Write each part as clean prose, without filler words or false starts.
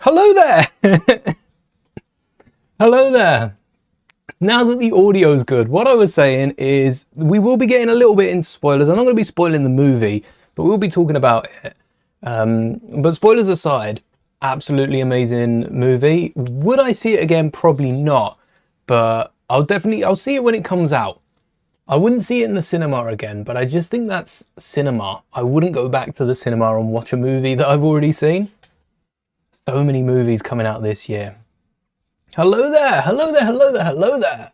Hello there! Hello there! Now that the audio's good, what I was saying is we will be getting a little bit into spoilers. I'm not going to be spoiling the movie, but we'll be talking about it. But spoilers aside, absolutely amazing movie. Would I see it again? Probably not. But I'll see it when it comes out. I wouldn't see it in the cinema again, but I just think that's cinema. I wouldn't go back to the cinema and watch a movie that I've already seen. So many movies coming out this year. Hello there, hello there, hello there, hello there.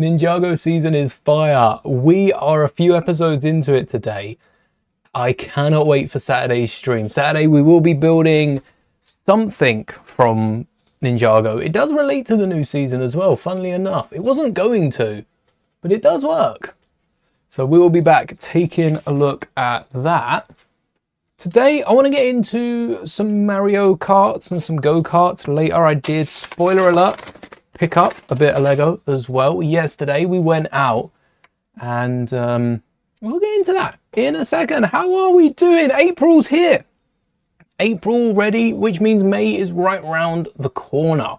Ninjago season is fire. We are a few episodes into it today. I cannot wait for Saturday's stream. Saturday we will be building something from Ninjago. It does relate to the new season as well, funnily enough. It wasn't going to, but it does work. So we will be back taking a look at that. Today, I want to get into some Mario Karts and some go-karts later. I did, spoiler alert, pick up a bit of Lego as well. Yesterday, we went out and we'll get into that in a second. How are we doing? April's here. April already, which means May is right round the corner.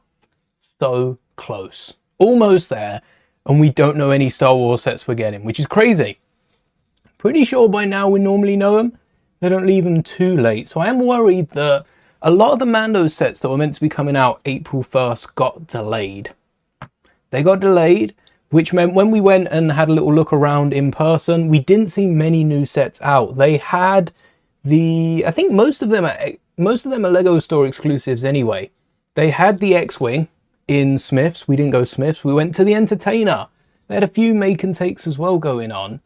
So close. Almost there. And we don't know any Star Wars sets we're getting, which is crazy. Pretty sure by now we normally know them. They don't leave them too late. So I am worried that a lot of the Mando sets that were meant to be coming out April 1st got delayed. They got delayed, which meant when we went and had a little look around in person, we didn't see many new sets out. They had I think most of them are Lego Store exclusives anyway. They had the X-Wing in Smith's. We didn't go Smith's. We went to the Entertainer. They had a few make and takes as well going on,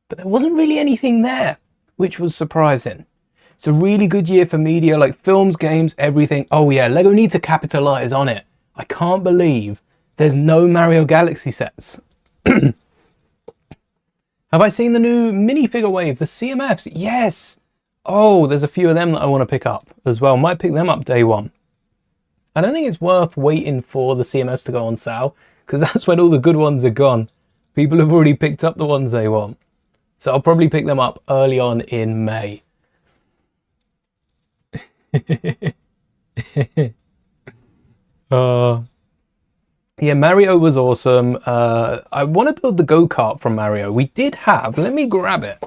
but there wasn't really anything there, which was surprising. It's a really good year for media, like films, games, everything. Oh yeah, Lego need to capitalize on it. I can't believe there's no Mario Galaxy sets. Have I seen the new minifigure wave, the CMFs? Yes. Oh, there's a few of them that I want to pick up as well. Might pick them up day one. I don't think it's worth waiting for the CMFs to go on sale, because that's when all the good ones are gone. People have already picked up the ones they want. So I'll probably pick them up early on in May. Yeah, Mario was awesome. I want to build the go-kart from Mario. We did have, let me grab it.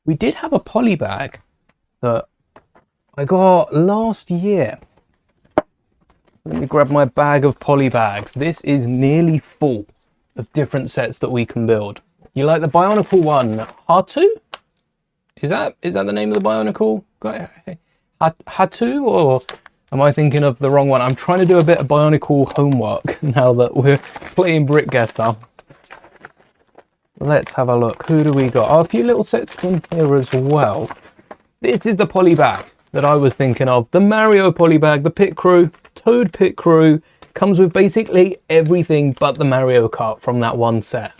We did have a poly bag that I got last year. Let me grab my bag of poly bags. This is nearly full of different sets that we can build. You like the Bionicle one? Hatu? Is that the name of the Bionicle? Hatu, or am I thinking of the wrong one? I'm trying to do a bit of Bionicle homework now that we're playing Brickgetter. Let's have a look. Who do we got? Oh, a few little sets in here as well. This is the poly bag that I was thinking of. The Mario poly bag, the pit crew, Toad pit crew. Comes with basically everything but the Mario Kart from that one set.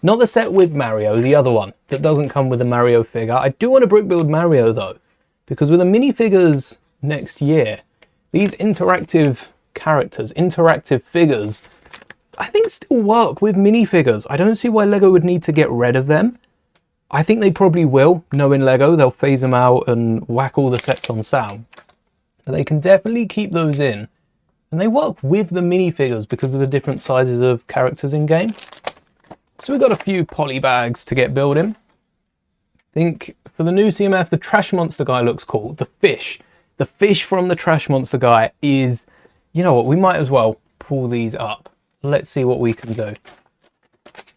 Not the set with Mario, the other one that doesn't come with a Mario figure. I do want to brick build Mario though, because with the minifigures next year, these interactive characters, interactive figures, I think still work with minifigures. I don't see why Lego would need to get rid of them. I think they probably will, knowing Lego, they'll phase them out and whack all the sets on sale. But they can definitely keep those in. And they work with the minifigures because of the different sizes of characters in game. So we've got a few poly bags to get building. I think for the new CMF, the Trash Monster guy looks cool. The fish from the Trash Monster guy is, you know what, we might as well pull these up. Let's see what we can do.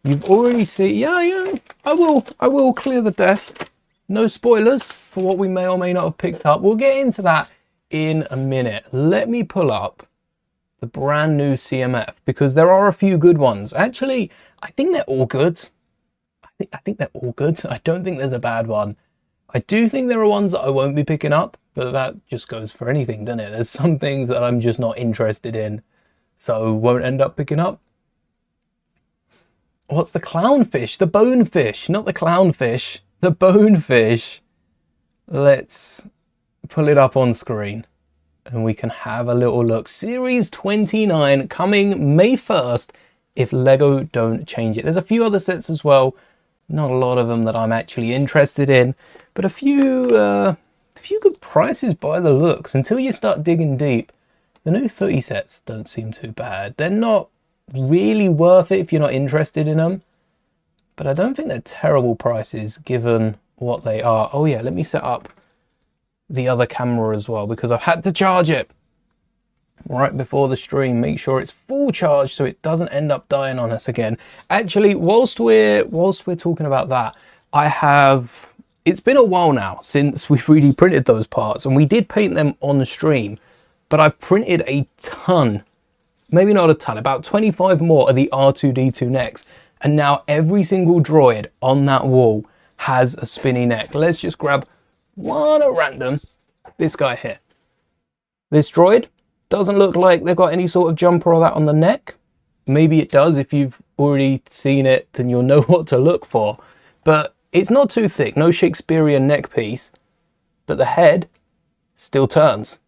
You've already seen, yeah, I will clear the desk. No spoilers for what we may or may not have picked up. We'll get into that in a minute. Let me pull up the brand new CMF, because there are a few good ones. Actually, I think they're all good. I think they're all good. I don't think there's a bad one. I do think there are ones that I won't be picking up, but that just goes for anything, doesn't it? There's some things that I'm just not interested in, so won't end up picking up. What's the clownfish? The bonefish, not the clownfish. The bonefish. Let's pull it up on screen and we can have a little look. Series 29 coming May 1st if Lego don't change it. There's a few other sets as well. Not a lot of them that I'm actually interested in, but a few good prices by the looks. Until you start digging deep, The new footy sets don't seem too bad. They're not really worth it if you're not interested in them, but I don't think they're terrible prices given what they are. Oh yeah, let me set up the other camera as well because I've had to charge it right before the stream. Make sure it's full charge so it doesn't end up dying on us again. Actually, whilst we're talking about that, it's been a while now since we 3D printed those parts, and we did paint them on the stream, but I've printed a ton, maybe not a ton, about 25 more of the R2-D2 necks, and now every single droid on that wall has a spinny neck. Let's just grab one at random. This guy here. This droid doesn't look like they've got any sort of jumper or that on the neck. Maybe it does. If you've already seen it, then you'll know what to look for. But it's not too thick, no Shakespearean neck piece, but the head still turns.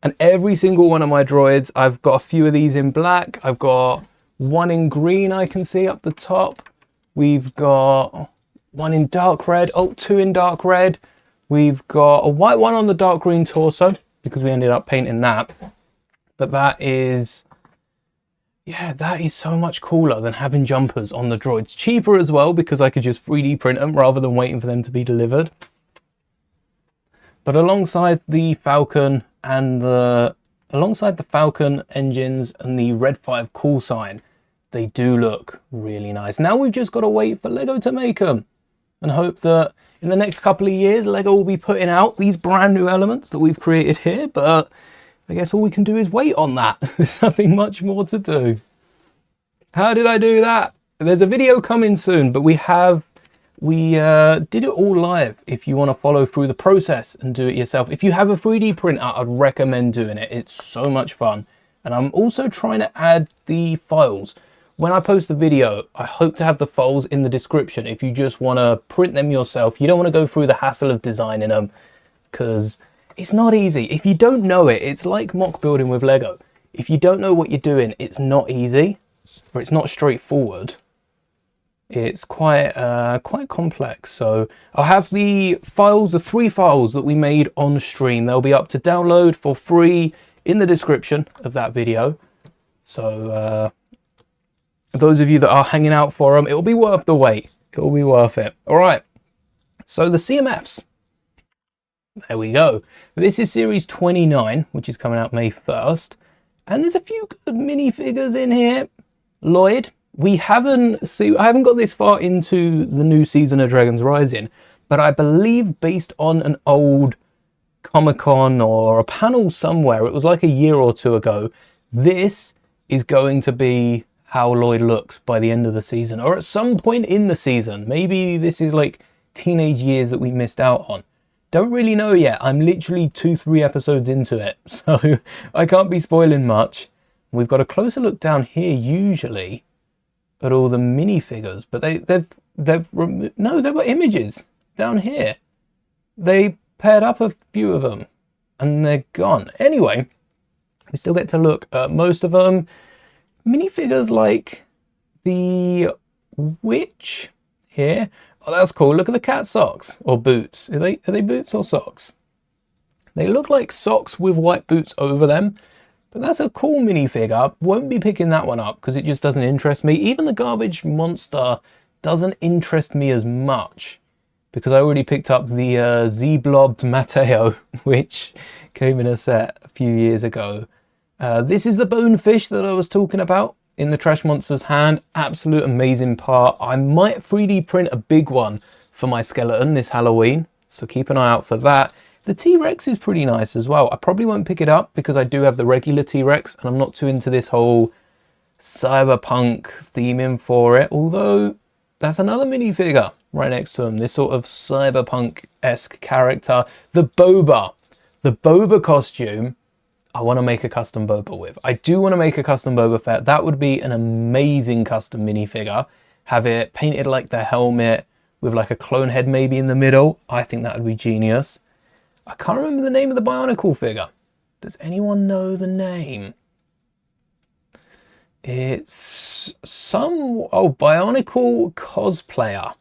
And every single one of my droids, I've got a few of these in black. I've got one in green I can see up the top. We've got one in dark red. Oh, two in dark red. We've got a white one on the dark green torso because we ended up painting that. But that is, yeah, that is so much cooler than having jumpers on the droids. Cheaper as well because I could just 3D print them rather than waiting for them to be delivered. But alongside the Falcon and alongside the Falcon engines and the Red 5 call sign, they do look really nice. Now we've just got to wait for Lego to make them and hope that in the next couple of years Lego will be putting out these brand new elements that we've created here, but I guess all we can do is wait on that. There's nothing much more to do. How did I do that? There's a video coming soon, but we did it all live if you want to follow through the process and do it yourself. If you have a 3D printer, I'd recommend doing it. It's so much fun. And I'm also trying to add the files. When I post the video, I hope to have the files in the description if you just want to print them yourself. You don't want to go through the hassle of designing them because it's not easy. If you don't know it, it's like mock building with Lego. If you don't know what you're doing, it's not easy, or it's not straightforward. It's quite complex. So I'll have the files, the 3 files that we made on stream. They'll be up to download for free in the description of that video. So those of you that are hanging out for them, it'll be worth the wait. It'll be worth it. All right. So the CMFs. There we go. This is series 29, which is coming out May 1st. And there's a few good minifigures in here. Lloyd. I haven't got this far into the new season of Dragons Rising, but I believe based on an old Comic-Con or a panel somewhere, it was like a year or two ago, this is going to be how Lloyd looks by the end of the season, or at some point in the season. Maybe this is like teenage years that we missed out on. Don't really know yet. I'm literally 2-3 episodes into it, so I can't be spoiling much. We've got a closer look down here usually at all the minifigures, but there were images down here. They paired up a few of them and they're gone. Anyway, we still get to look at most of them. Minifigures like the witch here. Oh, that's cool. Look at the cat socks or boots. Are they boots or socks? They look like socks with white boots over them. But that's a cool minifigure. Won't be picking that one up because it just doesn't interest me. Even the garbage monster doesn't interest me as much because I already picked up the Z-blobbed Mateo, which came in a set a few years ago. This is the bonefish that I was talking about in the Trash Monster's hand. Absolute amazing part. I might 3D print a big one for my skeleton this Halloween, so keep an eye out for that. The T-Rex is pretty nice as well. I probably won't pick it up because I do have the regular T-Rex and I'm not too into this whole cyberpunk theming for it. Although that's another minifigure right next to him. This sort of cyberpunk-esque character. The Boba costume, I want to make a custom Boba with. I do want to make a custom Boba Fett. That would be an amazing custom minifigure. Have it painted like the helmet with like a clone head maybe in the middle. I think that would be genius. I can't remember the name of the Bionicle figure. Does anyone know the name? It's Bionicle cosplayer.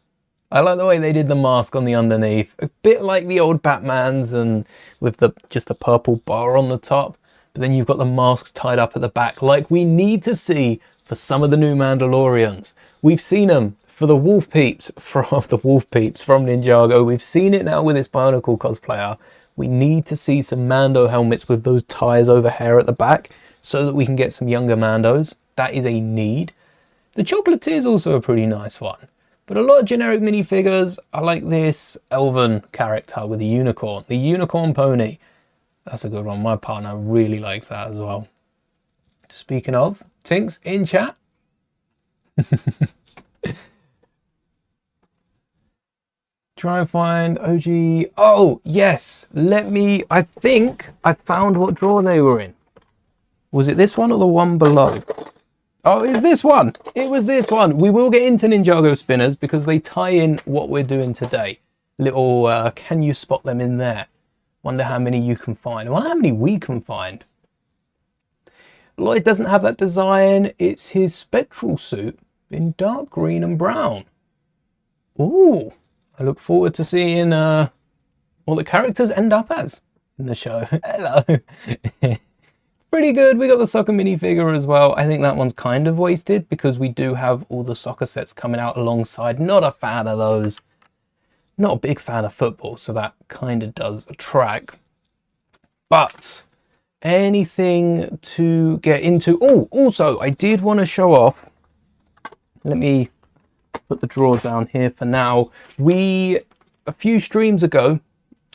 I like the way they did the mask on the underneath. A bit like the old Batmans and with just the purple bar on the top. but then you've got the masks tied up at the back, like we need to see for some of the new Mandalorians. We've seen them for the Wolf Peeps from Ninjago. We've seen it now with this Bionicle cosplayer. We need to see some Mando helmets with those ties over hair at the back so that we can get some younger Mandos. That is a need. The Chocolatier is also a pretty nice one. But a lot of generic minifigures. I like this elven character with the unicorn pony. That's a good one. My partner really likes that as well. Speaking of, Tinks in chat. Try and find OG. Oh, yes. I think I found what drawer they were in. Was it this one or the one below? Oh, it's this one. It was this one. We will get into Ninjago spinners because they tie in what we're doing today. Little, can you spot them in there? Wonder how many you can find. I wonder how many we can find. Lloyd doesn't have that design. It's his spectral suit in dark green and brown. Ooh. I look forward to seeing what the characters end up as in the show. Hello. Pretty good. We got the soccer minifigure as well. I think that one's kind of wasted because we do have all the soccer sets coming out alongside. Not a fan of those. Not a big fan of football, so that kind of does attract. But anything to get into. Oh, also, I did want to show off. Let me put the drawer down here for now. A few streams ago,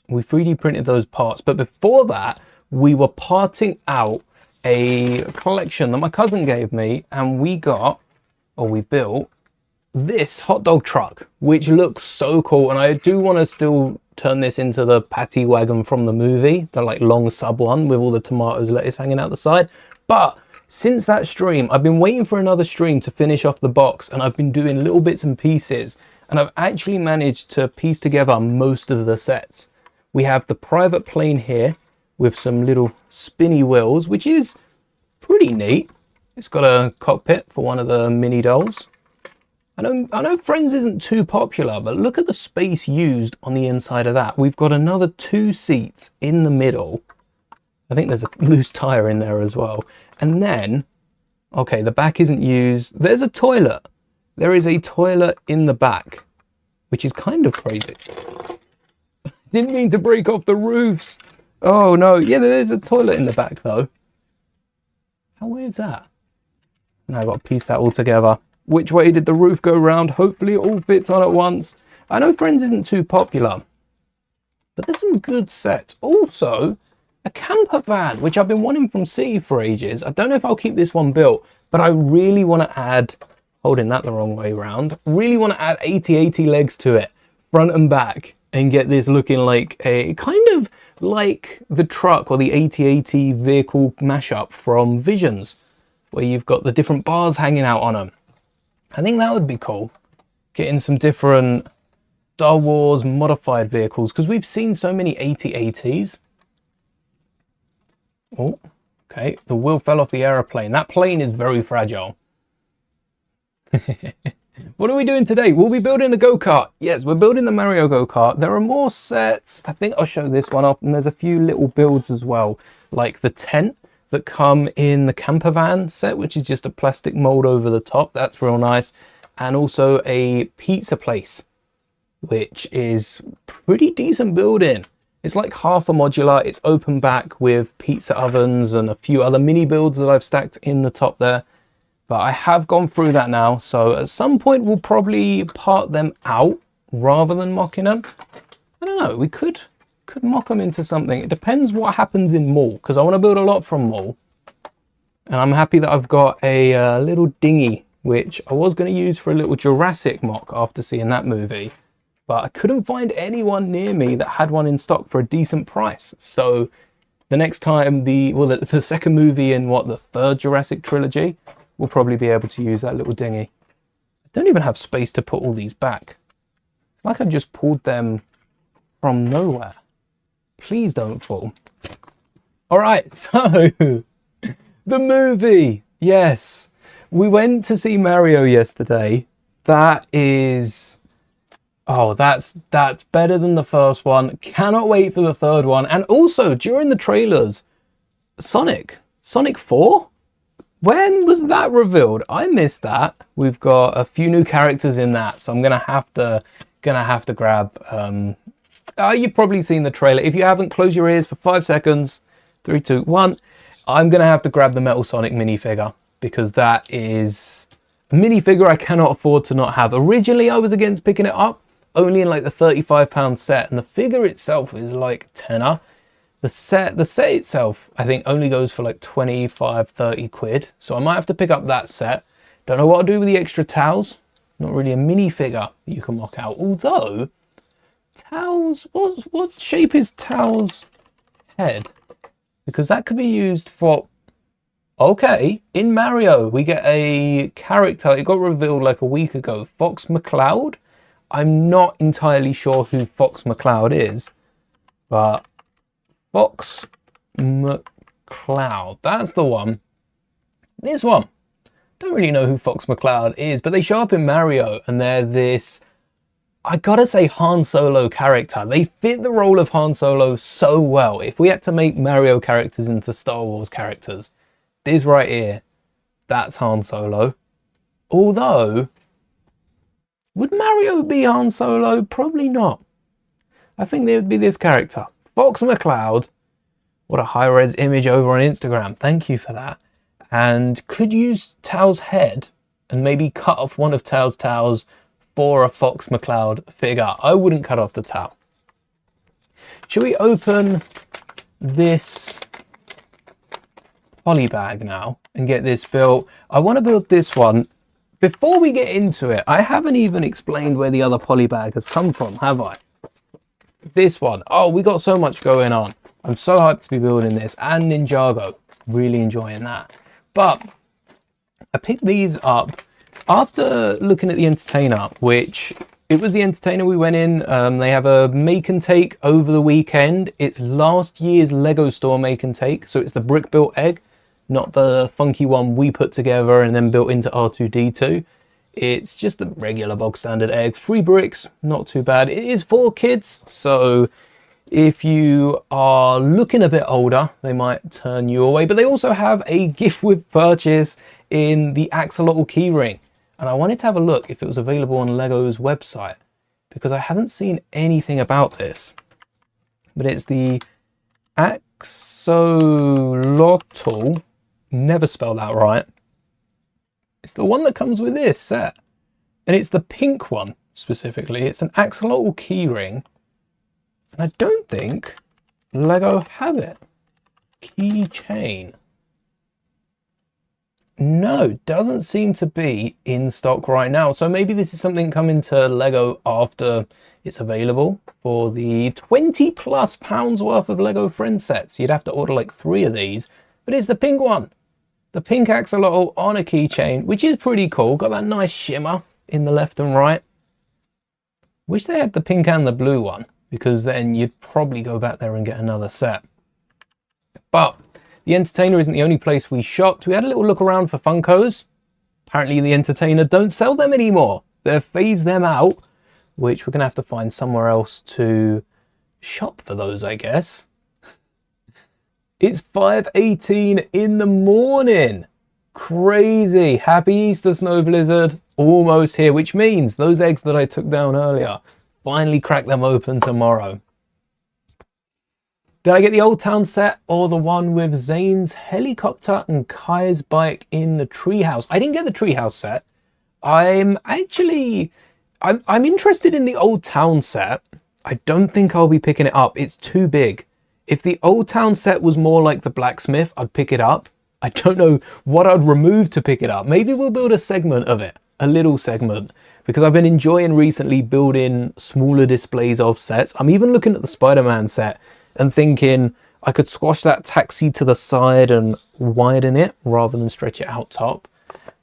we 3D printed those parts, but before that, we were parting out a collection that my cousin gave me, and we built this hot dog truck, which looks so cool. And I do want to still turn this into the patty wagon from the movie, the like long sub one with all the tomatoes, lettuce hanging out the side. But since that stream, I've been waiting for another stream to finish off the box, and I've been doing little bits and pieces, and I've actually managed to piece together most of the sets. We have the private plane here with some little spinny wheels, which is pretty neat. It's got a cockpit for one of the mini dolls. I know Friends isn't too popular, but look at the space used on the inside of that. We've got another 2 seats in the middle. I think there's a loose tire in there as well. And then, okay, the back isn't used. There's a toilet. There is a toilet in the back, which is kind of crazy. Didn't mean to break off the roofs. Oh no, yeah, there's a toilet in the back though. How weird is that? Now I've got to piece that all together. Which way did the roof go round? Hopefully it all fits on at once. I know Friends isn't too popular, but there's some good sets. Also, a camper van, which I've been wanting from City for ages. I don't know if I'll keep this one built, but I really want to add, holding that the wrong way round, really want to add 80/80 legs to it, front and back, and get this looking like a kind of like the truck or the 80/80 vehicle mashup from Visions, where you've got the different bars hanging out on them. I think that would be cool. Getting some different Star Wars modified vehicles, because we've seen so many 80/80s. Oh, okay. The wheel fell off the aeroplane. That plane is very fragile. What are we doing today? We'll be building a go-kart. Yes, we're building the Mario go-kart. There are more sets. I think I'll show this one off. And there's a few little builds as well, like the tent that come in the camper van set, which is just a plastic mold over the top. That's real nice. And also a pizza place, which is pretty decent building. It's like half a modular. It's open back with pizza ovens and a few other mini builds that I've stacked in the top there. But I have gone through that now. So at some point we'll probably part them out rather than mocking them. I don't know. We could mock them into something. It depends what happens in Maul, because I want to build a lot from Maul. And I'm happy that I've got a little dinghy, which I was going to use for a little Jurassic mock after seeing that movie. But I couldn't find anyone near me that had one in stock for a decent price. So the next time the second movie in the third Jurassic trilogy, we'll probably be able to use that little dinghy. I don't even have space to put all these back. It's like I just pulled them from nowhere. Please don't fall. All right, so the movie. Yes, we went to see Mario yesterday. That is, oh, that's better than the first one. Cannot wait for the third one. And also during the trailers, Sonic 4? When was that revealed? I missed that. We've got a few new characters in that, so I'm gonna have to grab. You've probably seen the trailer. If you haven't, close your ears for 5 seconds. 3, 2, 1. I'm gonna have to grab the Metal Sonic minifigure because that is a minifigure I cannot afford to not have. Originally, I was against picking it up, only in like the £35 set, and the figure itself is like tenner. The set itself, I think, only goes for like 25, 30 quid. So I might have to pick up that set. Don't know what I'll do with the extra towels. Not really a minifigure you can mock out. Although, towels, what shape is towels' head? Because that could be used for... Okay, in Mario, we get a character. It got revealed like a week ago. Fox McCloud. I'm not entirely sure who Fox McCloud is, but... Fox McCloud, that's the one. This one. Don't really know who Fox McCloud is, but they show up in Mario and they're this, I gotta say, Han Solo character. They fit the role of Han Solo so well. If we had to make Mario characters into Star Wars characters, this right here, that's Han Solo. Although, would Mario be Han Solo? Probably not. I think there would be this character. Fox McCloud, what a high-res image over on Instagram. Thank you for that. And could use Tao's head and maybe cut off one of Tao's towels for a Fox McCloud figure. I wouldn't cut off the Tao. Should we open this poly bag now and get this built? I want to build this one. Before we get into it, I haven't even explained where the other poly bag has come from, have I? This one. Oh, we got so much going on. I'm so hyped to be building this, and Ninjago. Really enjoying that. But I picked these up after looking at the Entertainer, which it was the Entertainer we went in. They have a make and take over the weekend. It's last year's Lego store make and take. So it's the brick built egg, not the funky one we put together and then built into R2-D2. It's just a regular bog standard egg. 3 bricks, not too bad. It is for kids, so if you are looking a bit older, they might turn you away. But they also have a gift with purchase in the axolotl keyring. And I wanted to have a look if it was available on Lego's website, because I haven't seen anything about this. But it's the axolotl, never spelled that right. It's the one that comes with this set. And it's the pink one, specifically. It's an axolotl keyring. And I don't think Lego have it. Keychain. No, doesn't seem to be in stock right now. So maybe this is something coming to Lego after it's available for the £20+ worth of Lego Friends sets. You'd have to order like 3 of these. But it's the pink one. The pink axolotl on a keychain, which is pretty cool. Got that nice shimmer in the left and right. Wish they had the pink and the blue one, because then you'd probably go back there and get another set. But the Entertainer isn't the only place we shopped. We had a little look around for Funkos. Apparently the Entertainer don't sell them anymore. They've phased them out, which we're going to have to find somewhere else to shop for those, I guess. It's 5:18 in the morning. Crazy. Happy Easter, Snow Blizzard. Almost here, which means those eggs that I took down earlier, finally crack them open tomorrow. Did I get the Old Town set or the one with Zane's helicopter and Kai's bike in the treehouse? I didn't get the treehouse set. I'm interested in the Old Town set. I don't think I'll be picking it up. It's too big. If the Old Town set was more like the blacksmith, I'd pick it up. I don't know what I'd remove to pick it up. Maybe we'll build a segment of it, a little segment, because I've been enjoying recently building smaller displays of sets. I'm even looking at the Spider-Man set and thinking I could squash that taxi to the side and widen it rather than stretch it out top.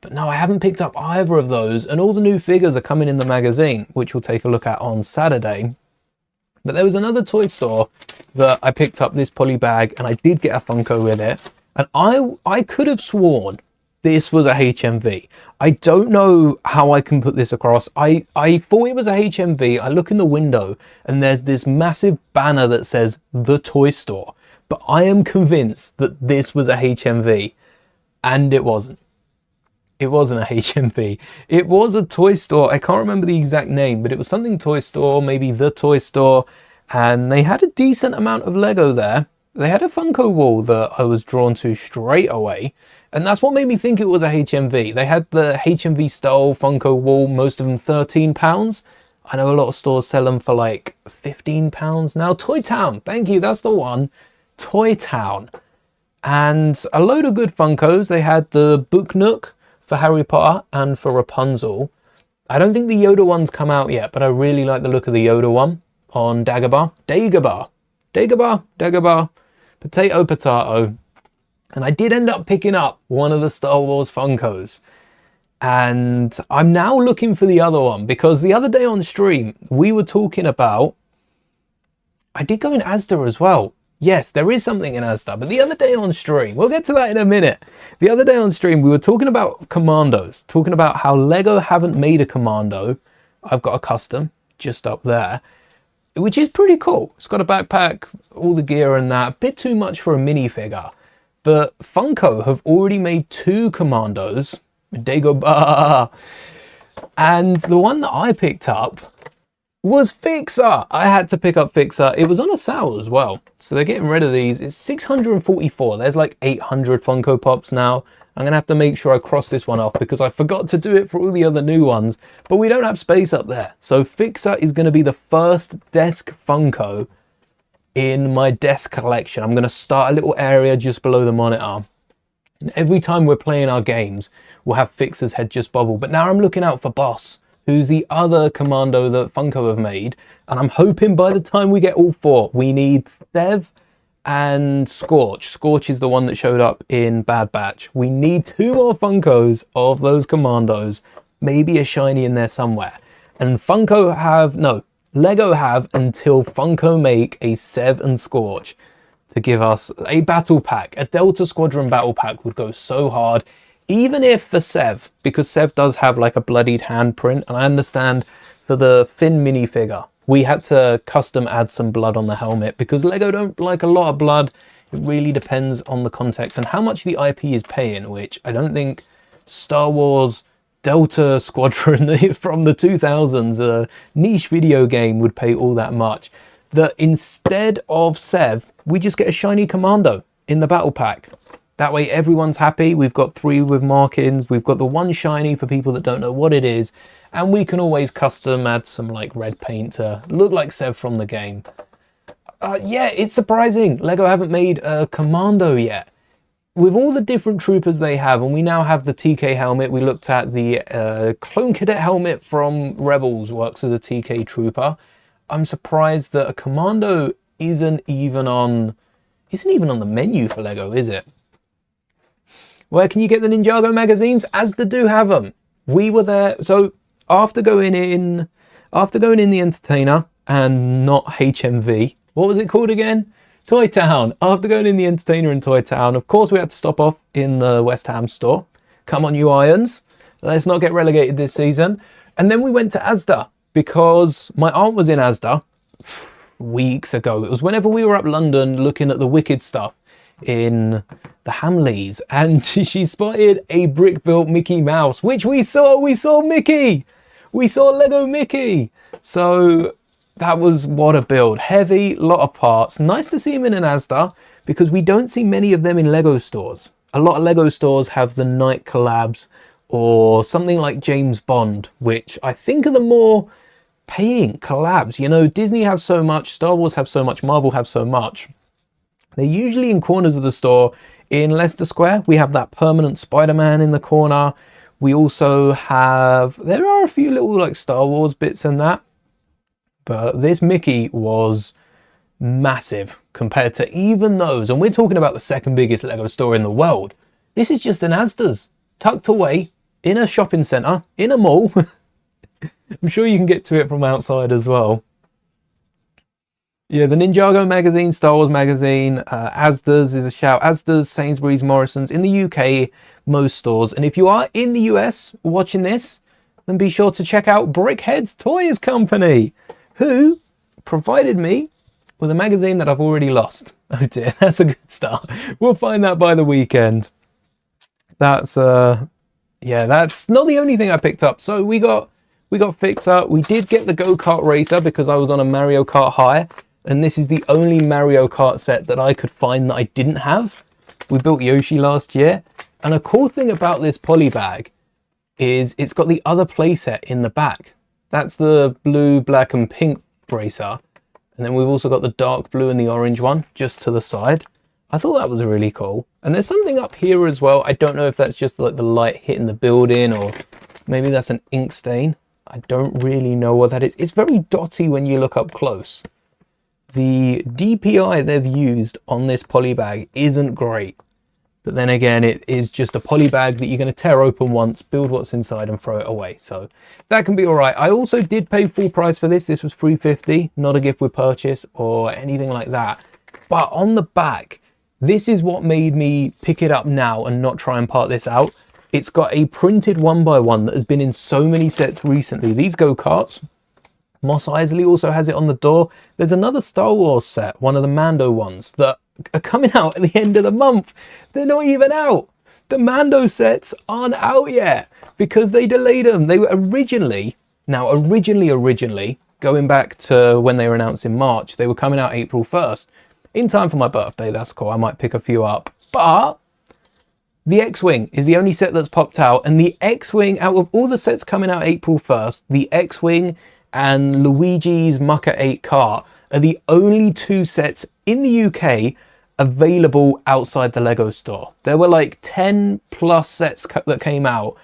But no, I haven't picked up either of those, and all the new figures are coming in the magazine, which we'll take a look at on Saturday. But there was another toy store that I picked up this poly bag, and I did get a Funko with it. And I could have sworn this was a HMV. I don't know how I can put this across. I thought it was a HMV. I look in the window and there's this massive banner that says The Toy Store. but I am convinced that this was a HMV, and it wasn't. It wasn't a HMV. It was a toy store. I can't remember the exact name, but it was something toy store, maybe the toy store, and they had a decent amount of Lego there. They had a Funko wall that I was drawn to straight away, and that's what made me think it was a HMV. They had the HMV style Funko wall, most of them £13. I know a lot of stores sell them for like £15 now. Toy Town, thank you, that's the one. Toy Town. And a load of good Funkos. They had the Book Nook for Harry Potter and for Rapunzel. I don't think the Yoda one's come out yet, but I really like the look of the Yoda one on Dagobah. Dagobah. Potato. And I did end up picking up one of the Star Wars Funkos. And I'm now looking for the other one, because the other day on stream, we were talking about... I did go in Asda as well. Yes, there is something in Asda, but the other day on stream, we'll get to that in a minute. The other day on stream, we were talking about commandos, talking about how Lego haven't made a commando. I've got a custom just up there, which is pretty cool. It's got a backpack, all the gear and that, a bit too much for a minifigure. But Funko have already made 2 commandos, Dagobah, and the one that I picked up was Fixer. I had to pick up Fixer. It was on a sale as well, so they're getting rid of these. It's 644. There's like 800 Funko Pops now. I'm gonna have to make sure I cross this one off because I forgot to do it for all the other new ones, but we don't have space up there. So Fixer is going to be the first desk Funko in my desk collection. I'm going to start a little area just below the monitor, and every time we're playing our games, we'll have Fixer's head just bubble. But now I'm looking out for Boss, who's the other commando that Funko have made, and I'm hoping by the time we get all 4, we need Sev and Scorch. Scorch is the one that showed up in Bad Batch. We need 2 more Funkos of those commandos, maybe a shiny in there somewhere. And Lego have until Funko make a Sev and Scorch to give us a battle pack. A Delta Squadron battle pack would go so hard. Even if for Sev, because Sev does have like a bloodied handprint, and I understand for the Finn minifigure, we had to custom add some blood on the helmet because Lego don't like a lot of blood. It really depends on the context and how much the IP is paying, which I don't think Star Wars Delta Squadron from the 2000s, a niche video game, would pay all that much. That instead of Sev, we just get a shiny commando in the battle pack. That way everyone's happy. We've got 3 with markings. We've got the 1 shiny for people that don't know what it is. And we can always custom add some like red paint to look like Sev from the game. Yeah, it's surprising. Lego haven't made a commando yet. With all the different troopers they have, and we now have the TK helmet. We looked at the Clone Cadet helmet from Rebels, works as a TK trooper. I'm surprised that a commando isn't even on the menu for Lego, is it? Where can you get the Ninjago magazines? Asda do have them. We were there. So after going in the Entertainer and not HMV, what was it called again? Toy Town. After going in the Entertainer and Toy Town, of course we had to stop off in the West Ham store. Come on, you Irons. Let's not get relegated this season. And then we went to Asda because my aunt was in Asda weeks ago. It was whenever we were up London looking at the Wicked stuff in the Hamleys, and she spotted a brick-built Mickey Mouse, which we saw Mickey. We saw Lego Mickey. So that was what a build. Heavy, lot of parts. Nice to see him in an Asda because we don't see many of them in Lego stores. A lot of Lego stores have the night collabs or something like James Bond, which I think are the more paying collabs. You know, Disney have so much, Star Wars have so much, Marvel have so much. They're usually in corners of the store. In Leicester Square, we have that permanent Spider-Man in the corner. We also have, there are a few little like Star Wars bits in that. But this Mickey was massive compared to even those. And we're talking about the 2nd biggest Lego store in the world. This is just an Asda's, tucked away in a shopping centre, in a mall. I'm sure you can get to it from outside as well. Yeah, the Ninjago magazine, Star Wars magazine, Asda's is a shout. Asda's, Sainsbury's, Morrison's, in the UK, most stores. And if you are in the US watching this, then be sure to check out Brickhead's Toys Company, who provided me with a magazine that I've already lost. Oh dear, that's a good start. We'll find that by the weekend. That's yeah, that's not the only thing I picked up. So we got Fixer. We did get the go-kart racer because I was on a Mario Kart high, and this is the only Mario Kart set that I could find that I didn't have. We built Yoshi last year, and a cool thing about this poly bag is it's got the other playset in the back. That's the blue, black and pink racer. And then we've also got the dark blue and the orange one just to the side. I thought that was really cool. And there's something up here as well. I don't know if that's just like the light hitting the building or maybe that's an ink stain. I don't really know what that is. It's very dotty when you look up close. The DPI they've used on this poly bag isn't great. But then again, it is just a poly bag that you're going to tear open once, build what's inside and throw it away. So that can be all right. I also did pay full price for this. This was $350, not a gift with purchase or anything like that. But on the back, this is what made me pick it up now and not try and part this out. It's got a printed 1x1 that has been in so many sets recently. These go-karts, Mos Eisley also has it on the door. There's another Star Wars set, one of the Mando ones, that are coming out at the end of the month. They're not even out. The Mando sets aren't out yet because they delayed them. They were originally, going back to when they were announced in March, they were coming out April 1st. In time for my birthday, that's cool. I might pick a few up. But the X-Wing is the only set that's popped out. And the X-Wing, out of all the sets coming out April 1st, the X-Wing and Luigi's Mucker 8 kart are the only two sets in the UK available outside the Lego store. There were like 10 plus sets that came out,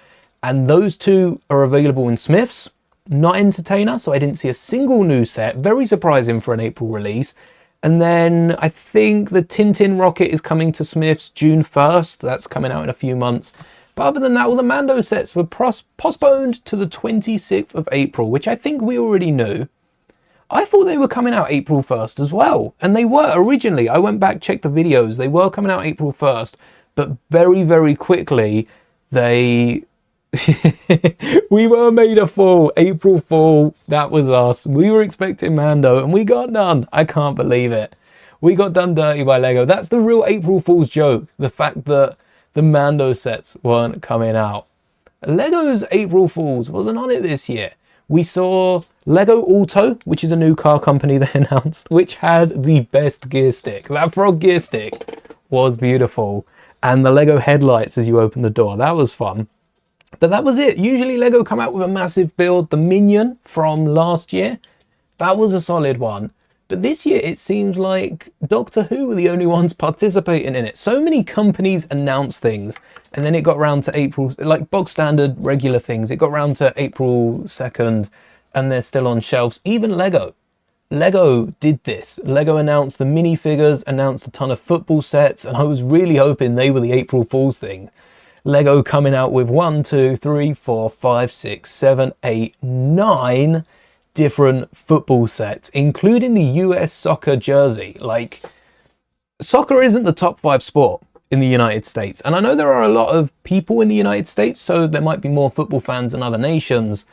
and those two are available in Smith's, not Entertainer, so I didn't see a single new set. Very surprising for an April release. And then I think the Tintin Rocket is coming to Smith's June 1st. That's coming out in a few months. But other than that, all the Mando sets were postponed to the 26th of April, which I think we already knew. I thought they were coming out April 1st as well. And they were originally. I went back, checked the videos. They were coming out April 1st. But very, very quickly, they... we were made a fool. April Fool, that was us. We were expecting Mando and we got none. I can't believe it. We got done dirty by Lego. That's the real April Fool's joke. The fact that the Mando sets weren't coming out. Lego's April Fools wasn't on it this year. We saw Lego Auto, which is a new car company they announced, which had the best gear stick. That frog gear stick was beautiful. And the Lego headlights as you open the door. That was fun. But that was it. Usually Lego come out with a massive build. The Minion from last year, that was a solid one. But this year it seems like Doctor Who were the only ones participating in it. So many companies announced things and then it got round to April, like bog standard regular things. It got round to April 2nd and they're still on shelves. Even Lego. Lego did this. Lego announced the minifigures, announced a ton of football sets, and I was really hoping they were the April Fool's thing. Lego coming out with 1, 2, 3, 4, 5, 6, 7, 8, 9 different football sets, including the US soccer jersey. Like, soccer isn't the top 5 sport in the United States. And I know there are a lot of people in the United States, so there might be more football fans in other nations.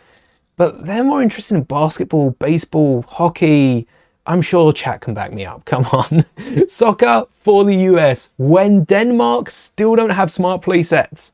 But they're more interested in basketball, baseball, hockey. I'm sure chat can back me up. Come on. Soccer for the US. When Denmark still don't have smart play sets.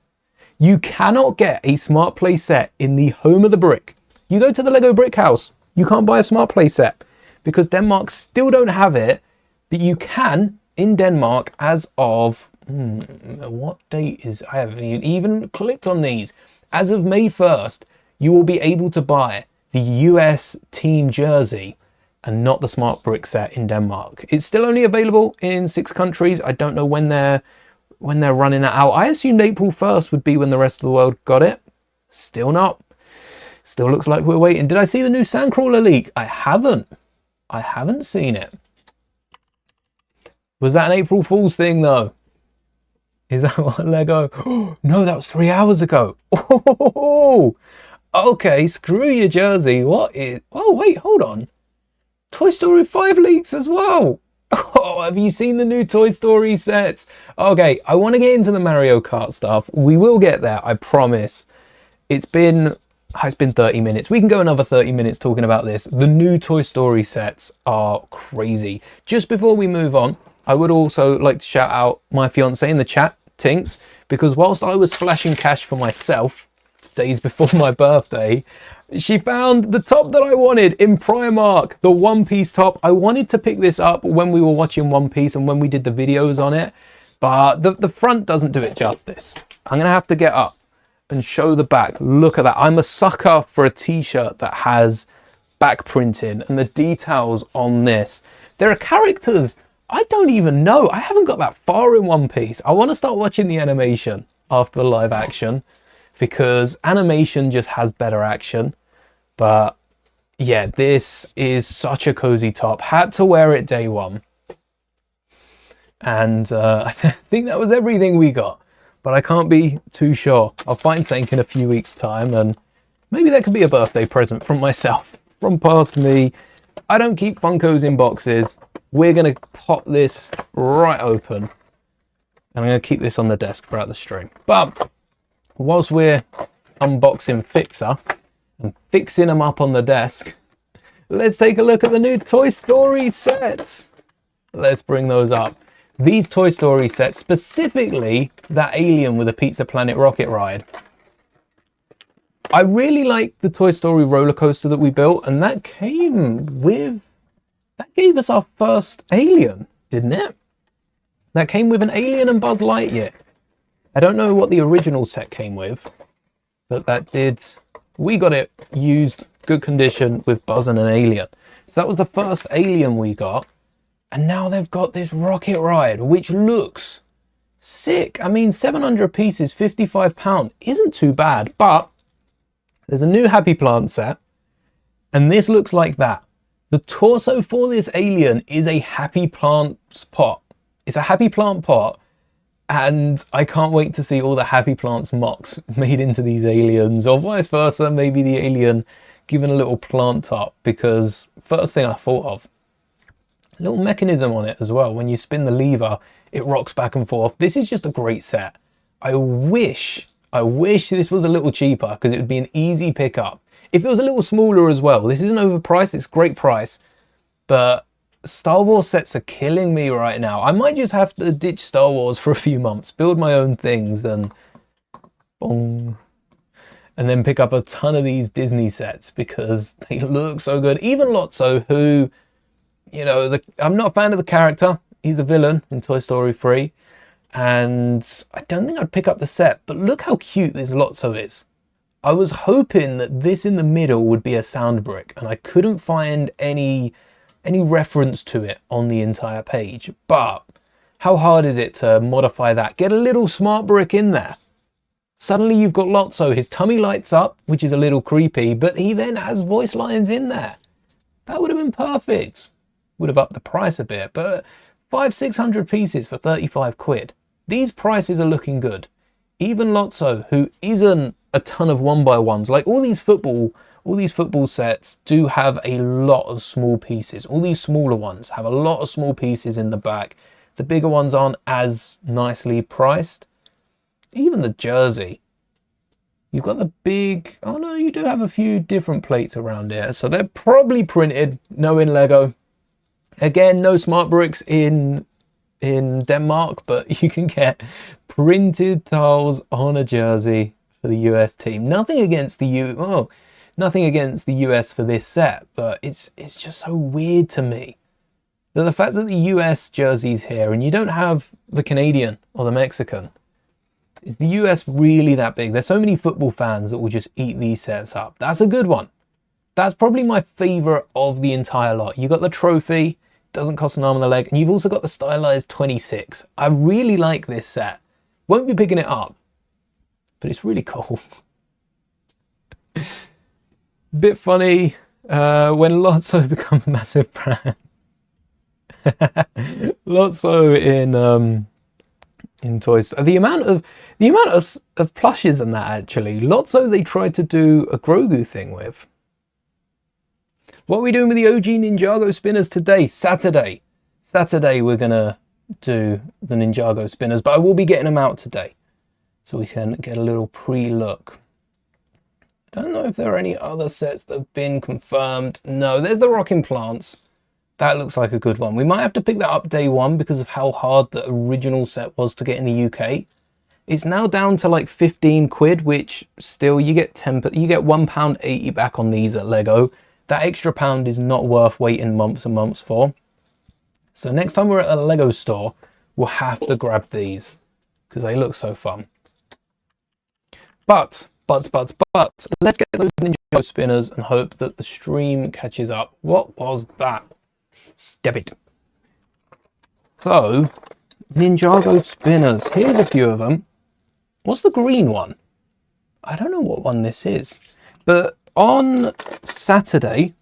You cannot get a smart play set in the home of the brick. You go to the Lego brick house. You can't buy a smart play set because Denmark still don't have it. But you can in Denmark as of... what date is... I haven't even clicked on these. As of May 1st, you will be able to buy the US team jersey and not the smart brick set in Denmark. It's still only available in 6 countries. I don't know when they're running that out. I assumed April 1st would be when the rest of the world got it. Still not. Still looks like we're waiting. Did I see the new Sandcrawler leak? I haven't. I haven't seen it. Was that an April Fool's thing though? Is that what Lego? No, that was 3 hours ago. Oh, okay, screw your jersey. What is... Oh, wait, hold on. Toy Story 5 leaks as well. Oh, have you seen the new Toy Story sets? Okay, I want to get into the Mario Kart stuff. We will get there, I promise. It's been It's been 30 minutes. We can go another 30 minutes talking about this. The new Toy Story sets are crazy. Just before we move on, I would also like to shout out my fiance in the chat, Tinks, because whilst I was splashing cash for myself days before my birthday, she found the top that I wanted in Primark, the One Piece top. I wanted to pick this up when we were watching One Piece and when we did the videos on it, but the front doesn't do it justice. I'm going to have to get up and show the back. Look at that. I'm a sucker for a t-shirt that has back printing, and the details on this. There are characters I don't even know. I haven't got that far in One Piece. I want to start watching the animation after the live action, because animation just has better action. But yeah, this is such a cozy top. Had to wear it day one. And I think that was everything we got. But I can't be too sure. I'll find something in a few weeks' time, and maybe that could be a birthday present from myself, from past me. I don't keep Funkos in boxes. We're going to pop this right open, and I'm going to keep this on the desk throughout the stream. But whilst we're unboxing Fixer and fixing them up on the desk, let's take a look at the new Toy Story sets. Let's bring those up. These Toy Story sets, specifically that alien with a Pizza Planet rocket ride. I really like the Toy Story roller coaster that we built, and that gave us our first alien, didn't it? That came with an alien and Buzz Lightyear. I don't know what the original set came with, but that did. We got it used, good condition, with Buzz and an alien. So that was the first alien we got. And now they've got this rocket ride, which looks sick. I mean, 700 pieces, £55 isn't too bad, but there's a new Happy Plant set, and this looks like that. The torso for this alien is a Happy Plants pot. It's a Happy Plant pot, and I can't wait to see all the Happy Plants mocks made into these aliens, or vice versa, maybe the alien given a little plant top, because first thing I thought of, little mechanism on it as well. When you spin the lever, it rocks back and forth. This is just a great set. I wish this was a little cheaper, because it would be an easy pickup. If it was a little smaller as well. This isn't overpriced, it's a great price. But Star Wars sets are killing me right now. I might just have to ditch Star Wars for a few months, build my own things, and bong. And then pick up a ton of these Disney sets, because they look so good. Even Lotso, who, you know, I'm not a fan of the character. He's the villain in Toy Story 3. And I don't think I'd pick up the set. But look how cute this Lotso is. I was hoping that this in the middle would be a sound brick. And I couldn't find any reference to it on the entire page. But how hard is it to modify that? Get a little smart brick in there. Suddenly you've got Lotso. His tummy lights up, which is a little creepy. But he then has voice lines in there. That would have been perfect. Would have upped the price a bit, but 500-600 pieces for 35 quid. These prices are looking good. Even Lotso, who isn't a ton of 1x1s, like all these football sets do have a lot of small pieces. All these smaller ones have a lot of small pieces in the back. The bigger ones aren't as nicely priced. Even the jersey. You've got the big, oh no, you do have a few different plates around here. So they're probably printed, no in Lego. Again, no smart bricks in Denmark, but you can get printed tiles on a jersey for the US team. Nothing against the US for this set, but it's just so weird to me that the fact that the US jersey's here and you don't have the Canadian or the Mexican. Is the US really that big? There's so many football fans that will just eat these sets up. That's a good one. That's probably my favorite of the entire lot. You got the trophy. Doesn't cost an arm and a leg, and you've also got the stylized 26. I really like this set. Won't be picking it up, but it's really cool. Bit funny when Lotso become a massive brand. Lotso in Toy Story. The amount of plushes in that, actually. Lotso they tried to do a Grogu thing with. What are we doing with the OG Ninjago spinners today? Saturday we're going to do the Ninjago spinners, but I will be getting them out today so we can get a little pre-look I don't know if there are any other sets that have been confirmed. No, there's the Rocking Plants. That looks like a good one. We might have to pick that up day one because of how hard the original set was to get in the UK. It's now down to like 15 quid, which still you get £1.80 back on these at Lego. That extra pound is not worth waiting months and months for. So next time we're at a Lego store, we'll have to grab these because they look so fun. But let's get those Ninjago spinners and hope that the stream catches up. What was that? Step it. So, Ninjago spinners. Here's a few of them. What's the green one? I don't know what one this is. But on Saturday,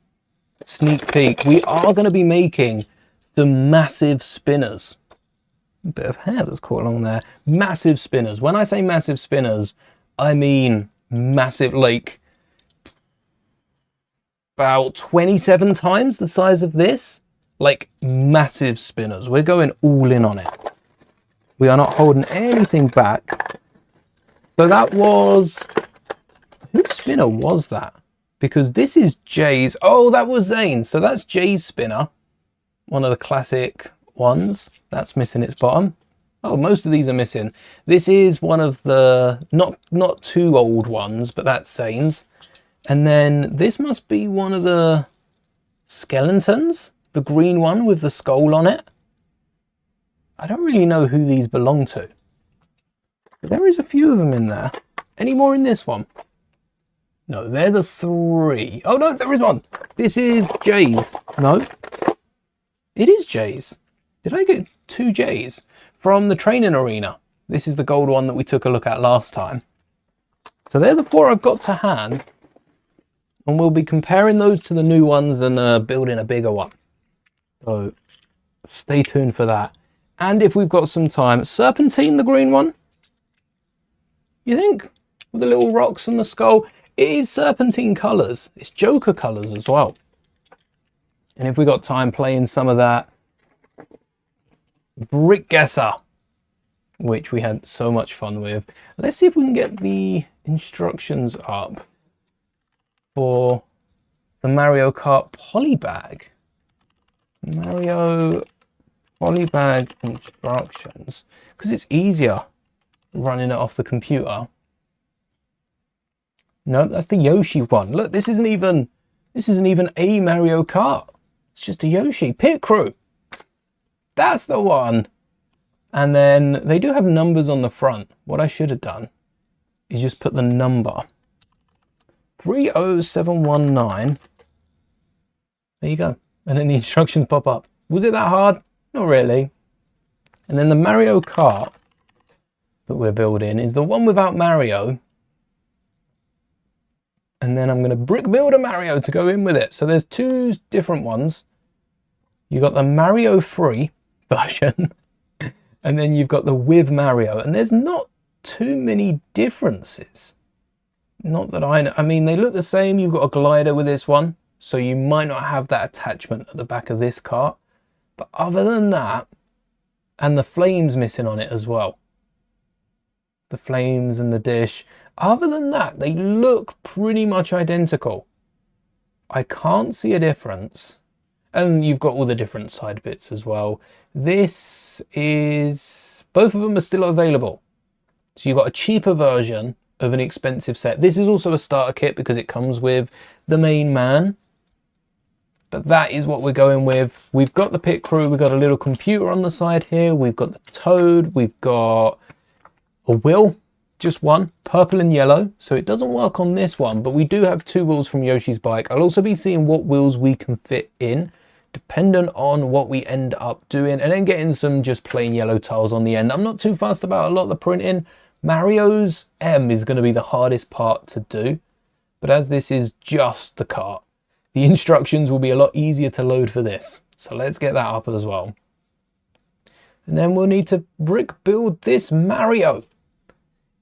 sneak peek, we are going to be making some massive spinners. A bit of hair that's caught along there. Massive spinners. When I say massive spinners, I mean massive, like about 27 times the size of this. Like massive spinners. We're going all in on it. We are not holding anything back. So that was, whose spinner was that? Because this is Jay's. Oh, that was Zane's. So that's Jay's spinner. One of the classic ones. That's missing its bottom. Oh, most of these are missing. This is one of the not too old ones, but that's Zane's. And then this must be one of the skeletons. The green one with the skull on it. I don't really know who these belong to. But there is a few of them in there. Any more in this one? No, they're the three. Oh no, there is one. This is Jay's. No. It is Jay's. Did I get two J's? From the training arena. This is the gold one that we took a look at last time. So they're the four I've got to hand. And we'll be comparing those to the new ones and building a bigger one. So stay tuned for that. And if we've got some time, Serpentine, the green one. You think? With the little rocks and the skull. It is Serpentine colours. It's Joker colours as well. And if we got time, playing some of that Brick Guesser, which we had so much fun with. Let's see if we can get the instructions up for the Mario Kart Polybag. Mario Polybag instructions, because it's easier running it off the computer. No, that's the Yoshi one. Look, this isn't even a Mario Kart. It's just a Yoshi pit crew. That's the one. And then they do have numbers on the front. What I should have done is just put the number 30719. There you go. And then the instructions pop up. Was it that hard? Not really. And then the Mario Kart that we're building is the one without Mario. And then I'm going to brick build a Mario to go in with it. So there's two different ones. You got the Mario free version. And then you've got the with Mario. And there's not too many differences. Not that I know. I mean, they look the same. You've got a glider with this one. So you might not have that attachment at the back of this kart. But other than that, and the flames missing on it as well. The flames and the dish. Other than that, they look pretty much identical. I can't see a difference. And you've got all the different side bits as well. This is, both of them are still available. So you've got a cheaper version of an expensive set. This is also a starter kit because it comes with the main man. But that is what we're going with. We've got the pit crew. We've got a little computer on the side here. We've got the Toad. We've got a wheel, just one, purple and yellow. So it doesn't work on this one, but we do have two wheels from Yoshi's bike. I'll also be seeing what wheels we can fit in, dependent on what we end up doing, and then getting some just plain yellow tiles on the end. I'm not too fussed about a lot of the printing. Mario's M is going to be the hardest part to do, but as this is just the kart, the instructions will be a lot easier to load for this. So let's get that up as well. And then we'll need to brick build this Mario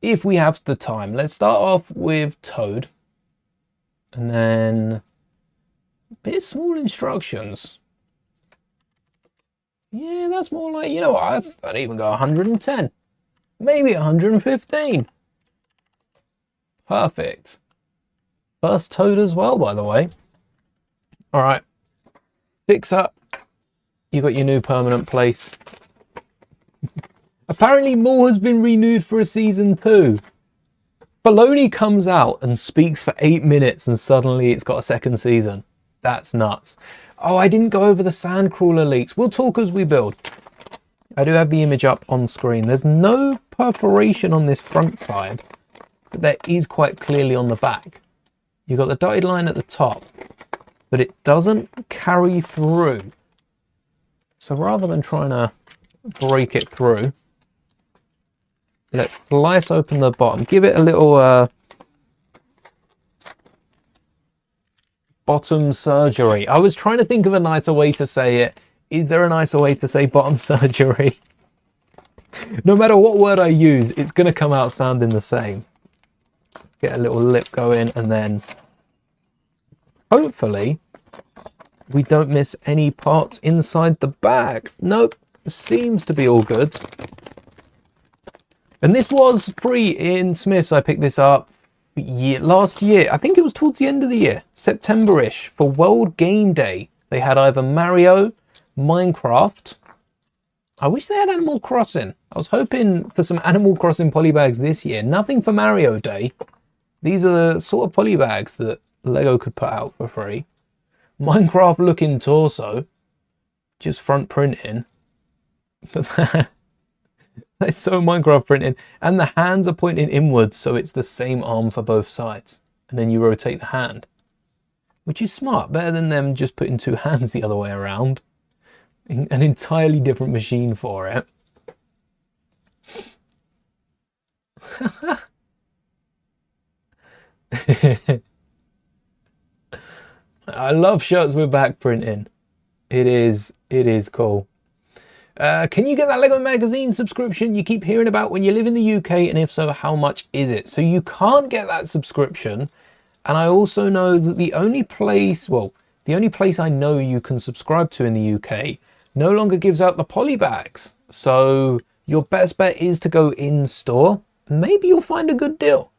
if we have the time. Let's start off with Toad. And then a bit small instructions. Yeah, that's more like, you know what, I'd even go 110. Maybe 115. Perfect. First Toad as well, by the way. All right, fix up. You got your new permanent place. Apparently more has been renewed for a season 2. Baloney comes out and speaks for 8 minutes and suddenly it's got a second season. That's nuts. Oh, I didn't go over the Sandcrawler leaks. We'll talk as we build. I do have the image up on screen. There's no perforation on this front side, but there is quite clearly on the back. You've got the dotted line at the top, but it doesn't carry through. So rather than trying to break it through, let's slice open the bottom. Give it a little bottom surgery. I was trying to think of a nicer way to say it. Is there a nicer way to say bottom surgery? No matter what word I use, it's going to come out sounding the same. Get a little lip going, and then hopefully we don't miss any parts inside the bag. Nope, seems to be all good. And this was free in Smith's. I picked this up last year. I think it was towards the end of the year, September-ish, for World Game Day. They had either Mario, Minecraft. I wish they had Animal Crossing. I was hoping for some Animal Crossing polybags this year. Nothing for Mario Day. These are the sort of polybags that Lego could put out for free. Minecraft looking torso. Just front printing. But that's so Minecraft printing. And the hands are pointing inwards, so it's the same arm for both sides. And then you rotate the hand. Which is smart. Better than them just putting 2 hands the other way around. An entirely different machine for it. I love shirts with back printing. It is cool. Can you get that Lego magazine subscription you keep hearing about when you live in the UK, and if so, how much is it? So you can't get that subscription, and I also know that the only place I know you can subscribe to in the UK no longer gives out the polybags. So your best bet is to go in store. Maybe you'll find a good deal.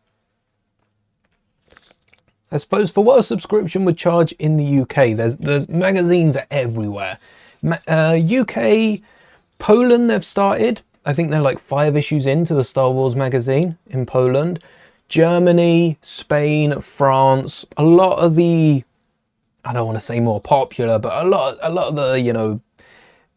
I suppose for what a subscription would charge in the UK, there's magazines everywhere. UK, Poland, they've started. I think they're like 5 issues into the Star Wars magazine in Poland. Germany, Spain, France, a lot of the, I don't want to say more popular, but a lot of the, you know,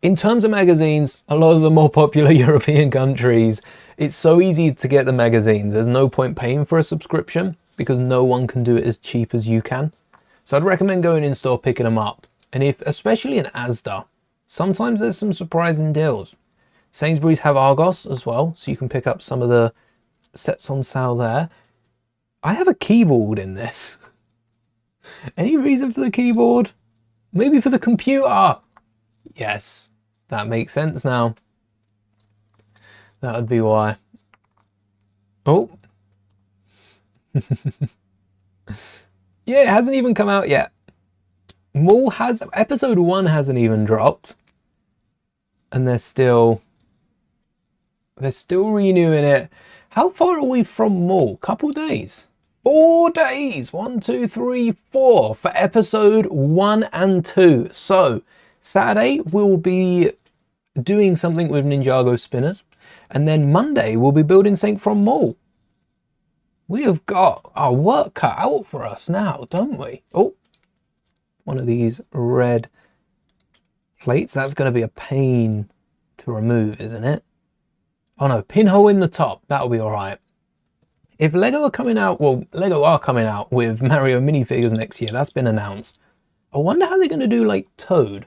in terms of magazines, a lot of the more popular European countries, it's so easy to get the magazines. There's no point paying for a subscription because no one can do it as cheap as you can. So I'd recommend going in store, picking them up. And especially in Asda, sometimes there's some surprising deals. Sainsbury's have Argos as well, so you can pick up some of the sets on sale there. I have a keyboard in this. Any reason for the keyboard? Maybe for the computer. Yes, that makes sense now. That would be why. Oh. Yeah, it hasn't even come out yet. Episode 1 hasn't even dropped. And they're still renewing it. How far are we from Maul? Couple days. 4 days. 1, 2, 3, 4 for episode 1 and 2. So Saturday we'll be doing something with Ninjago spinners, and then Monday we'll be building something from Maul. We have got our work cut out for us now, don't we? Oh, one of these red plates. That's going to be a pain to remove, isn't it? Oh no, pinhole in the top. That'll be all right. If Lego are coming out, well, Lego are coming out with Mario minifigures next year. That's been announced. I wonder how they're going to do like Toad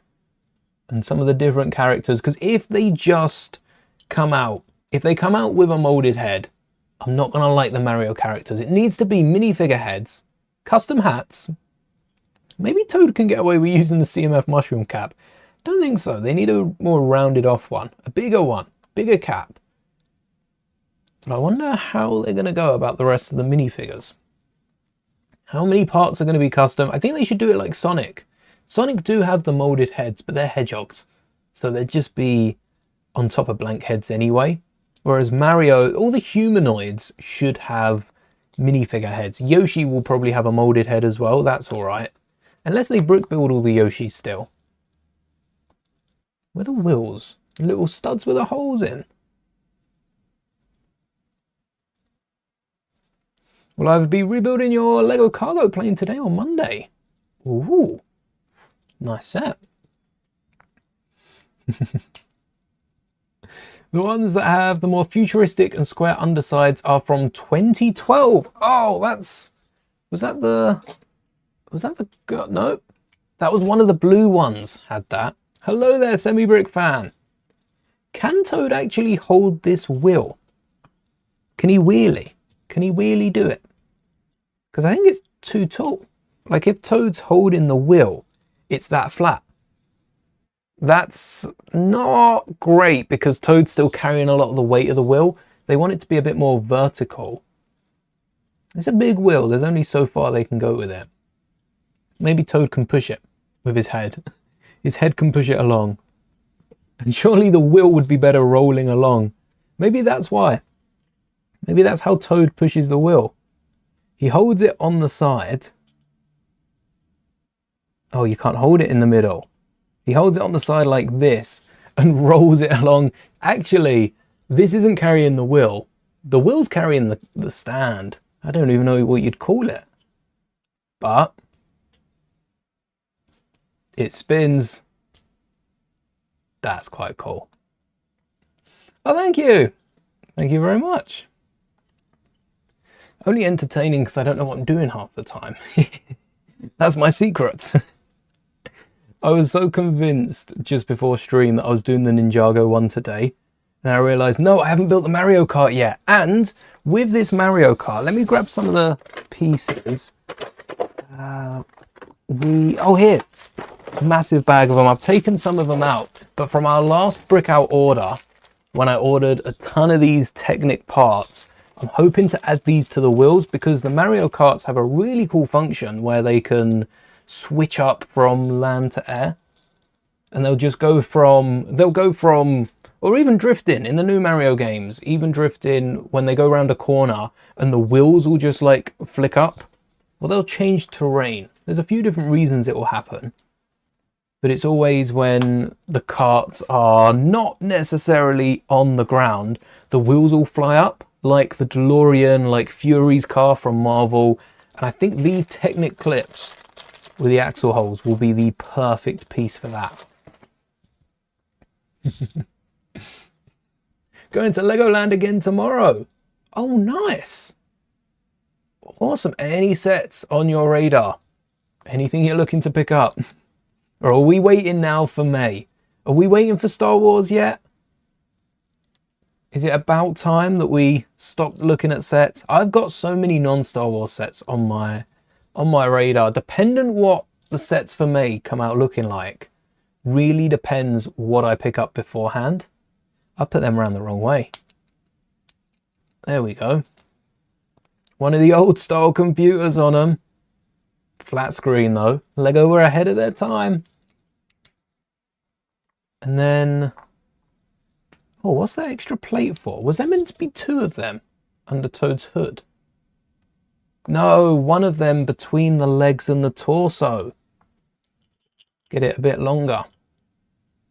and some of the different characters. Because if they just come out, if they come out with a molded head, I'm not going to like the Mario characters. It needs to be minifigure heads, custom hats. Maybe Toad can get away with using the CMF mushroom cap. Don't think so. They need a more rounded off one, bigger cap. But I wonder how they're going to go about the rest of the minifigures. How many parts are going to be custom? I think they should do it like Sonic. Sonic do have the molded heads, but they're hedgehogs. So they'd just be on top of blank heads anyway. Whereas Mario, all the humanoids should have minifigure heads. Yoshi will probably have a molded head as well. That's all right. Unless they brick build all the Yoshis still. Where are the wheels? Little studs with the holes in. Will either be rebuilding your Lego cargo plane today or Monday. Ooh, nice set. The ones that have the more futuristic and square undersides are from 2012. Oh, was that the, no, that was one of the blue ones had that. Hello there, Semi-Brick fan. Can Toad actually hold this wheel? Can he wheelie? Can he wheelie do it? Because I think it's too tall. Like if Toad's holding the wheel, it's that flat. That's not great because Toad's still carrying a lot of the weight of the wheel. They want it to be a bit more vertical. It's a big wheel. There's only so far they can go with it. Maybe Toad can push it with his head. His head can push it along. And surely the wheel would be better rolling along. Maybe that's why. Maybe that's how Toad pushes the wheel. He holds it on the side. Oh, you can't hold it in the middle. He holds it on the side like this and rolls it along. Actually, this isn't carrying the wheel. The wheel's carrying the stand. I don't even know what you'd call it. But it spins. That's quite cool. Oh, thank you. Thank you very much. Only entertaining because I don't know what I'm doing half the time. That's my secret. I was so convinced just before stream that I was doing the Ninjago one today. Then I realized, no, I haven't built the Mario Kart yet. And with this Mario Kart, let me grab some of the pieces. Oh, here. Massive bag of them. I've taken some of them out. But from our last brick out order, when I ordered a ton of these Technic parts, I'm hoping to add these to the wheels because the Mario Karts have a really cool function where they can switch up from land to air, and they'll go from, or even drifting in the new Mario games, even drifting when they go around a corner and the wheels will just like flick up. Well, they'll change terrain. There's a few different reasons it will happen, but it's always when the karts are not necessarily on the ground, the wheels will fly up like the DeLorean, like Fury's car from Marvel. And I think these Technic clips with the axle holes will be the perfect piece for that. Going to Legoland again tomorrow. Oh, nice. Awesome. Any sets on your radar? Anything you're looking to pick up? Or are we waiting now for May? Are we waiting for Star Wars yet? Is it about time that we stopped looking at sets? I've got so many non-Star Wars sets on my radar. Dependent what the sets for May come out looking like really depends what I pick up beforehand. I put them around the wrong way. There we go. One of the old style computers on them. Flat screen though. Lego were ahead of their time. And then, oh, what's that extra plate for? Was there meant to be two of them under Toad's hood? No, one of them between the legs and the torso. Get it a bit longer.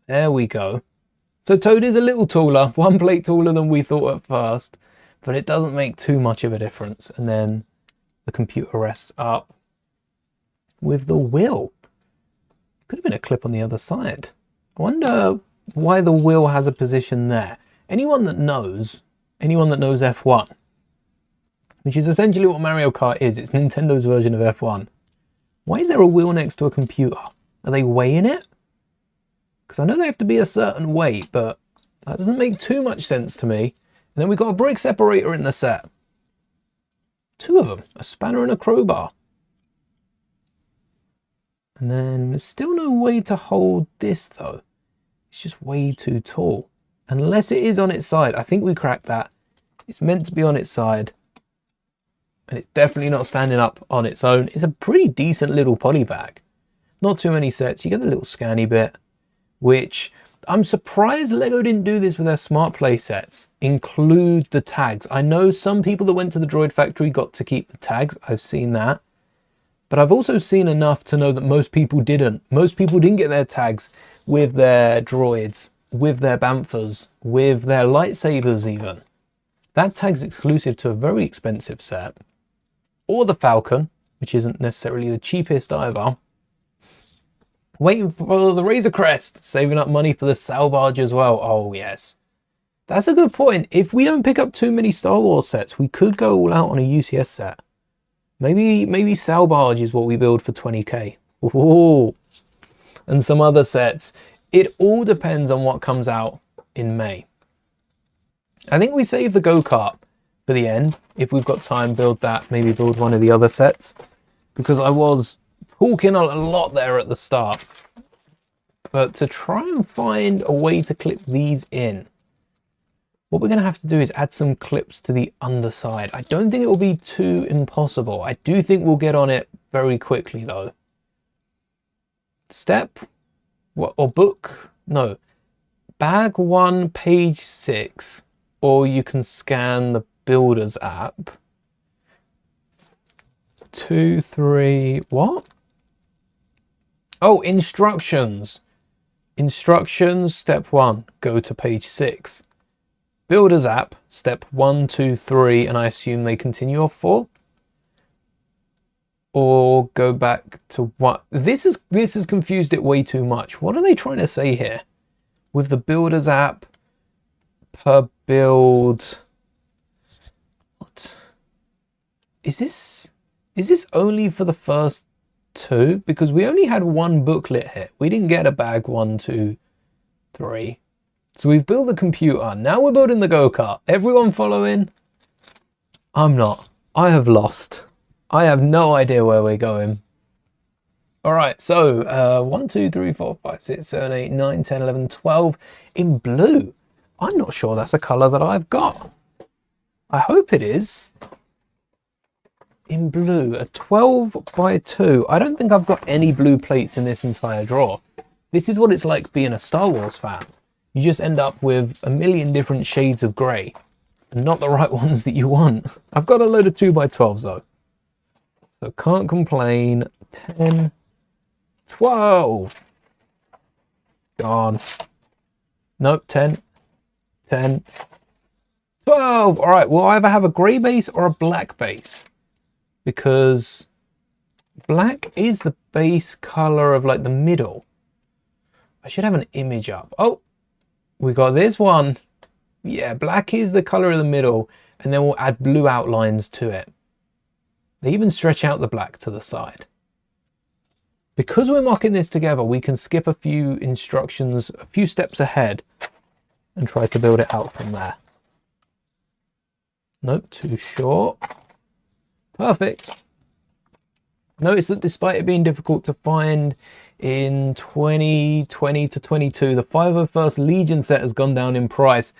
There we go. So Toad is a little taller, one plate taller than we thought at first, but it doesn't make too much of a difference. And then the computer rests up with the wheel. Could have been a clip on the other side. I wonder why the wheel has a position there. Anyone that knows F1, which is essentially what Mario Kart is, it's Nintendo's version of F1. Why is there a wheel next to a computer? Are they weighing it? Because I know they have to be a certain weight, but that doesn't make too much sense to me. And then we've got a brick separator in the set. Two of them, a spanner and a crowbar. And then there's still no way to hold this though. It's just way too tall. Unless it is on its side. I think we cracked that. It's meant to be on its side. And it's definitely not standing up on its own. It's a pretty decent little poly bag. Not too many sets. You get the little scanny bit, which I'm surprised Lego didn't do this with their smart play sets. Include the tags. I know some people that went to the Droid Factory got to keep the tags. I've seen that. But I've also seen enough to know that most people didn't. Most people didn't get their tags with their droids, with their bamfers, with their lightsabers even. That tag's exclusive to a very expensive set. Or the Falcon, which isn't necessarily the cheapest either. Waiting for the Razor Crest, saving up money for the Salvage as well. Oh yes. That's a good point. If we don't pick up too many Star Wars sets, we could go all out on a UCS set. Maybe Salvage is what we build for 20k. Ooh. And some other sets. It all depends on what comes out in May. I think we save the go-kart for the end. If we've got time, build that. Maybe build one of the other sets. Because I was talking a lot there at the start. But to try and find a way to clip these in, what we're going to have to do is add some clips to the underside. I don't think it will be too impossible. I do think we'll get on it very quickly though. Step, what, or book? No. Bag 1, page 6. Or you can scan the Builders app. 2, 3, what? Oh, instructions. Instructions, step 1, go to page 6. Builders app, step 1, 2, 3, and I assume they continue off 4. Or go back to what? This has confused it way too much. What are they trying to say here? With the Builders app, per build. What? Is this only for the first 2? Because we only had 1 booklet here. We didn't get a bag 1, 2, 3. So we've built the computer. Now we're building the go-kart. Everyone following? I'm not. I have lost. I have no idea where we're going. All right, so 1, 2, 3, 4, 5, 6, 7, 8, 9, 10, 11, 12 in blue. I'm not sure that's a color that I've got. I hope it is. In blue, a 12 by 2. I don't think I've got any blue plates in this entire drawer. This is what it's like being a Star Wars fan. You just end up with a million different shades of grey and not the right ones that you want. I've got a load of 2 by 12s though. So can't complain. 10, 12. Gone. Nope, 10, 10, 12. All right, we'll either have a grey base or a black base. Because black is the base color of like the middle. I should have an image up. Oh, we got this one. Yeah, black is the color of the middle, and then we'll add blue outlines to it. They even stretch out the black to the side. Because we're mocking this together, we can skip a few instructions, a few steps ahead, and try to build it out from there. Nope, too short. Perfect. Notice that despite it being difficult to find in 2020 to 22, the 501st Legion set has gone down in price.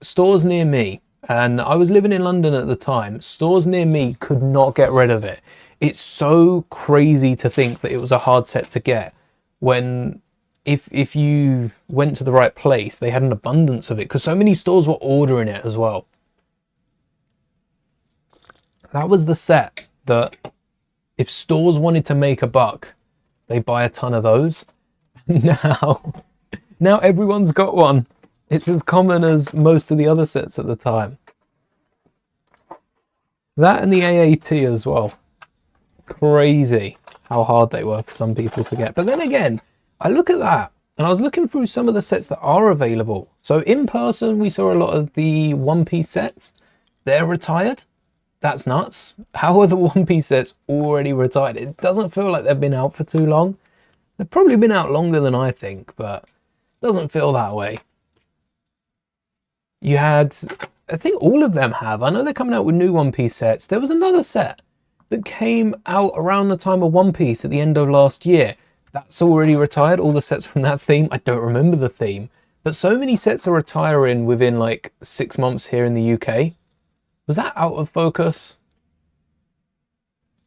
Stores near me, and I was living in London at the time, stores near me could not get rid of it. It's so crazy to think that it was a hard set to get when if you went to the right place, they had an abundance of it because so many stores were ordering it as well. That was the set that if stores wanted to make a buck, they buy a ton of those. Now everyone's got one. It's as common as most of the other sets at the time. That and the AAT as well. Crazy how hard they were for some people to get. But then again, I look at that and I was looking through some of the sets that are available. So in person, we saw a lot of the One Piece sets. They're retired. That's nuts. How are the One Piece sets already retired? It doesn't feel like they've been out for too long. They've probably been out longer than I think, but it doesn't feel that way. You had, I think all of them have. I know they're coming out with new One Piece sets. There was another set that came out around the time of One Piece at the end of last year. That's already retired, all the sets from that theme. I don't remember the theme, but so many sets are retiring within like 6 months here in the UK. Was that out of focus?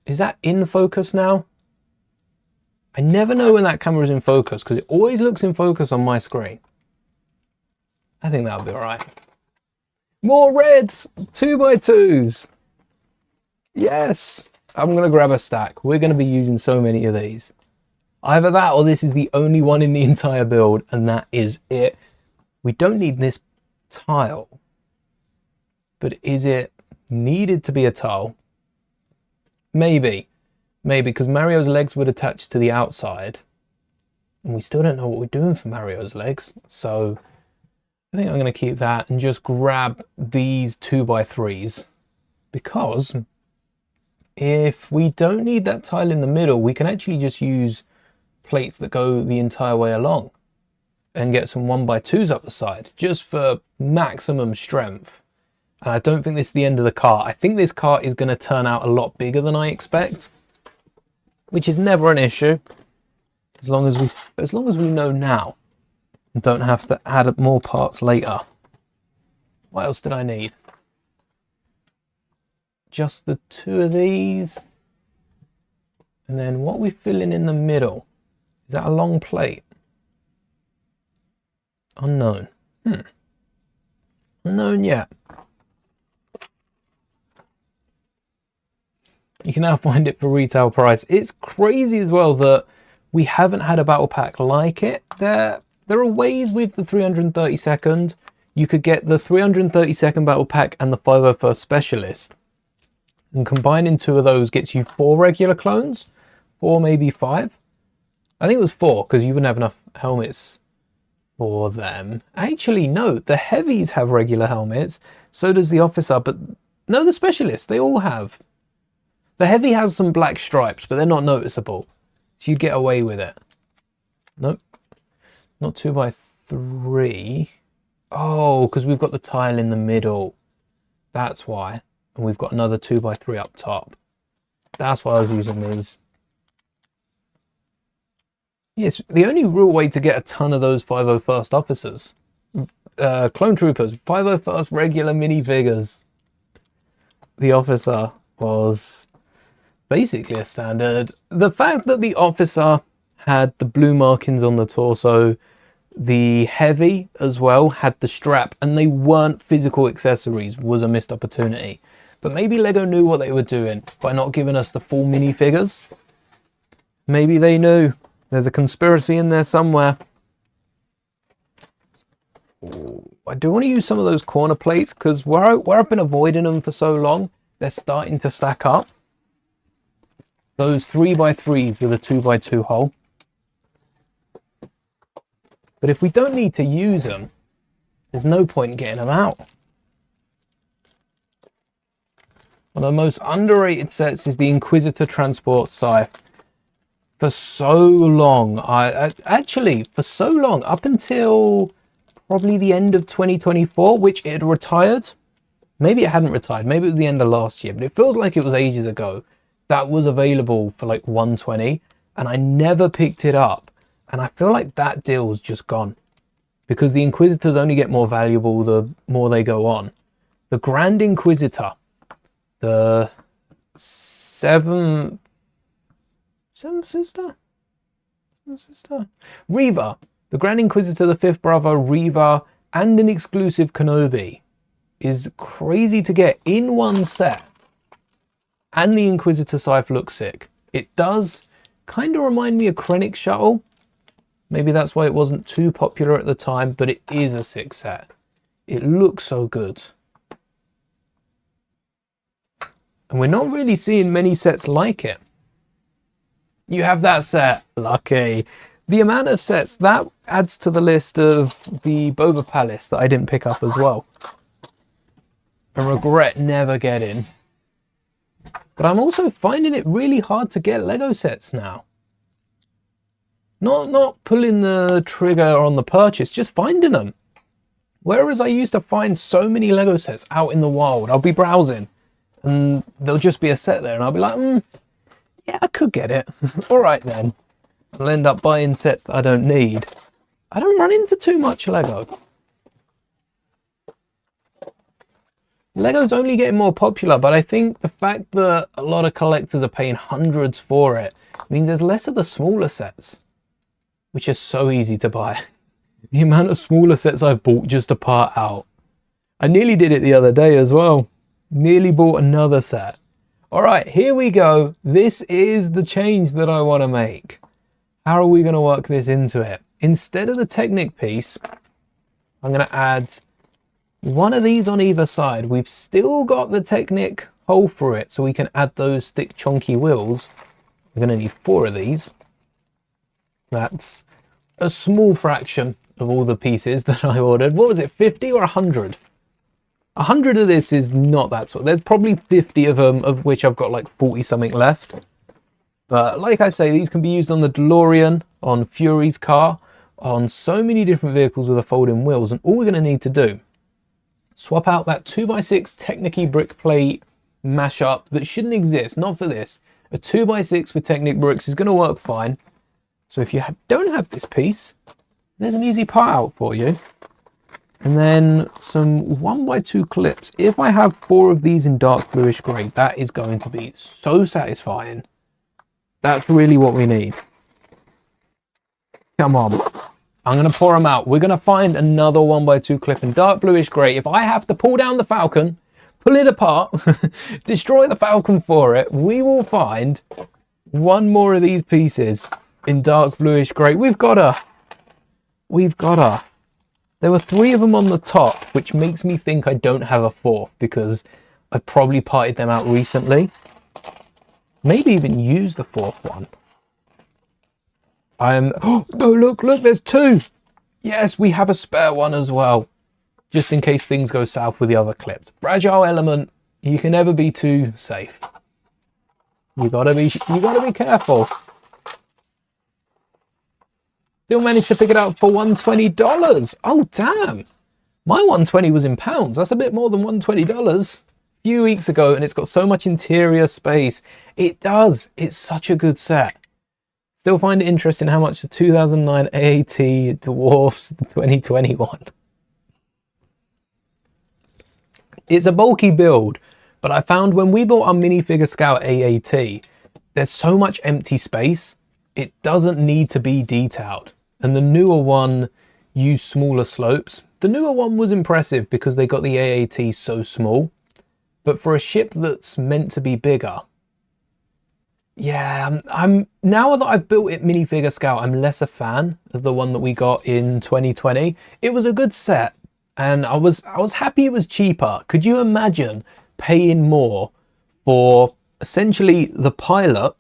Is that in focus now? I never know when that camera is in focus because it always looks in focus on my screen. I think that'll be all right. More reds, 2x2s. Yes, I'm going to grab a stack. We're going to be using so many of these. Either that or this is the only one in the entire build, and that is it. We don't need this tile, but is it needed to be a tile? Maybe, because Mario's legs would attach to the outside, and we still don't know what we're doing for Mario's legs, so I think I'm going to keep that and just grab these 2x3s, because if we don't need that tile in the middle, we can actually just use plates that go the entire way along and get some 1x2s up the side just for maximum strength. And I don't think this is the end of the cart. I think this cart is going to turn out a lot bigger than I expect, which is never an issue as long as we know now and don't have to add more parts later. What else did I need? Just the 2 of these, and then what are we filling in the middle? Is that a long plate? Unknown. Unknown yet. You can now find it for retail price. It's crazy as well that we haven't had a battle pack like it. There are ways with the 332nd. You could get the 332nd battle pack and the 501st specialist. And combining 2 of those gets you 4 regular clones. 4, maybe 5. I think it was 4 because you wouldn't have enough helmets for them. Actually, no, the heavies have regular helmets. So does the officer, but no, the specialists, they all have. The heavy has some black stripes, but they're not noticeable. So you'd get away with it. Nope. Not 2x3. Oh, because we've got the tile in the middle. That's why. And we've got another 2x3 up top. That's why I was using these. Yes, the only real way to get a ton of those 501st officers, clone troopers, 501st regular minifigures. The officer was basically a standard. The fact that the officer had the blue markings on the torso, the heavy as well had the strap, and they weren't physical accessories was a missed opportunity. But maybe Lego knew what they were doing by not giving us the full minifigures. Maybe they knew. There's a conspiracy in there somewhere. I do want to use some of those corner plates because where I've been avoiding them for so long, they're starting to stack up. Those 3x3s with a 2x2 hole. But if we don't need to use them, there's no point in getting them out. One of the most underrated sets is the Inquisitor Transport Scythe. For so long, for so long, up until probably the end of 2024, which it had retired. Maybe it hadn't retired, maybe it was the end of last year, but it feels like it was ages ago. That was available for like 120, and I never picked it up. And I feel like that deal's just gone. Because the Inquisitors only get more valuable the more they go on. The Grand Inquisitor, the Seventh Sister? Reva, the Grand Inquisitor, the 5th brother, Reva, and an exclusive Kenobi is crazy to get in one set. And the Inquisitor Scythe looks sick. It does kind of remind me of Krennic's Shuttle. Maybe that's why it wasn't too popular at the time, but it is a sick set. It looks so good. And we're not really seeing many sets like it. You have that set, lucky. The amount of sets, that adds to the list of the Boba Palace that I didn't pick up as well. I regret never getting. But I'm also finding it really hard to get Lego sets now. Not pulling the trigger on the purchase, just finding them. Whereas I used to find so many Lego sets out in the wild, I'll be browsing and there'll just be a set there and I'll be like, yeah, I could get it. All right then. I'll end up buying sets that I don't need. I don't run into too much Lego. Lego's only getting more popular, but I think the fact that a lot of collectors are paying hundreds for it means there's less of the smaller sets, which are so easy to buy. The amount of smaller sets I've bought just to part out. I nearly did it the other day as well. Nearly bought another set. All right, here we go. This is the change that I want to make. How are we going to work this into it? Instead of the Technic piece, I'm going to add one of these on either side. We've still got the Technic hole through it, so we can add those thick, chunky wheels. We're going to need 4 of these. That's a small fraction of all the pieces that I ordered. What was it, 50 or 100? 100 of this is not that sort. There's probably 50 of them, of which I've got like 40 something left. But like I say, these can be used on the DeLorean, on Fury's car, on so many different vehicles with the folding wheels. And all we're going to need to do, swap out that 2x6 Technic brick plate mashup that shouldn't exist, not for this. A 2x6 with Technic bricks is going to work fine. So if you don't have this piece, there's an easy part out for you. And then some 1x2 clips. If I have 4 of these in dark bluish grey, that is going to be so satisfying. That's really what we need. Come on. I'm going to pour them out. We're going to find another 1x2 clip in dark bluish grey. If I have to pull down the Falcon, pull it apart, destroy the Falcon for it, we will find one more of these pieces in dark bluish grey. We've got her. There were 3 of them on the top, which makes me think I don't have a 4th because I probably parted them out recently. Maybe even used the 4th one. Oh, no, look, there's 2. Yes, we have a spare one as well, just in case things go south with the other clips. Fragile element, you can never be too safe. You gotta be careful. Still managed to pick it up for $120. Oh, damn. My 120 was in pounds. That's a bit more than $120 a few weeks ago, and it's got so much interior space. It does. It's such a good set. Still find it interesting how much the 2009 AAT dwarfs the 2021. It's a bulky build, but I found when we bought our minifigure Scout AAT, there's so much empty space. It doesn't need to be detailed. And the newer one used smaller slopes. The newer one was impressive because they got the AAT so small. But for a ship that's meant to be bigger, yeah, now that I've built it minifigure Scout, I'm less a fan of the one that we got in 2020. It was a good set, and I was happy it was cheaper. Could you imagine paying more for essentially the pilot,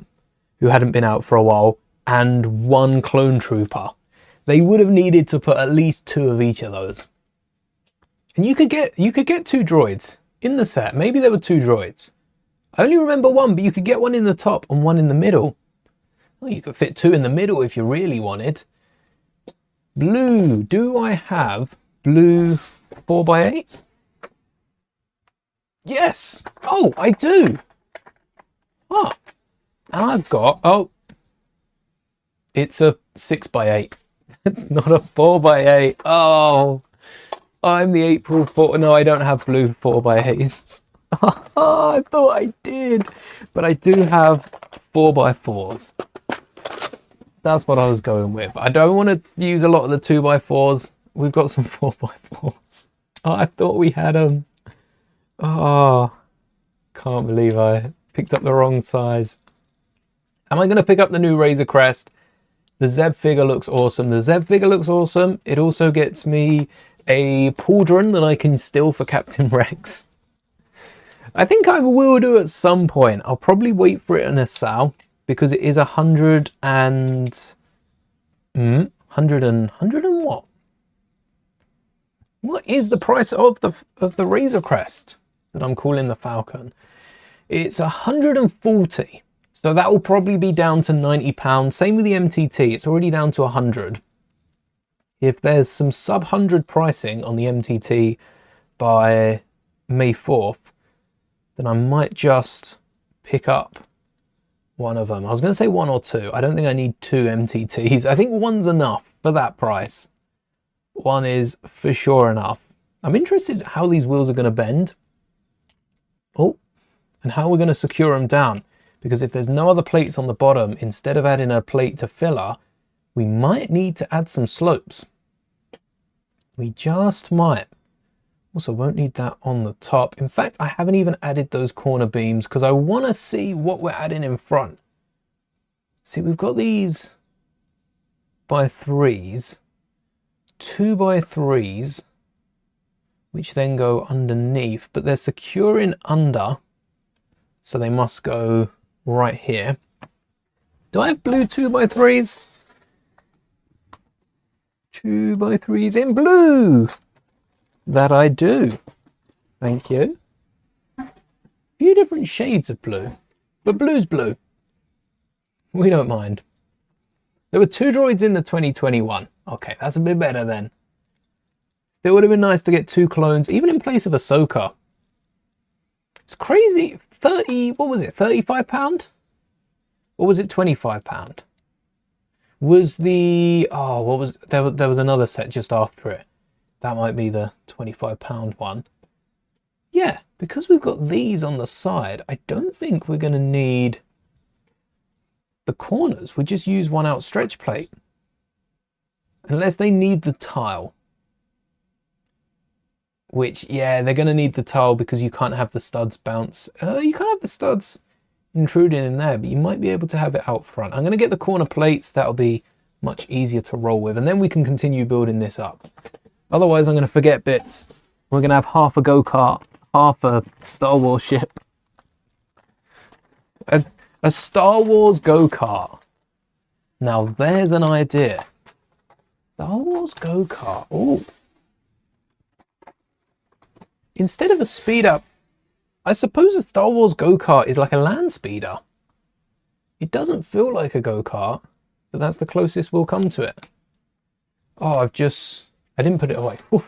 who hadn't been out for a while, and 1 clone trooper? They would have needed to put at least 2 of each of those. And you could get 2 droids in the set. Maybe there were 2 droids. I only remember 1, but you could get 1 in the top and 1 in the middle. Well, you could fit 2 in the middle if you really wanted. Blue. Do I have blue 4x8? Yes. Oh, I do. Oh. And I've got... Oh. It's a 6x8. It's not a 4x8. Oh. I'm the April 4... No, I don't have blue 4x8s. Oh, I thought I did. But I do have 4x4s. That's what I was going with. I don't want to use a lot of the 2x4s. We've got some 4x4s. Oh, I thought we had them. Oh, can't believe I picked up the wrong size. Am I going to pick up the new Razor Crest? The Zeb figure looks awesome. The Zeb figure looks awesome. It also gets me a pauldron that I can steal for Captain Rex. I think I will do at some point. I'll probably wait for it in a sale because it is 100 and what? What is the price of the Razor Crest that I'm calling the Falcon? It's 140. So that will probably be down to £90. Same with the MTT. It's already down to 100. If there's some sub 100 pricing on the MTT by May 4th, then I might just pick up one of them. I was going to say 1 or 2. I don't think I need 2 MTTs. I think 1's enough for that price. 1 is for sure enough. I'm interested how these wheels are going to bend. Oh, and how we're going to secure them down. Because if there's no other plates on the bottom, instead of adding a plate to filler, we might need to add some slopes. We just might. Also won't need that on the top. In fact, I haven't even added those corner beams because I want to see what we're adding in front. See, we've got these by 3s, 2x3s, which then go underneath, but they're securing under, so they must go right here. Do I have blue 2x3s? 2x3s in blue. That I do. Thank you. A few different shades of blue, but blue's blue. We don't mind. There were 2 droids in the 2021. Okay, that's a bit better then. Still would have been nice to get 2 clones, even in place of Ahsoka. It's crazy. 30, what was it, £35? Or was it £25? Was the, oh, what was, there was another set just after it. That might be the £25 one. Yeah, because we've got these on the side, I don't think we're going to need the corners. We just use one outstretched plate. Unless they need the tile. Which, yeah, they're going to need the tile because you can't have the studs bounce. You can't have the studs intruding in there, but you might be able to have it out front. I'm going to get the corner plates. That'll be much easier to roll with. And then we can continue building this up. Otherwise, I'm going to forget bits. We're going to have half a go-kart, half a Star Wars ship. A Star Wars go-kart. Now, there's an idea. Star Wars go-kart. Oh. Instead of a speed-up, I suppose a Star Wars go-kart is like a land speeder. It doesn't feel like a go-kart, but that's the closest we'll come to it. Oh, I didn't put it away. Whew.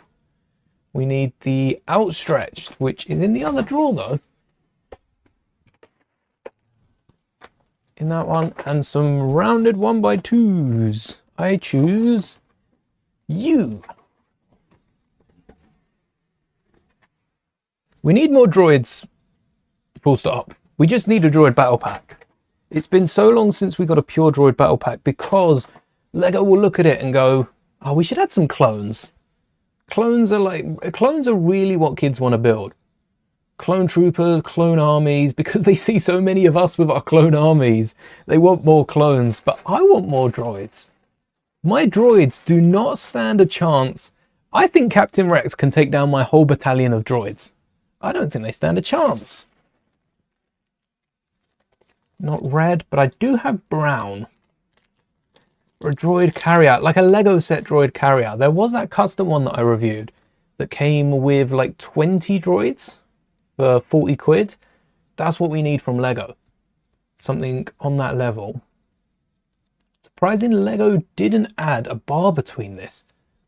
We need the outstretched, which is in the other drawer though. In that one, and some rounded 1x2s. I choose you. We need more droids, full stop. We just need a droid battle pack. It's been so long since we got a pure droid battle pack because Lego will look at it and go, oh, we should add some clones. Clones are really what kids want to build. Clone troopers, clone armies, because they see so many of us with our clone armies. They want more clones, but I want more droids. My droids do not stand a chance. I think Captain Rex can take down my whole battalion of droids. I don't think they stand a chance. Not red, but I do have brown. Or a droid carrier, like a Lego set droid carrier. There was that custom one that I reviewed that came with like 20 droids for 40 quid. That's what we need from Lego. Something on that level. Surprising Lego didn't add a bar between this.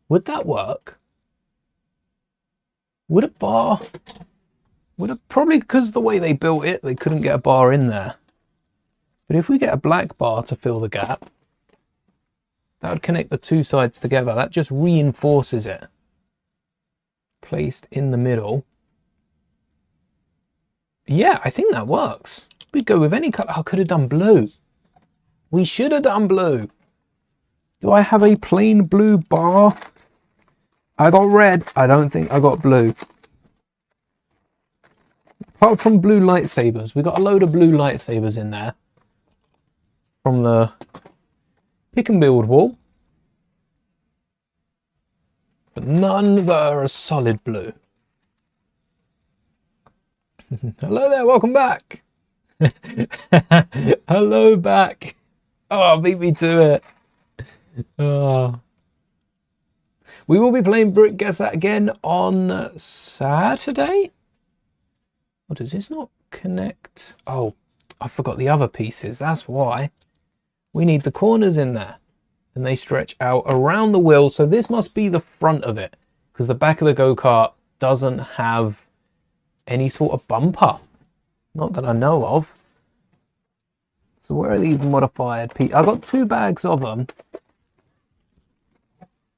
Would that work? Would a bar... Probably because the way they built it, they couldn't get a bar in there. But if we get a black bar to fill the gap, that would connect the 2 sides together. That just reinforces it. Placed in the middle. Yeah, I think that works. We'd go with any color. I could have done blue. We should have done blue. Do I have a plain blue bar? I got red. I don't think I got blue. Apart from blue lightsabers. We got a load of blue lightsabers in there. From the pick and build wall. But none that are a solid blue. Hello there, welcome back. Hello back. Oh, beat me to it. Oh. We will be playing Brick Guess That again on Saturday. Or does this not connect? Oh, I forgot the other pieces. That's why. We need the corners in there. And they stretch out around the wheel. So this must be the front of it. Because the back of the go-kart doesn't have any sort of bumper. Not that I know of. So where are these modified pieces? I got 2 bags of them.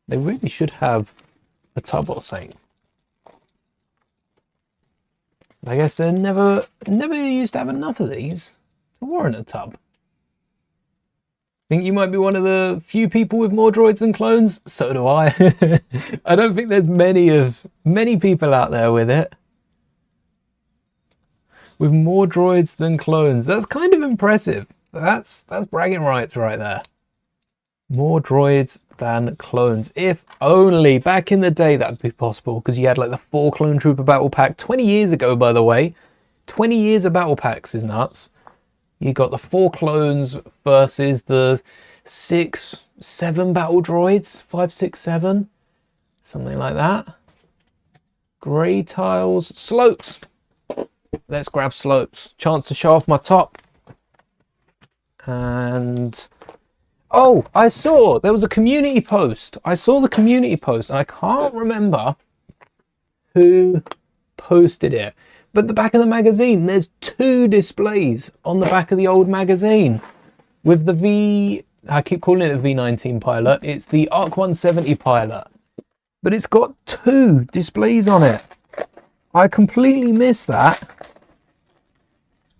They really should have a tub or something. I guess they never used to have enough of these to warrant a tub. Think you might be one of the few people with more droids than clones? So do I. I don't think there's many people out there with it. With more droids than clones. That's kind of impressive. That's bragging rights right there. More droids than clones. If only back in the day that'd be possible, because you had like the 4 clone trooper battle pack 20 years ago, by the way. 20 years of battle packs is nuts. You got the 4 clones versus the 6, 7 battle droids. 5, 6, 7. Something like that. Grey tiles. Slopes. Let's grab slopes. Chance to show off my top. And... oh, I saw there was a community post. I saw the community post and I can't remember who posted it. But the back of the magazine, there's 2 displays on the back of the old magazine with the I keep calling it the V19 pilot. It's the ARC 170 pilot, but it's got 2 displays on it. I completely missed that.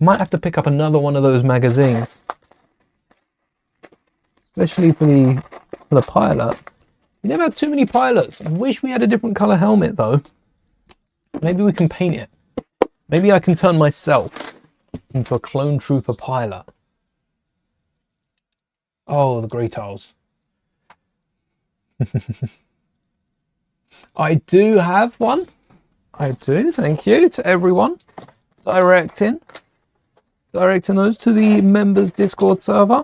Might have to pick up another one of those magazines, especially for the pilot. We never had too many pilots. I wish we had a different color helmet though. Maybe we can paint it. Maybe I can turn myself into a clone trooper pilot. Oh, the grey tiles. I do have one. I do, thank you to everyone. Directing those to the members Discord server.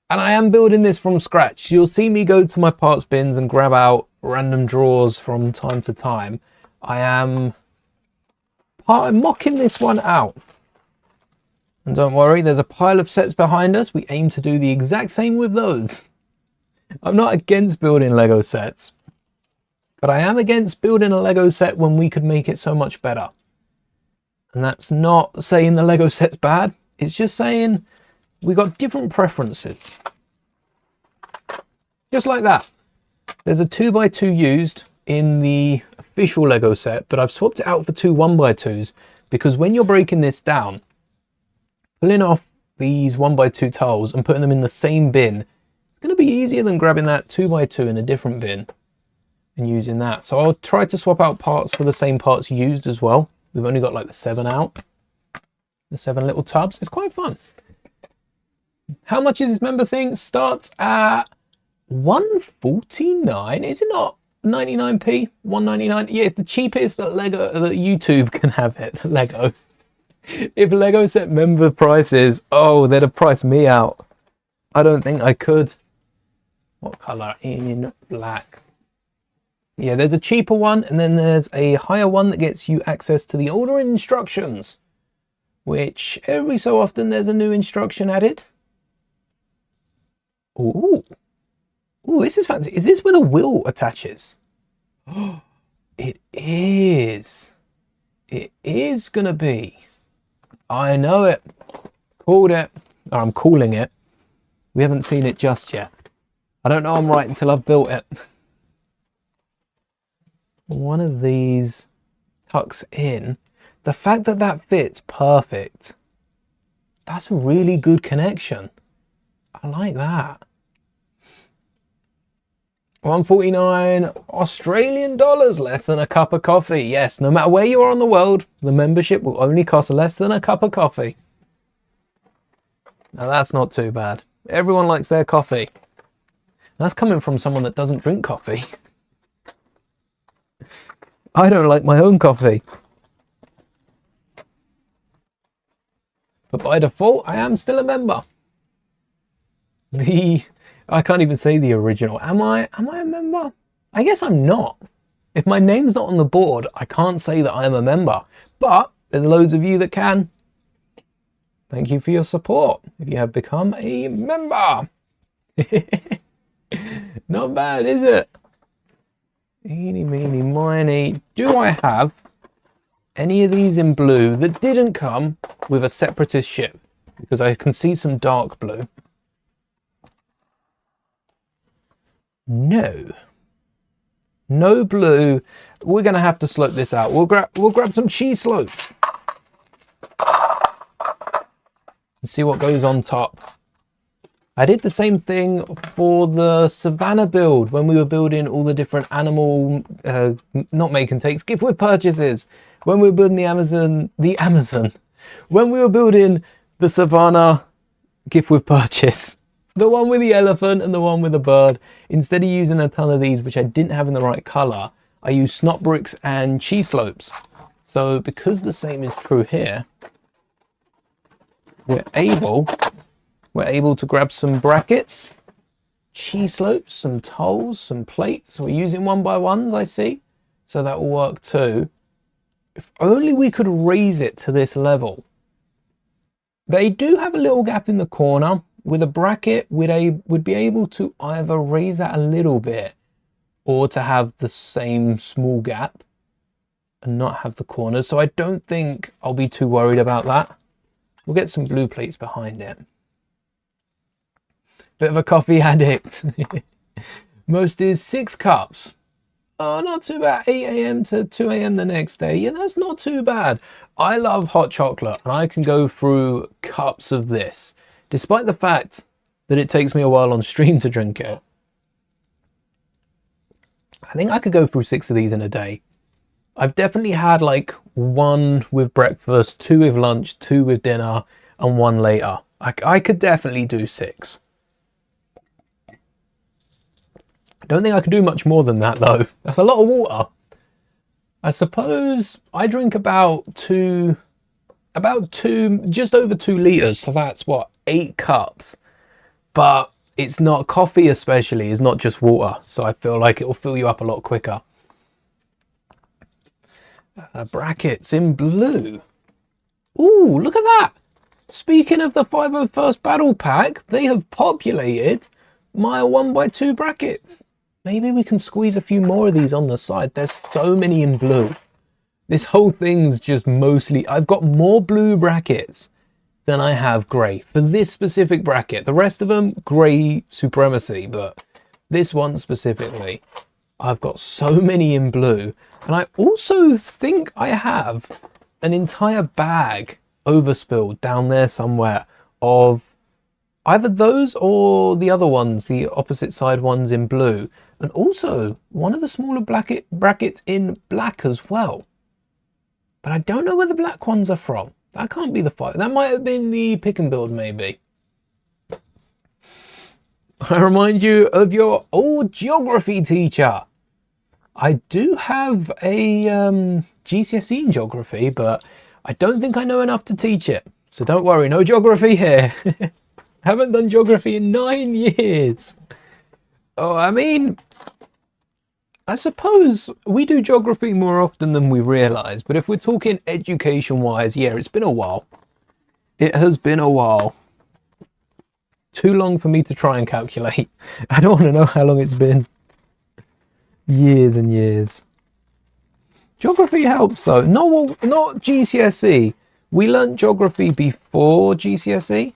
And I am building this from scratch. You'll see me go to my parts bins and grab out random drawers from time to time. I'm mocking this one out. And don't worry, there's a pile of sets behind us. We aim to do the exact same with those. I'm not against building Lego sets, but I am against building a Lego set when we could make it so much better. And that's not saying the Lego set's bad. It's just saying we got different preferences. Just like that. There's a 2x2 used in the official Lego set, but I've swapped it out for 2 1x2s because when you're breaking this down, pulling off these 1x2 tiles and putting them in the same bin, it's going to be easier than grabbing that 2x2 in a different bin and using that. So I'll try to swap out parts for the same parts used as well. We've only got like the 7 out, the 7 little tubs. It's quite fun. How much is this member thing? Starts at 149. Is it not 99p? 199. Yeah, it's the cheapest that YouTube can have it. Lego. If Lego set member prices, oh, they'd have priced me out. I don't think I could. What color? In black. Yeah, there's a cheaper one, and then there's a higher one that gets you access to the ordering instructions, which every so often there's a new instruction added. Ooh. Ooh, this is fancy. Is this where the wheel attaches? Oh, it is. It is gonna be. I know it. Called it. Or I'm calling it. We haven't seen it just yet. I don't know I'm right until I've built it. One of these tucks in. The fact that that fits perfect. That's a really good connection. I like that. 149 Australian dollars, less than a cup of coffee. Yes, no matter where you are in the world, the membership will only cost less than a cup of coffee. Now that's not too bad. Everyone likes their coffee. That's coming from someone that doesn't drink coffee. I don't like my own coffee. But by default, I am still a member. I can't even say the original. Am I a member? I guess I'm not. If my name's not on the board, I can't say that I am a member. But there's loads of you that can. Thank you for your support if you have become a member. Not bad, is it? Eeny, meeny, miny. Do I have any of these in blue that didn't come with a separatist ship? Because I can see some dark blue. No. No blue. We're going to have to slope this out. We'll grab some cheese slopes. And see what goes on top. I did the same thing for the Savannah build when we were building all the different animal, not make and takes, gift with purchases. When we were building the Amazon, when we were building the Savannah gift with purchase, the one with the elephant and the one with the bird, instead of using a ton of these, which I didn't have in the right color, I used snot bricks and cheese slopes. So because the same is true here, we're able to grab some brackets, cheese slopes, some tiles, some plates. We're using 1x1s, I see. So that will work too. If only we could raise it to this level. They do have a little gap in the corner. With a bracket, we'd be able to either raise that a little bit or to have the same small gap and not have the corners. So I don't think I'll be too worried about that. We'll get some blue plates behind it. Bit of a coffee addict. Most is 6 cups. Oh, not too bad. 8 a.m. to 2 a.m. the next day. Yeah, that's not too bad. I love hot chocolate and I can go through cups of this, despite the fact that it takes me a while on stream to drink it. I think I could go through 6 of these in a day. I've definitely had like 1 with breakfast, 2 with lunch, 2 with dinner, and 1 later. I could definitely do 6. I don't think I could do much more than that though. That's a lot of water. I suppose I drink just over 2 liters. So that's what, 8 cups. But it's not coffee, especially. It's not just water. So I feel like it will fill you up a lot quicker. Brackets in blue. Ooh, look at that. Speaking of the 501st Battle Pack, they have populated my 1x2 brackets. Maybe we can squeeze a few more of these on the side. There's so many in blue. This whole thing's just mostly... I've got more blue brackets than I have grey for this specific bracket. The rest of them, grey supremacy, but this one specifically, I've got so many in blue. And I also think I have an entire bag overspilled down there somewhere of either those or the other ones, the opposite side ones in blue. And also one of the smaller brackets in black as well. But I don't know where the black ones are from. That can't be the 5. That might have been the pick and build maybe. I remind you of your old geography teacher. I do have a GCSE in geography, but I don't think I know enough to teach it. So don't worry, no geography here. Haven't done geography in 9 years. Oh, I mean, I suppose we do geography more often than we realise. But if we're talking education-wise, yeah, it's been a while. It has been a while. Too long for me to try and calculate. I don't want to know how long it's been. Years and years. Geography helps though. No, not GCSE. We learnt geography before GCSE,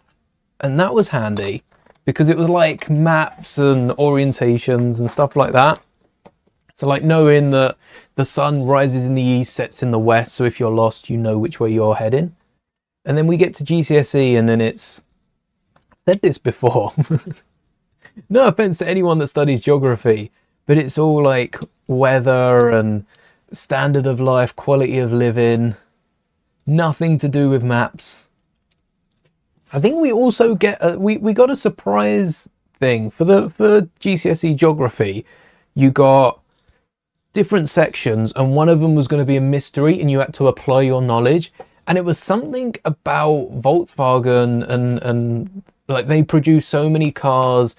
and that was handy because it was like maps and orientations and stuff like that. So like knowing that the sun rises in the east, sets in the west, so if you're lost, you know which way you're heading. And then we get to GCSE and then it's... I've said this before. No offense to anyone that studies geography, but it's all like weather and standard of life, quality of living, nothing to do with maps. I think we also get we got a surprise thing for GCSE geography. You got different sections and one of them was going to be a mystery and you had to apply your knowledge, and it was something about Volkswagen and like they produce so many cars,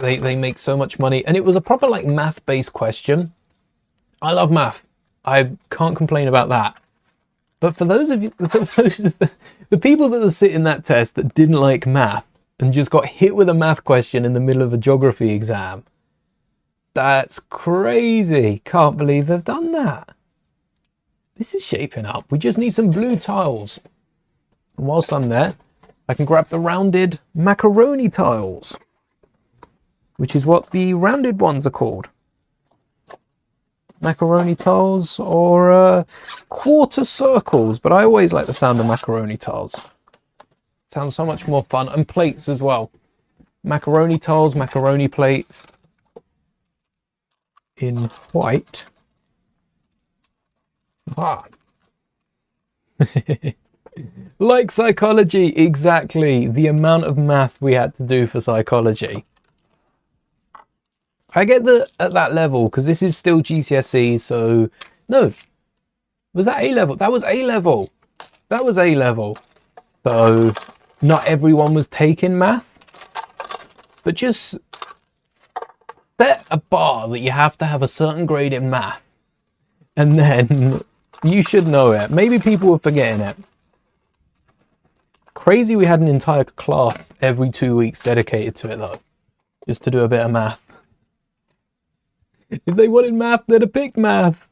they make so much money, and it was a proper like math-based question. I love math. I can't complain about that. But for those of you, the people that are sitting that test that didn't like math and just got hit with a math question in the middle of a geography exam, that's crazy. Can't believe they've done that. This is shaping up. We just need some blue tiles. And whilst I'm there, I can grab the rounded macaroni tiles, which is what the rounded ones are called. macaroni tiles or quarter circles, but I always like the sound of macaroni tiles. Sounds so much more fun. And plates as well. Macaroni tiles, macaroni plates in white. Ah. Like psychology, exactly. The amount of math we had to do for psychology. I get that at that level, because this is still GCSE, so... No. Was that A-level? That was A-level. That was A-level. So, not everyone was taking math. But just set a bar that you have to have a certain grade in math. And then you should know it. Maybe people were forgetting it. Crazy we had an entire class every 2 weeks dedicated to it, though. Just to do a bit of math. If they wanted math, they'd have picked math.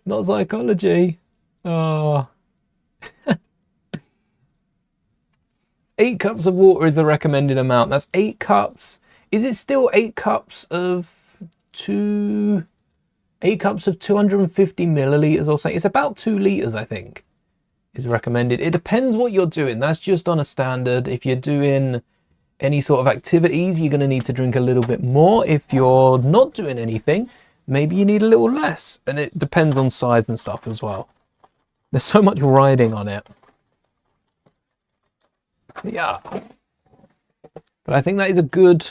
Not psychology. Oh. 8 cups of water is the recommended amount. That's 8 cups. Is it still 8 cups of 8 cups of 250 milliliters or something? It's about 2 liters, I think, is recommended. It depends what you're doing. That's just on a standard. If you're doing any sort of activities, you're going to need to drink a little bit more. If you're not doing anything, maybe you need a little less. And it depends on size and stuff as well. There's so much riding on it. Yeah. But I think that is a good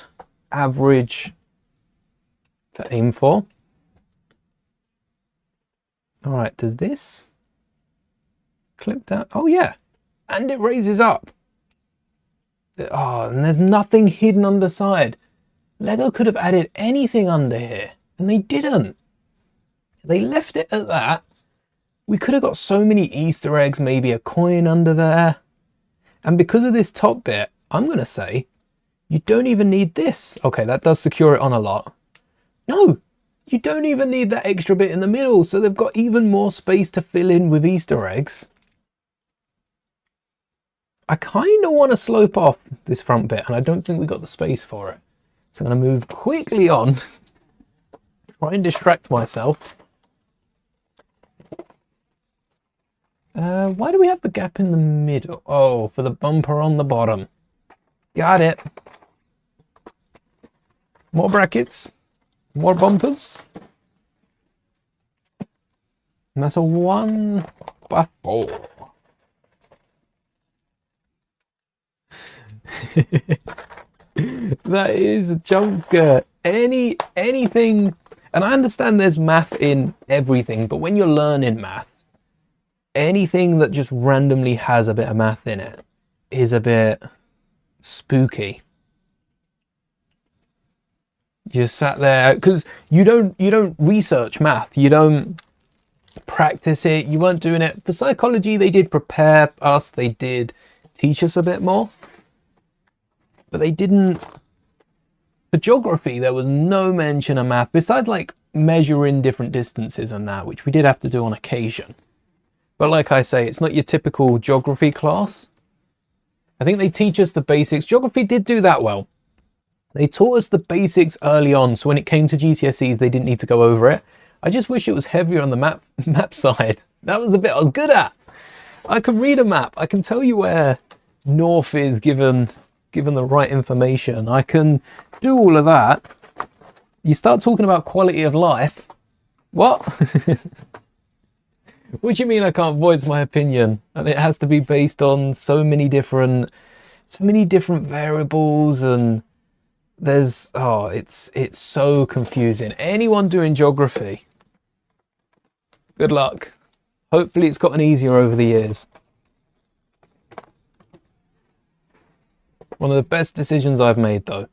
average to aim for. All right, does this clip down? Oh, yeah. And it raises up. Oh, and there's nothing hidden on the side. Lego could have added anything under here, and they didn't. They left it at that. We could have got so many Easter eggs, maybe a coin under there. And because of this top bit, I'm going to say, you don't even need this. Okay, that does secure it on a lot. No, you don't even need that extra bit in the middle, so they've got even more space to fill in with Easter eggs. I kind of want to slope off this front bit, and I don't think we got the space for it. So I'm going to move quickly on, try and distract myself. Why do we have the gap in the middle? Oh, for the bumper on the bottom. Got it. More brackets, more bumpers. And that's a 1x4. That is a jump scare. Anything, and I understand there's math in everything, but when you're learning math, anything that just randomly has a bit of math in it is a bit spooky. You sat there because you don't research math, you don't practice it, you weren't doing it. For psychology, they did prepare us, they did teach us a bit more. But they didn't, for geography, there was no mention of math, besides like measuring different distances and that, which we did have to do on occasion. But like I say, it's not your typical geography class. I think they teach us the basics. Geography did do that well. They taught us the basics early on, so when it came to GCSEs, they didn't need to go over it. I just wish it was heavier on the map side. That was the bit I was good at. I can read a map. I can tell you where north is given the right information. I can do all of that. You start talking about quality of life. What? What do you mean I can't voice my opinion? And it has to be based on so many different variables, and there's, oh, it's so confusing. Anyone doing geography, good luck. Hopefully it's gotten easier over the years. One of the best decisions I've made, though,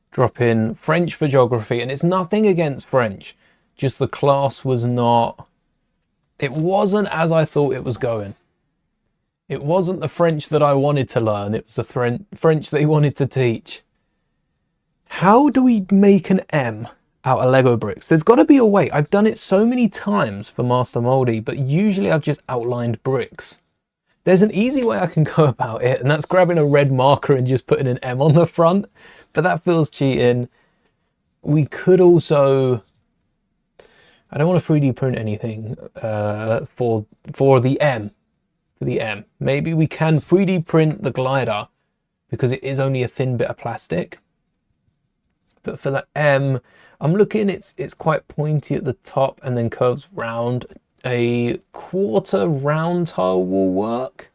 drop in French for geography, and it's nothing against French, just the class was not, it wasn't as I thought it was going. It wasn't the French that I wanted to learn, it was the French they wanted to teach. How do we make an M out of Lego bricks? There's got to be a way. I've done it so many times for Master Mouldie, but usually I've just outlined bricks. There's an easy way I can go about it, and that's grabbing a red marker and just putting an M on the front, but that feels cheating. We could also I don't want to 3D print anything for the M. For the M. Maybe we can 3D print the glider because it is only a thin bit of plastic. But for the M, I'm looking, it's quite pointy at the top and then curves round. A quarter round tile will work,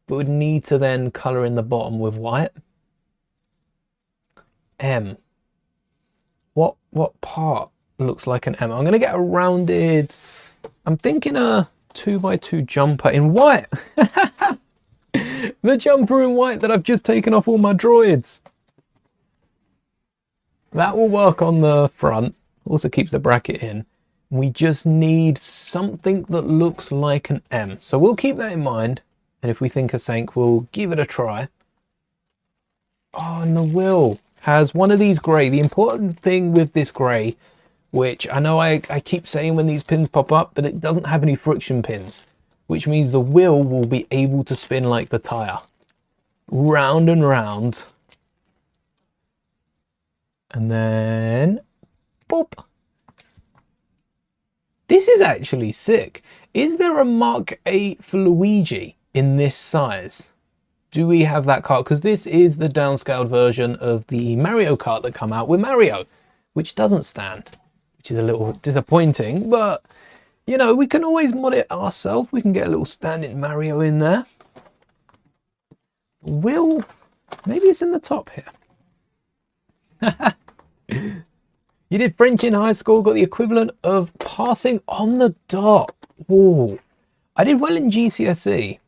but would need to then colour in the bottom with white. M. What part looks like an M? I'm going to get a rounded, I'm thinking a 2x2 jumper in white. The jumper in white that I've just taken off all my droids. That will work on the front. Also keeps the bracket in. We just need something that looks like an M. So we'll keep that in mind. And if we think of something, we'll give it a try. Oh, and the wheel has one of these grey. The important thing with this grey, which I know I keep saying when these pins pop up, but it doesn't have any friction pins, which means the wheel will be able to spin like the tyre. Round and round. And then, boop. This is actually sick. Is there a Mark 8 for Luigi in this size? Do we have that cart? Because this is the downscaled version of the Mario Kart that come out with Mario, which doesn't stand, which is a little disappointing, but you know, we can always mod it ourselves. We can get a little standing Mario in there. Maybe it's in the top here. You did French in high school, got the equivalent of passing on the dot. Whoa. I did well in GCSE.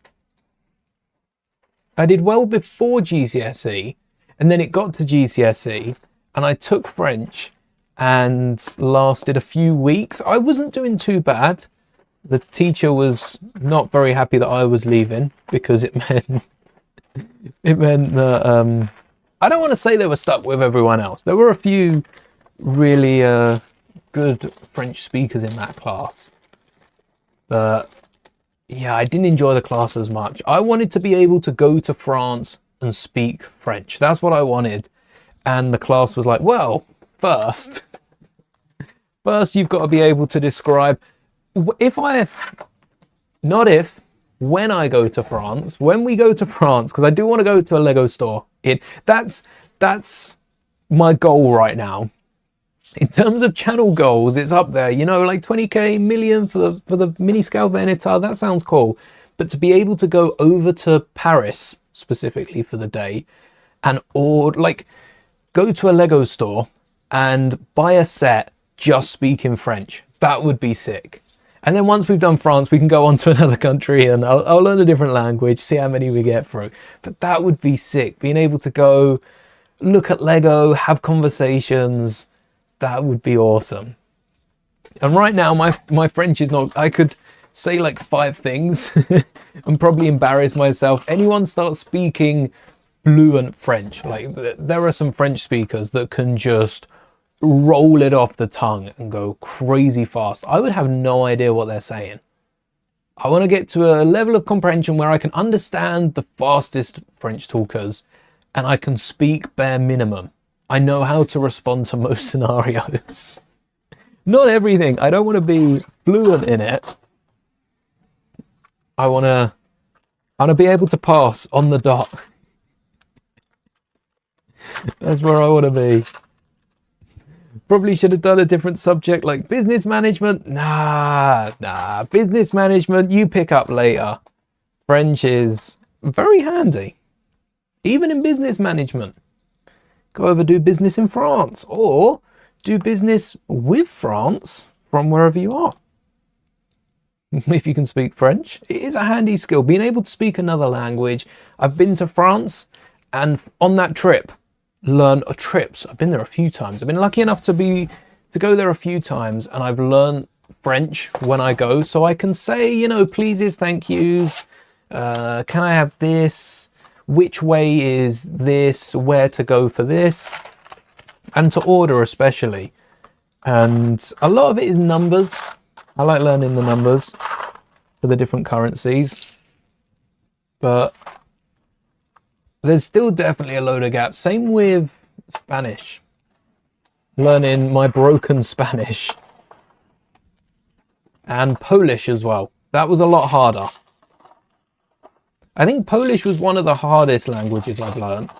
I did well before GCSE, and then it got to GCSE, and I took French and lasted a few weeks. I wasn't doing too bad. The teacher was not very happy that I was leaving because it meant that I don't want to say they were stuck with everyone else. There were a few really good French speakers in that class, but yeah, I didn't enjoy the class as much. I wanted to be able to go to France and speak French. That's what I wanted. And the class was like, well, first you've got to be able to describe when I go to France, when we go to France, because I do want to go to a Lego store. That's my goal right now. In terms of channel goals, it's up there, you know, like 20k million for the mini scale Venator. That sounds cool. But to be able to go over to Paris specifically for the day and go to a Lego store and buy a set just speaking French, that would be sick. And then once we've done France, we can go on to another country and I'll learn a different language, see how many we get through. But that would be sick. Being able to go look at Lego, have conversations, that would be awesome. And right now, my French is not, I could say like 5 things and probably embarrass myself. Anyone starts speaking fluent French, like there are some French speakers that can just roll it off the tongue and go crazy fast. I would have no idea what they're saying. I want to get to a level of comprehension where I can understand the fastest French talkers and I can speak bare minimum. I know how to respond to most scenarios. Not everything. I don't want to be fluent in it. I want to be able to pass on the dot. That's where I want to be. Probably should have done a different subject like business management. Nah. Business management, you pick up later. French is very handy. Even in business management. Go over do business in France or do business with France from wherever you are. If you can speak French, it is a handy skill. Being able to speak another language. I've been to France and on that trip, I've been there a few times. I've been lucky enough to go there a few times and I've learned French when I go. So I can say, you know, pleases, thank yous. Can I have this? Which way is this? Where to go for this? And to order especially. And a lot of it is numbers. I like learning the numbers for the different currencies. But there's still definitely a load of gaps. Same with Spanish. Learning my broken Spanish. And Polish as well. That was a lot harder. I think Polish was one of the hardest languages I've learned,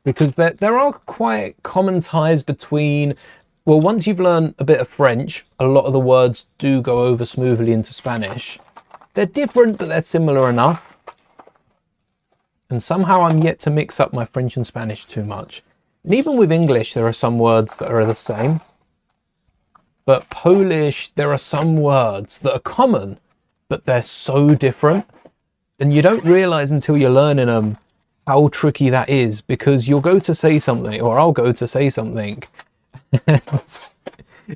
because there are quite common ties between, well, once you've learned a bit of French, a lot of the words do go over smoothly into Spanish. They're different, but they're similar enough. And somehow I'm yet to mix up my French and Spanish too much. And even with English, there are some words that are the same. But Polish, there are some words that are common, but they're so different. And you don't realize until you're learning them how tricky that is, because you'll go to say something, or I'll go to say something, and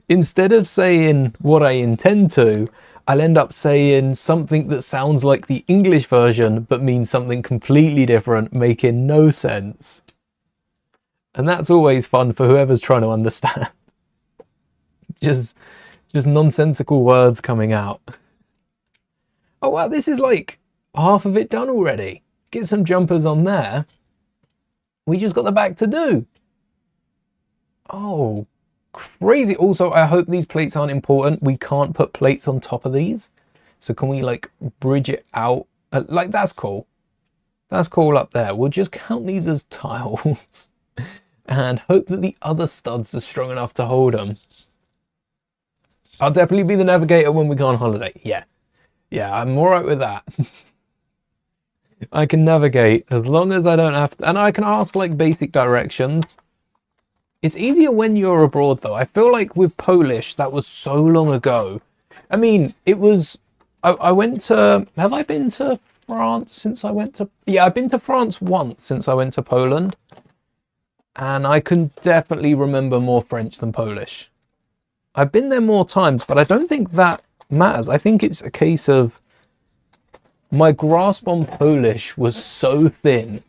instead of saying what I intend to, I'll end up saying something that sounds like the English version, but means something completely different, making no sense. And that's always fun for whoever's trying to understand. Just nonsensical words coming out. Oh wow, this is like half of it done already. Get some jumpers on there. We just got the back to do. Oh, crazy. Also, I hope these plates aren't important. We can't put plates on top of these. So can we like bridge it out? Like that's cool. That's cool up there. We'll just count these as tiles and hope that the other studs are strong enough to hold them. I'll definitely be the navigator when we go on holiday. Yeah, I'm all right with that. I can navigate as long as I don't have to, and I can ask like basic directions. It's easier when you're abroad though. I feel like with Polish, that was so long ago. I mean, it was, I went to, have I been to France since I went to, yeah, I've been to France once since I went to Poland. And I can definitely remember more French than Polish. I've been there more times, but I don't think that matters. I think it's a case of my grasp on Polish was so thin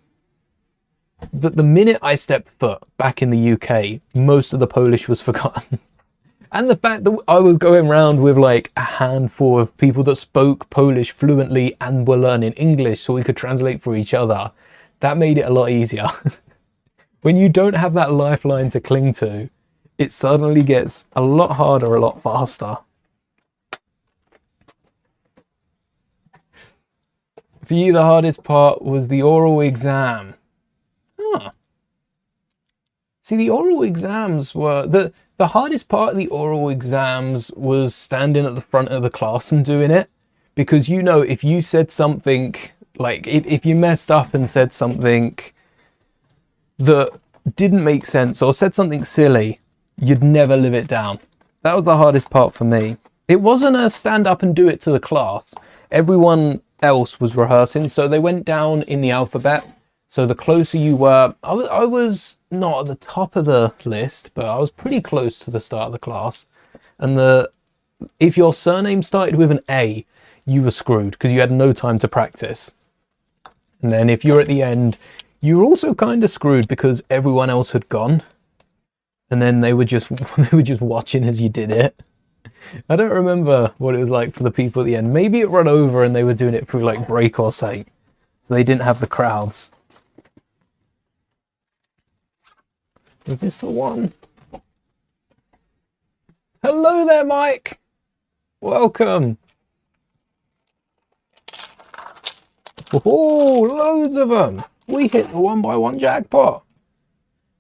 that the minute I stepped foot back in the UK, most of the Polish was forgotten. And the fact that I was going around with like a handful of people that spoke Polish fluently and were learning English so we could translate for each other, that made it a lot easier. When you don't have that lifeline to cling to, it suddenly gets a lot harder, a lot faster. For you, the hardest part was the oral exam. Huh. See, the oral exams were... The hardest part of the oral exams was standing at the front of the class and doing it. Because, you know, if you said something, like, if you messed up and said something that didn't make sense or said something silly, you'd never live it down. That was the hardest part for me. It wasn't a stand up and do it to the class. Everyone else was rehearsing, so they went down in the alphabet. So the closer you were, I was not at the top of the list, but I was pretty close to the start of the class. And if your surname started with an A, you were screwed because you had no time to practice. And then if you're at the end, you were also kind of screwed because everyone else had gone. And then they were just watching as you did it. I don't remember what it was like for the people at the end. Maybe it ran over and they were doing it through like break or something. So they didn't have the crowds. Is this the one? Hello there, Mike. Welcome. Oh, loads of them. We hit the 1x1 jackpot.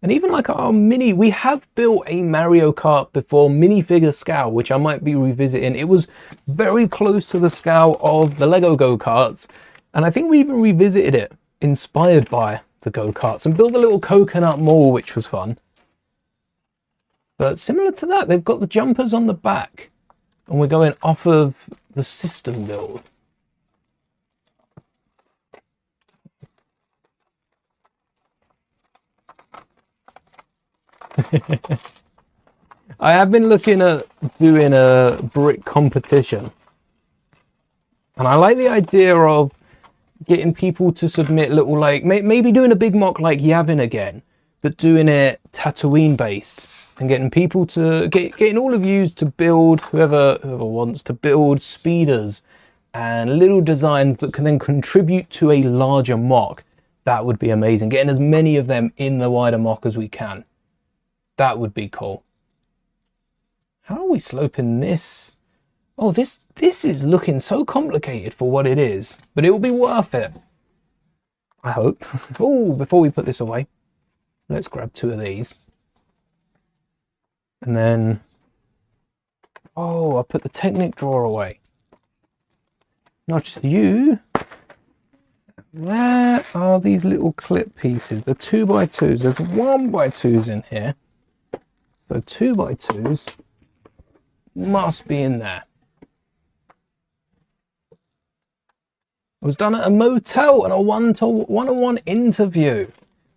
And even like our mini, we have built a Mario Kart before minifigure scale, which I might be revisiting. It was very close to the scale of the Lego go-karts. And I think we even revisited it, inspired by the go-karts, and built a little coconut mall, which was fun. But similar to that, they've got the jumpers on the back. And we're going off of the system build. I have been looking at doing a brick competition, and I like the idea of getting people to submit little, like, maybe doing a big mock like Yavin again, but doing it Tatooine based, and getting people to getting all of you to build, whoever wants to build speeders and little designs that can then contribute to a larger mock. That would be amazing. Getting as many of them in the wider mock as we can. That would be cool. How are we sloping this? Oh, this is looking so complicated for what it is, but it will be worth it. I hope. Oh, before we put this away, let's grab 2 of these. And then, oh, I'll put the Technic drawer away. Not just you. Where are these little clip pieces? The 2x2s. There's 1x2s in here. So 2x2s must be in there. It was done at a motel and a one-on-one interview.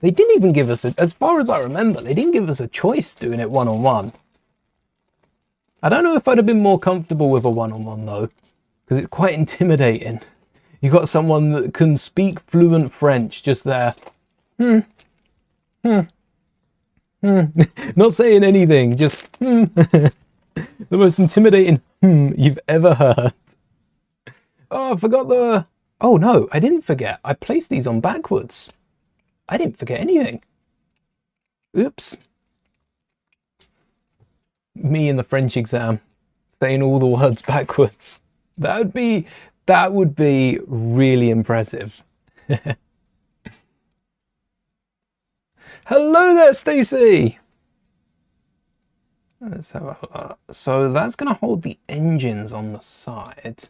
They didn't even give us, as far as I remember, they didn't give us a choice doing it one-on-one. I don't know if I'd have been more comfortable with a one-on-one though, because it's quite intimidating. You got someone that can speak fluent French just there. Not saying anything, just The most intimidating you've ever heard. Oh, I forgot the... Oh no, I didn't forget. I placed these on backwards. I didn't forget anything. Oops. Me in the French exam, saying all the words backwards. That would be really impressive. Hello there, Stacy. Let's have a look. So that's going to hold the engines on the side.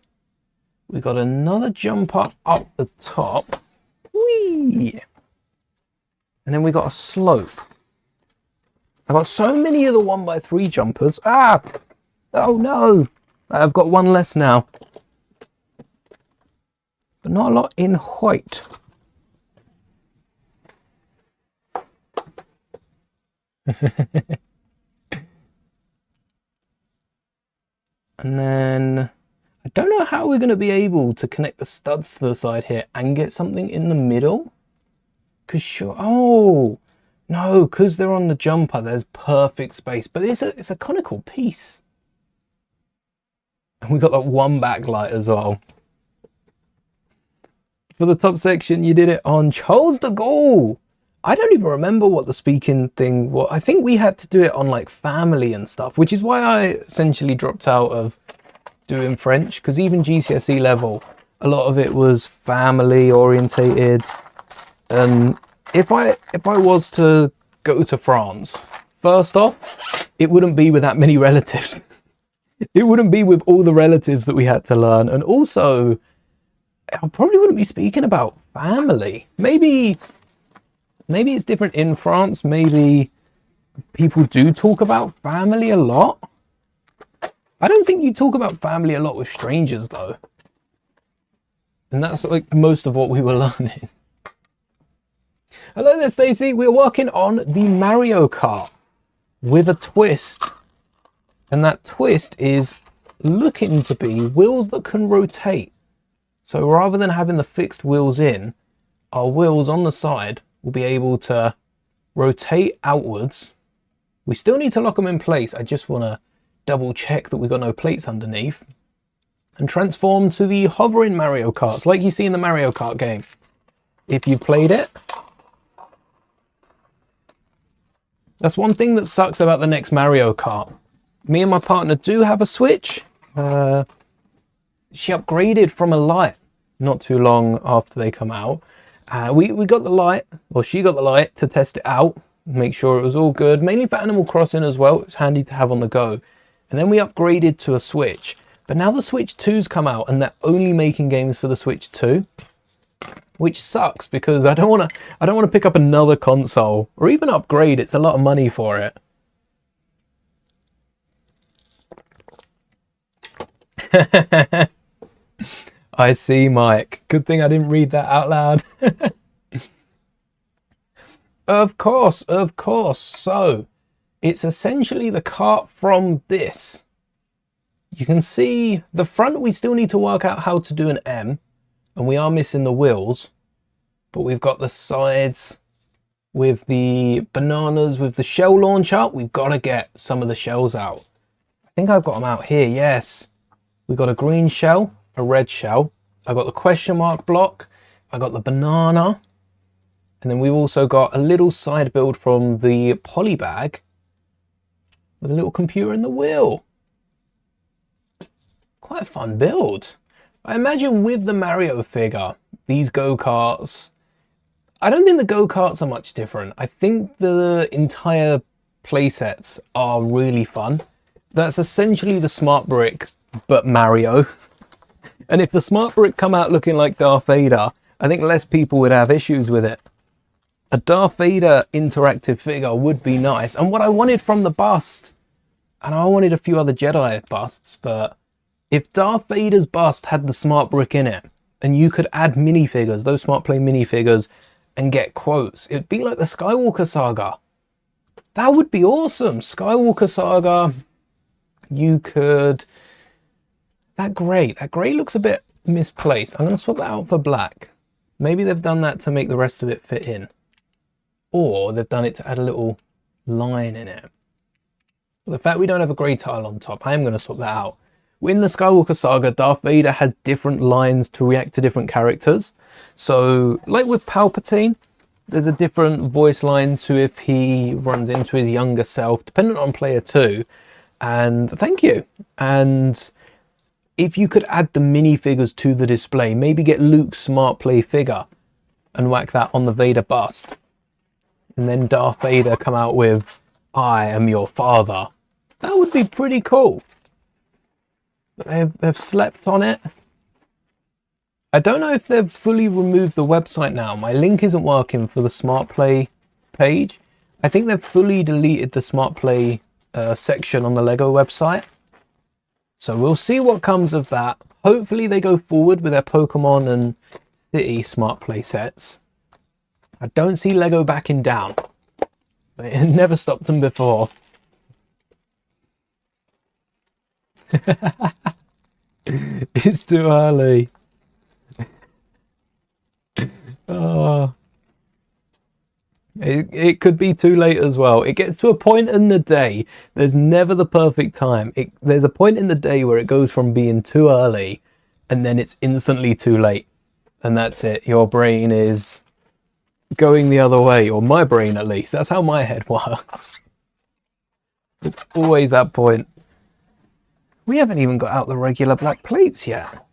We got another jumper up the top. Whee! And then we got a slope. I've got so many of the 1x3 jumpers. Ah! Oh no! I've got one less now. But not a lot in white. And then I don't know how we're going to be able to connect the studs to the side here and get something in the middle. Cause sure, oh no, because they're on the jumper, there's perfect space. But it's a conical piece, and we got that one backlight as well. For the top section, you did it on Charles de Gaulle. I don't even remember what the speaking thing was. I think we had to do it on like family and stuff, which is why I essentially dropped out of doing French, because even GCSE level, a lot of it was family orientated. And if I was to go to France, first off, it wouldn't be with that many relatives. It wouldn't be with all the relatives that we had to learn. And also, I probably wouldn't be speaking about family. Maybe it's different in France. Maybe people do talk about family a lot. I don't think you talk about family a lot with strangers though. And that's like most of what we were learning. Hello there, Stacey. We're working on the Mario Kart with a twist. And that twist is looking to be wheels that can rotate. So rather than having the fixed wheels in, our wheels on the side will be able to rotate outwards. We still need to lock them in place. I just want to double check that we've got no plates underneath. And transform to the hovering Mario Karts, like you see in the Mario Kart game. If you've played it. That's one thing that sucks about the next Mario Kart. Me and my partner do have a Switch. She upgraded from a light not too long after they come out. We got the light, or she got the light to test it out, make sure it was all good, mainly for Animal Crossing as well. It's handy to have on the go. And then we upgraded to a Switch. But now the Switch 2's come out and they're only making games for the Switch 2, which sucks because I don't want to pick up another console or even upgrade. It's a lot of money for it. I see, Mike. Good thing I didn't read that out loud. Of course. So it's essentially the kart from this. You can see the front, we still need to work out how to do an M, and we are missing the wheels, but we've got the sides with the bananas with the shell launcher. We've got to get some of the shells out. I think I've got them out here. Yes, we've got a green shell, a red shell. I got the question mark block. I got the banana. And then we've also got a little side build from the poly bag with a little computer in the wheel. quite a fun build. I imagine with the Mario figure, these go-karts, I don't think the go-karts are much different. I think the entire playsets are really fun. That's essentially the Smart Brick, but Mario. And if the Smart Brick come out looking like Darth Vader, I think less people would have issues with it. A Darth Vader interactive figure would be nice. And what I wanted from the bust, and I wanted a few other Jedi busts, but if Darth Vader's bust had the Smart Brick in it, and you could add minifigures, those Smart Play minifigures, and get quotes, it'd be like the Skywalker Saga. That would be awesome. Skywalker Saga, you could... That grey looks a bit misplaced. I'm going to swap that out for black. Maybe they've done that to make the rest of it fit in. Or they've done it to add a little line in it. The fact we don't have a grey tile on top, I am going to swap that out. In the Skywalker Saga, Darth Vader has different lines to react to different characters. So, like with Palpatine, there's a different voice line to if he runs into his younger self, dependent on player 2. And thank you. And if you could add the minifigures to the display, maybe get Luke's Smart Play figure and whack that on the Vader bust. And then Darth Vader come out with, "I am your father." That would be pretty cool. They've slept on it. I don't know if they've fully removed the website now. My link isn't working for the Smart Play page. I think they've fully deleted the Smart Play section on the Lego website. So we'll see what comes of that. Hopefully they go forward with their Pokemon and City Smart Play sets. I don't see Lego backing down. It never stopped them before. It's too early. Oh. It could be too late as well. It gets to a point in the day, there's never the perfect time. There's a point in the day where it goes from being too early and then it's instantly too late. And that's it. Your brain is going the other way, or my brain at least. That's how my head works. It's always that point. We haven't even got out the regular black plates yet.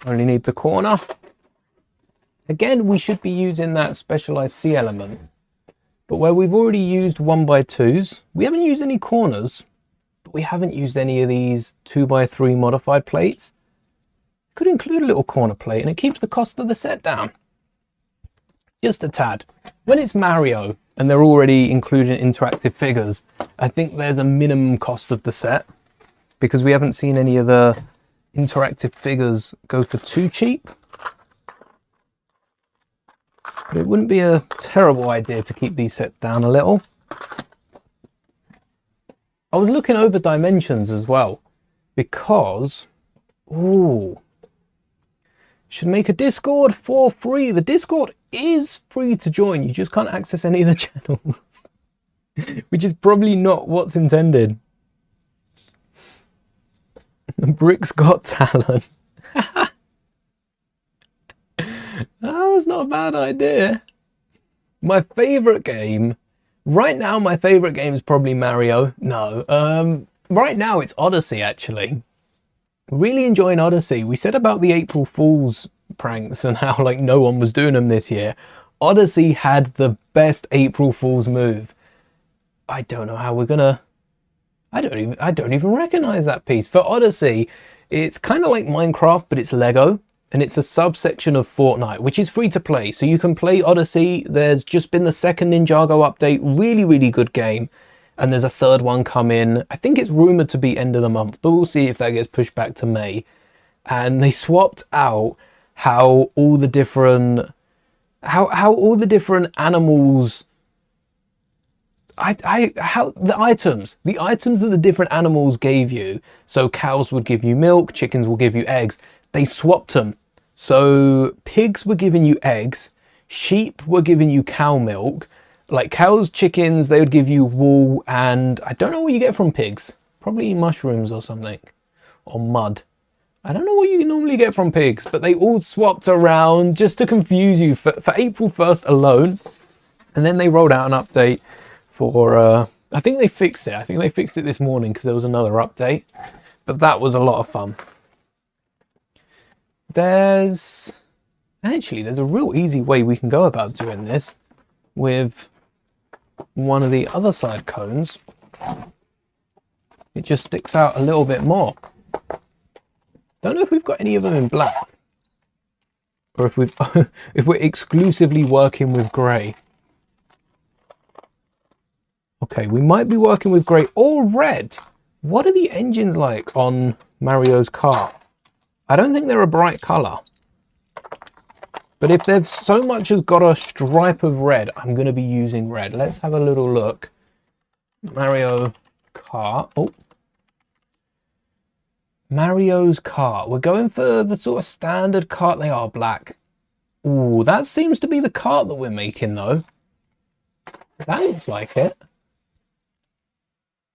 Only need the corner. Again, we should be using that specialized C element. But where we've already used 1x2s, we haven't used any corners, but we haven't used any of these 2x3 modified plates. Could include a little corner plate and it keeps the cost of the set down. Just a tad. When it's Mario and they're already including interactive figures, I think there's a minimum cost of the set because we haven't seen any of the interactive figures go for too cheap. But it wouldn't be a terrible idea to keep these sets down a little. I was looking over dimensions as well because, ooh, should make a Discord for free. The Discord is free to join. You just can't access any of the channels, which is probably not what's intended. Brick's got talent. That's not a bad idea. My favourite game, right now my favourite game is probably Mario. No, right now it's Odyssey actually. Really enjoying Odyssey. We said about the April Fool's pranks and how like no one was doing them this year. Odyssey had the best April Fool's move. I don't know how we're gonna... I don't even recognize that piece. For Odyssey, it's kind of like Minecraft, but it's Lego. And it's a subsection of Fortnite, which is free to play. So you can play Odyssey. There's just been the second Ninjago update. Really, really good game. And there's a third one coming. I think it's rumored to be end of the month, but we'll see if that gets pushed back to May. And they swapped out how all the different animals, how the items that the different animals gave you. So cows would give you milk, chickens will give you eggs. They swapped them. So pigs were giving you eggs, sheep were giving you cow milk. Like cows, chickens, they would give you wool, and I don't know what you get from pigs. Probably mushrooms or something, or mud. I don't know what you normally get from pigs, but they all swapped around just to confuse you for April 1st alone. And then they rolled out an update for, I think they fixed it. I think they fixed it this morning because there was another update. But that was a lot of fun. There's a real easy way we can go about doing this with one of the other side cones. It just sticks out a little bit more. Don't know if we've got any of them in black, or if if we're exclusively working with grey. Okay, we might be working with grey or red. What are the engines like on Mario's Kart? I don't think they're a bright colour. But if they've so much as got a stripe of red, I'm going to be using red. Let's have a little look. Mario Kart. Oh. Mario's Kart. We're going for the sort of standard kart. They are black. Ooh, that seems to be the kart that we're making, though. That looks like it.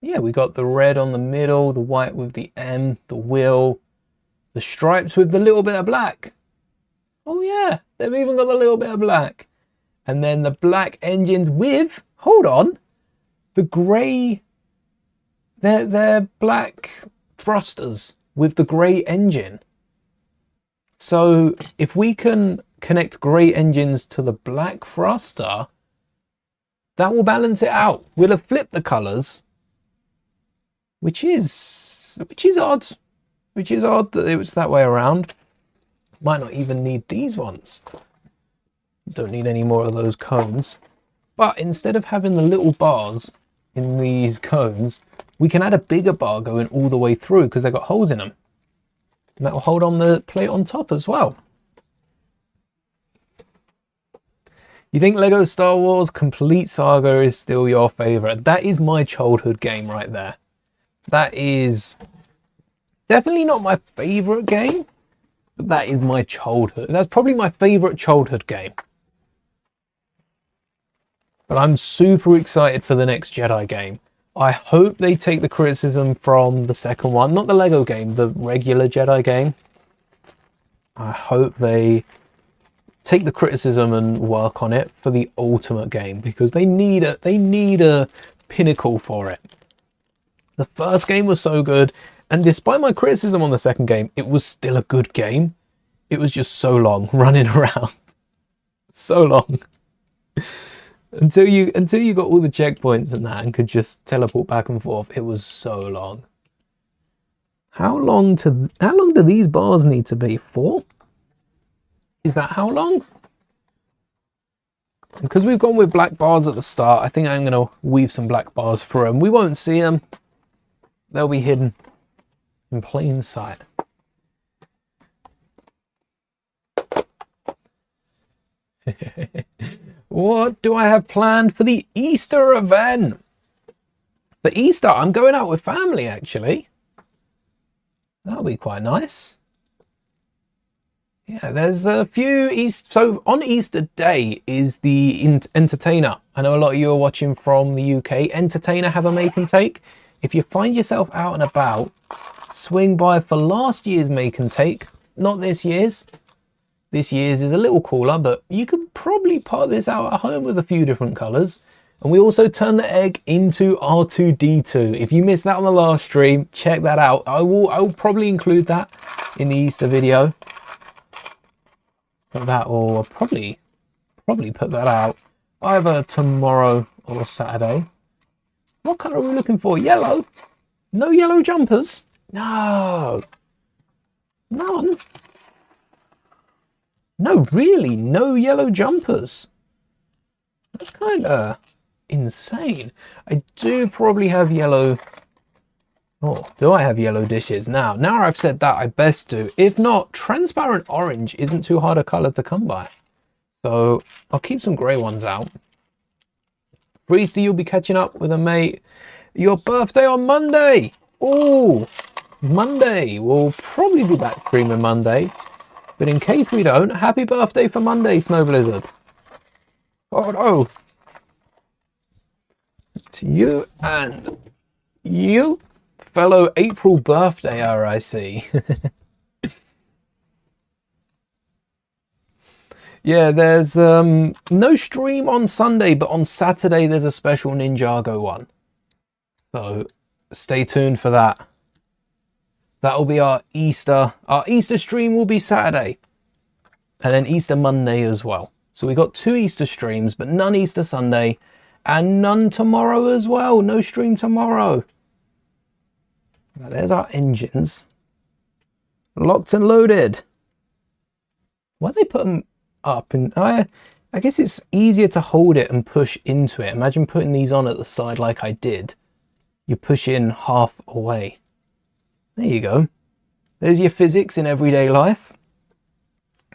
Yeah, we got the red on the middle, the white with the M, the wheel, the stripes with the little bit of black. Oh yeah, they've even got a little bit of black. And then the black engines with, hold on, the grey, they're black thrusters with the grey engine. So if we can connect grey engines to the black thruster, that will balance it out. We'll have flipped the colours, which is odd. Which is odd that it was that way around. Might not even need these ones. Don't need any more of those cones. But instead of having the little bars in these cones, we can add a bigger bar going all the way through because they've got holes in them. And that will hold on the plate on top as well. You think Lego Star Wars Complete Saga is still your favourite? That is my childhood game right there. That is definitely not my favourite game, but that is my childhood. That's probably my favourite childhood game. But I'm super excited for the next Jedi game. I hope they take the criticism from the second one, not the Lego game, the regular Jedi game. I hope they take the criticism and work on it for the ultimate game, because they need a pinnacle for it. The first game was so good, and despite my criticism on the second game, it was still a good game. It was just so long running around. So long. Until you got all the checkpoints and that and could just teleport back and forth. It was so long. How long do these bars need to be? 4? Is that how long? Because we've gone with black bars at the start, I think I'm going to weave some black bars through them. We won't see them. They'll be hidden in plain sight. What do I have planned for the Easter event? For Easter, I'm going out with family, actually. That'll be quite nice. Yeah, there's a few so on Easter Day is the Entertainer. I know a lot of you are watching from the UK. Entertainer have a make and take. If you find yourself out and about, swing by for last year's make and take, not this year's. This year's is a little cooler, but you could probably pot this out at home with a few different colours. And we also turn the egg into R2-D2. If you missed that on the last stream, check that out. I will probably include that in the Easter video. But that will probably put that out either tomorrow or Saturday. What colour are we looking for? Yellow? No yellow jumpers? No. None? No, really, no yellow jumpers. That's kind of insane. I do probably have yellow. Oh, do I have yellow dishes? Now I've said that, I best do. If not, transparent orange isn't too hard a colour to come by. So I'll keep some grey ones out. For Easter, you'll be catching up with a mate. Your birthday on Monday. Oh, Monday. We'll probably be back streaming Monday. But in case we don't, happy birthday for Monday, Snow Blizzard. Oh no. To you and you, fellow April birthdayer, I see. Yeah, there's no stream on Sunday, but on Saturday there's a special Ninjago one. So stay tuned for that. That'll be our Easter. Our Easter stream will be Saturday. And then Easter Monday as well. So we got 2 Easter streams, but none Easter Sunday. And none tomorrow as well. No stream tomorrow. Now, there's our engines. Locked and loaded. Why they put them up? And I guess it's easier to hold it and push into it. Imagine putting these on at the side like I did. You push in half away. There you go. There's your physics in everyday life.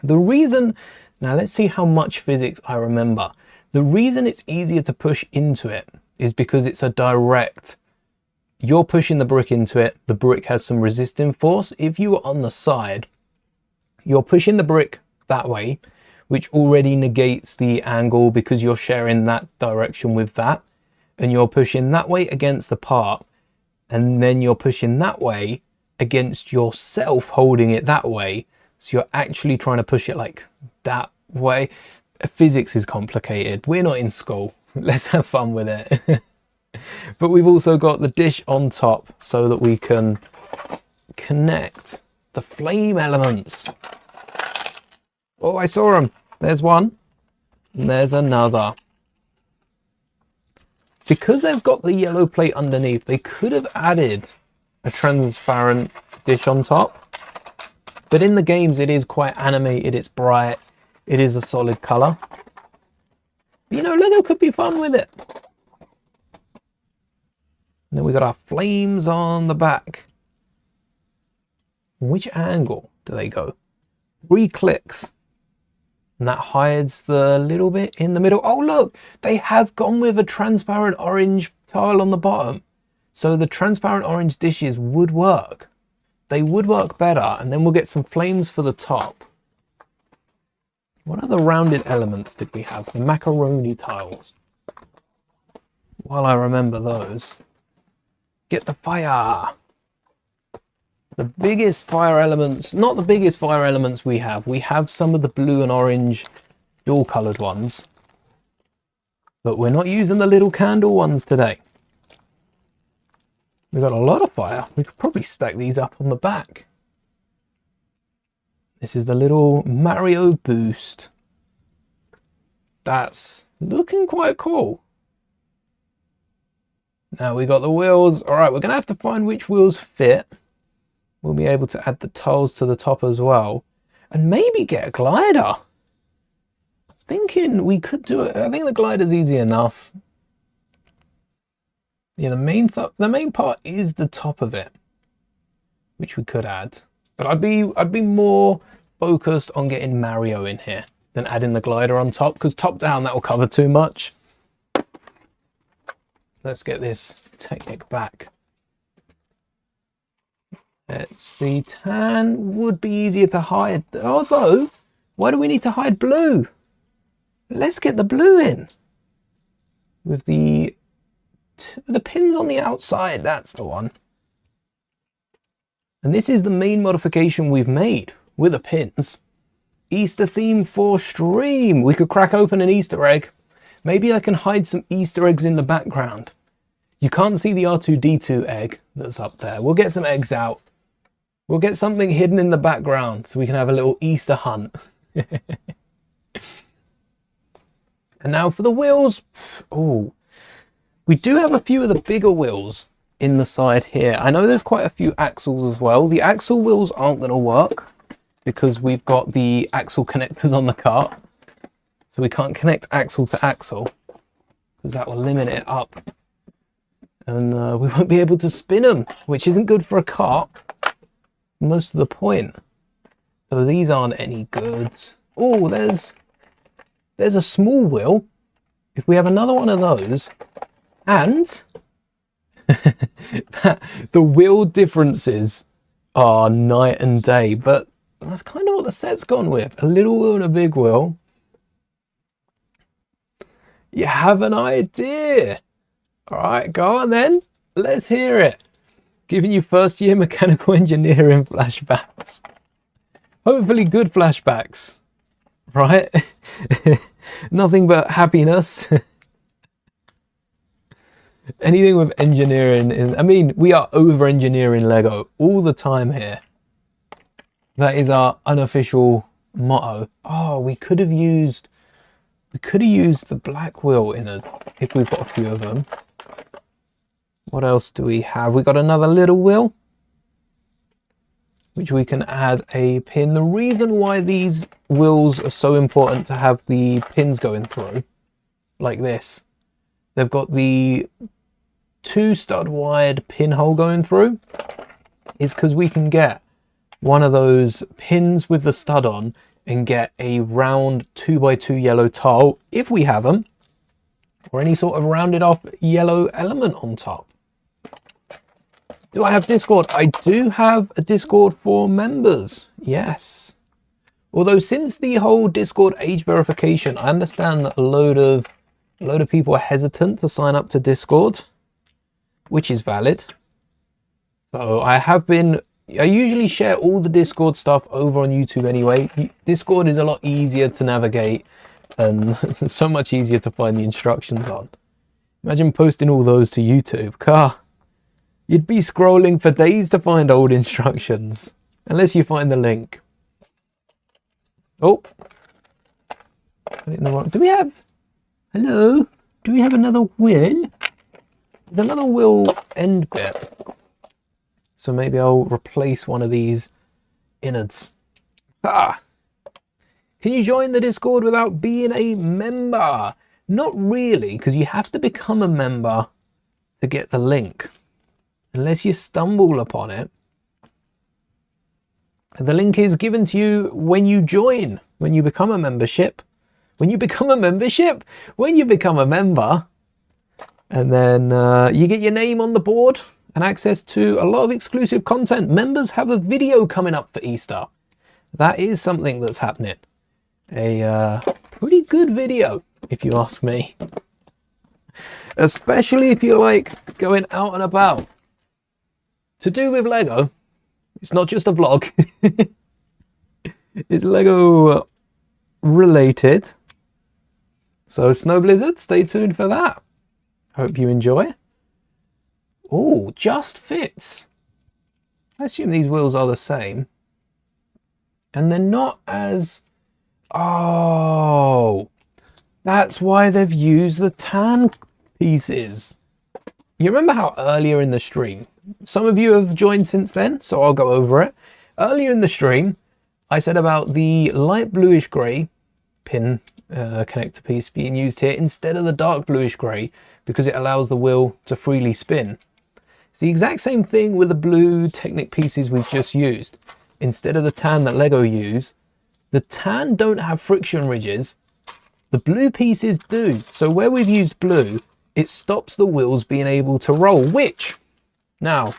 The reason, now let's see how much physics I remember. The reason it's easier to push into it is because it's a direct, you're pushing the brick into it, the brick has some resisting force. If you were on the side, you're pushing the brick that way, which already negates the angle because you're sharing that direction with that, and you're pushing that way against the part, and then you're pushing that way against yourself holding it that way. So you're actually trying to push it like that way. Physics is complicated. We're not in school. Let's have fun with it. But we've also got the dish on top so that we can connect the flame elements. Oh, I saw them. There's one. And there's another. Because they've got the yellow plate underneath, they could have added a transparent dish on top. But in the games, it is quite animated, it's bright, it is a solid colour. You know, Lego could be fun with it. And then we got our flames on the back. Which angle do they go? 3 clicks. And that hides the little bit in the middle. Oh, look, they have gone with a transparent orange tile on the bottom. So the transparent orange dishes would work. They would work better, and then we'll get some flames for the top. What other rounded elements did we have? The macaroni tiles. While I remember those. Get the fire. The biggest fire elements, not the biggest fire elements we have some of the blue and orange dual coloured ones. But we're not using the little candle ones today. We've got a lot of fire. We could probably stack these up on the back. This is the little Mario boost. That's looking quite cool. Now we got the wheels. All right, we're going to have to find which wheels fit. We'll be able to add the tiles to the top as well. And maybe get a glider. Thinking we could do it. I think the glider's easy enough. Yeah, the main part is the top of it, which we could add. But I'd be more focused on getting Mario in here than adding the glider on top, because top down that will cover too much. Let's get this Technic back. Let's see, tan would be easier to hide. Although, why do we need to hide blue? Let's get the blue in with the pins on the outside. That's the one. And this is the main modification we've made with the pins. Easter theme for stream. We could crack open an Easter egg. Maybe I can hide some Easter eggs in the background. You can't see the R2-D2 egg that's up there. We'll get some eggs out. We'll get something hidden in the background so we can have a little Easter hunt. And now for the wheels. Oh, we do have a few of the bigger wheels in the side here. I know there's quite a few axles as well. The axle wheels aren't going to work because we've got the axle connectors on the cart. So we can't connect axle to axle because that will limit it up. And we won't be able to spin them, which isn't good for a cart. Most of the point. So these aren't any good. Oh, there's a small wheel. If we have another one of those, and the wheel differences are night and day, but that's kind of what the set's gone with. A little wheel and a big wheel. You have an idea. All right, go on then. Let's hear it. Giving you first year mechanical engineering flashbacks. Hopefully good flashbacks, right? Nothing but happiness. Anything with engineering, I mean, we are over engineering Lego all the time here. That is our unofficial motto. Oh, we could have used the black wheel in it if we've got a few of them. What else do we have? We got another little wheel, which we can add a pin. The reason why these wheels are so important to have the pins going through, like this, they've got the 2 stud wide pinhole going through, is because we can get one of those pins with the stud on and get a round 2x2 yellow tile if we have them, or any sort of rounded off yellow element on top. Do I have Discord? I do have a Discord for members, yes. Although since the whole Discord age verification, I understand that a load of people are hesitant to sign up to Discord, which is valid. So I usually share all the Discord stuff over on YouTube anyway. Discord is a lot easier to navigate and so much easier to find the instructions on. Imagine posting all those to YouTube. Car. You'd be scrolling for days to find old instructions, unless you find the link. Oh, put it in the wrong. Do we have? Hello? Do we have another wheel? There's another wheel end bit. So maybe I'll replace one of these innards. Ah! Can you join the Discord without being a member? Not really, because you have to become a member to get the link. Unless you stumble upon it. The link is given to you when you join, when you become a membership. When you become a membership? When you become a member. And then you get your name on the board and access to a lot of exclusive content. Members have a video coming up for Easter. That is something that's happening. A pretty good video, if you ask me. Especially if you like going out and about. To do with Lego, it's not just a vlog. It's Lego related. So Snow Blizzard, stay tuned for that. Hope you enjoy. Oh, just fits. I assume these wheels are the same. And they're not as... Oh, that's why they've used the tan pieces. You remember how earlier in the stream, some of you have joined since then, so I'll go over it. Earlier in the stream, I said about the light bluish grey pin connector piece being used here instead of the dark bluish grey because it allows the wheel to freely spin. It's the exact same thing with the blue Technic pieces we've just used. Instead of the tan that Lego use, the tan don't have friction ridges. The blue pieces do. So where we've used blue, it stops the wheels being able to roll, which... Now,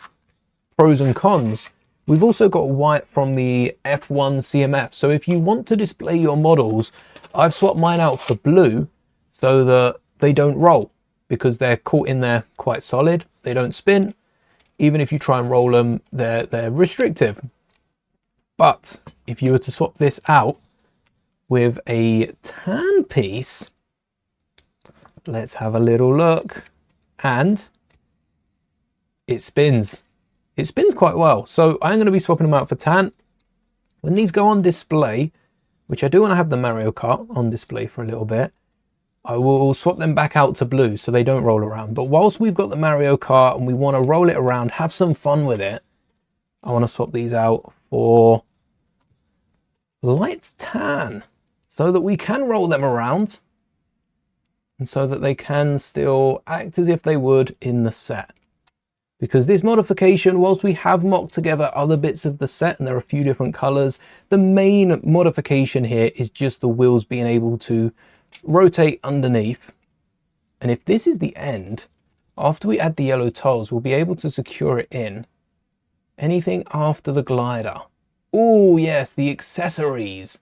pros and cons. We've also got white from the F1 CMF. So if you want to display your models, I've swapped mine out for blue so that they don't roll because they're caught in there quite solid. They don't spin. Even if you try and roll them, they're restrictive. But if you were to swap this out with a tan piece, let's have a little look. And it spins. It spins quite well. So I'm going to be swapping them out for tan. When these go on display, which I do want to have the Mario Kart on display for a little bit, I will swap them back out to blue so they don't roll around. But whilst we've got the Mario Kart and we want to roll it around, have some fun with it, I want to swap these out for light tan so that we can roll them around and so that they can still act as if they would in the set. Because this modification, whilst we have mocked together other bits of the set and there are a few different colors, the main modification here is just the wheels being able to rotate underneath. And if this is the end, after we add the yellow tiles, we'll be able to secure it in. Anything after the glider. Oh yes, the accessories.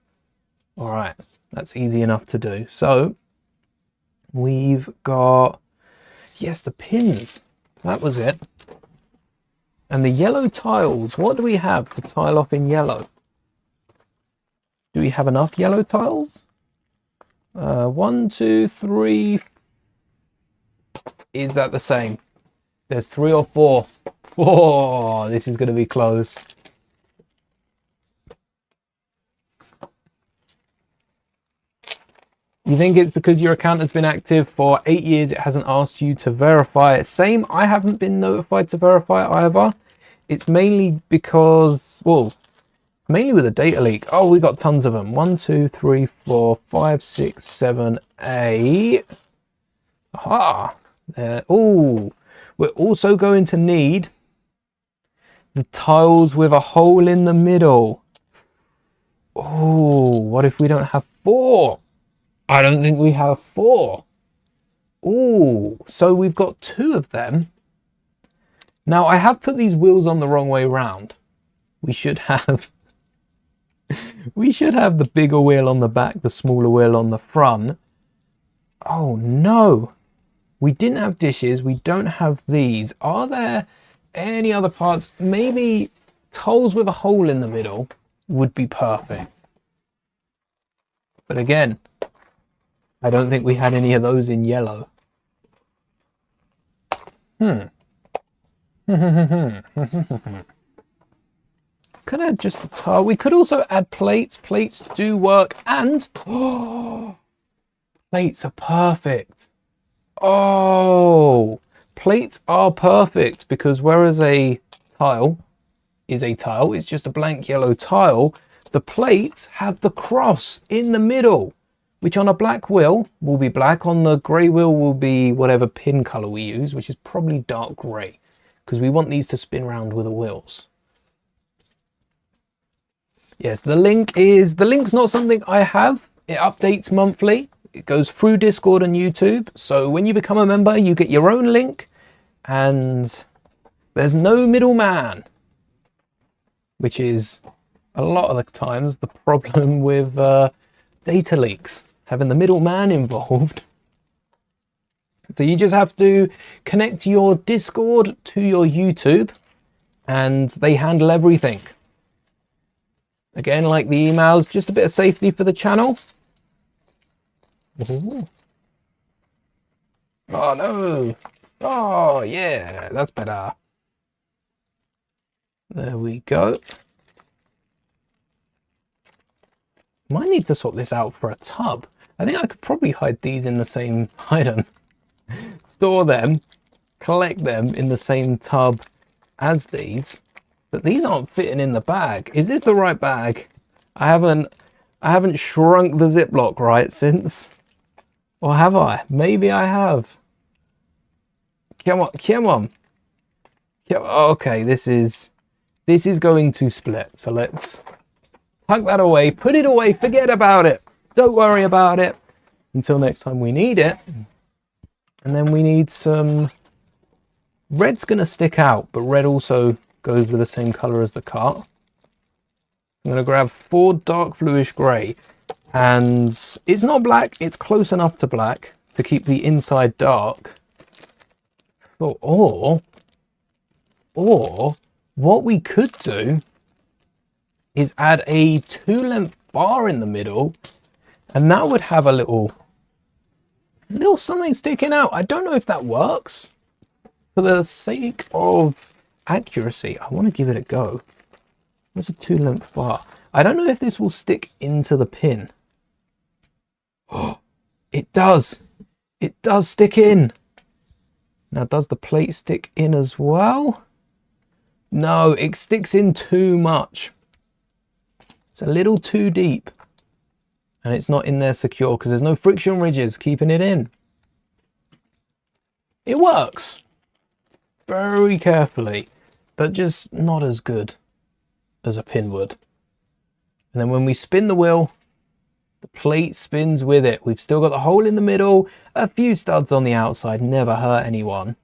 All right, that's easy enough to do. So we've got, yes, the pins. That was it. And the yellow tiles, what do we have to tile off in yellow? Do we have enough yellow tiles? 1, 2, 3. is that the same? There's 3 or 4. Oh, this is going to be close. You think it's because your account has been active for 8 years, it hasn't asked you to verify it? Same, I haven't been notified to verify it either. It's mainly because, well, mainly with a data leak. Oh, we got tons of them. 1, 2, 3, 4, 5, 6, 7, 8. Aha. Oh, we're also going to need the tiles with a hole in the middle. Oh, what if we don't have 4? I don't think we have 4. Oh, so we've got 2 of them. Now, I have put these wheels on the wrong way round. We should have the bigger wheel on the back, the smaller wheel on the front. Oh no, we didn't have dishes. We don't have these. Are there any other parts? Maybe tiles with a hole in the middle would be perfect. But again, I don't think we had any of those in yellow. Could add just a tile. We could also add plates. Plates do work, and oh, plates are perfect. Oh, plates are perfect, because whereas a tile is a tile, it's just a blank yellow tile, the plates have the cross in the middle, which on a black wheel will be black, on the grey wheel will be whatever pin colour we use, which is probably dark grey, because we want these to spin round with the wheels. Yes, the link's not something I have. It updates monthly. It goes through Discord and YouTube. So when you become a member, you get your own link, and there's no middleman, which is a lot of the times the problem with data leaks, having the middleman involved. So you just have to connect your Discord to your YouTube, and they handle everything. Again, like the emails, just a bit of safety for the channel. Ooh. Oh no. Oh yeah, that's better. There we go. Might need to swap this out for a tub. I think I could probably hide these in the same item. Store them, collect them in the same tub as these. But these aren't fitting in the bag. Is this the right bag? I haven't shrunk the Ziploc right since. Or have I? Maybe I have. Come on, come on. Okay, this is going to split. So let's tuck that away, put it away, forget about it. Don't worry about it until next time we need it. And then we need some... Red's going to stick out, but red also goes with the same color as the cart. I'm going to grab 4 dark bluish gray, and it's not black, it's close enough to black to keep the inside dark. Or what we could do is add a 2-length bar in the middle, and that would have a little something sticking out. I don't know if that works. For the sake of accuracy, I want to give it a go. There's a 2-length bar. I don't know if this will stick into the pin. Oh, it does. It does stick in. Now, does the plate stick in as well? No, it sticks in too much. It's a little too deep. And it's not in there secure because there's no friction ridges keeping it in. It works. Very carefully, but just not as good as a pin would. And then when we spin the wheel, the plate spins with it. We've still got the hole in the middle, a few studs on the outside, never hurt anyone.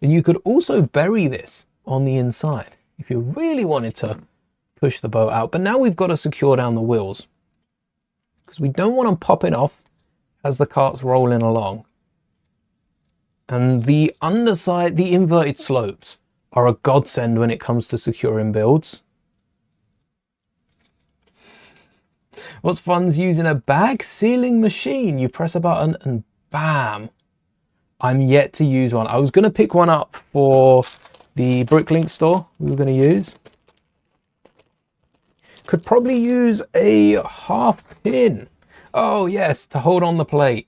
And you could also bury this on the inside if you really wanted to push the boat out. But now we've got to secure down the wheels because we don't want them popping off as the cart's rolling along. And the underside, the inverted slopes, are a godsend when it comes to securing builds. What's fun's using a bag sealing machine? You press a button and bam. I'm yet to use one. I was going to pick one up for the Bricklink store we were going to use. Could probably use a half pin. Oh yes, to hold on the plate.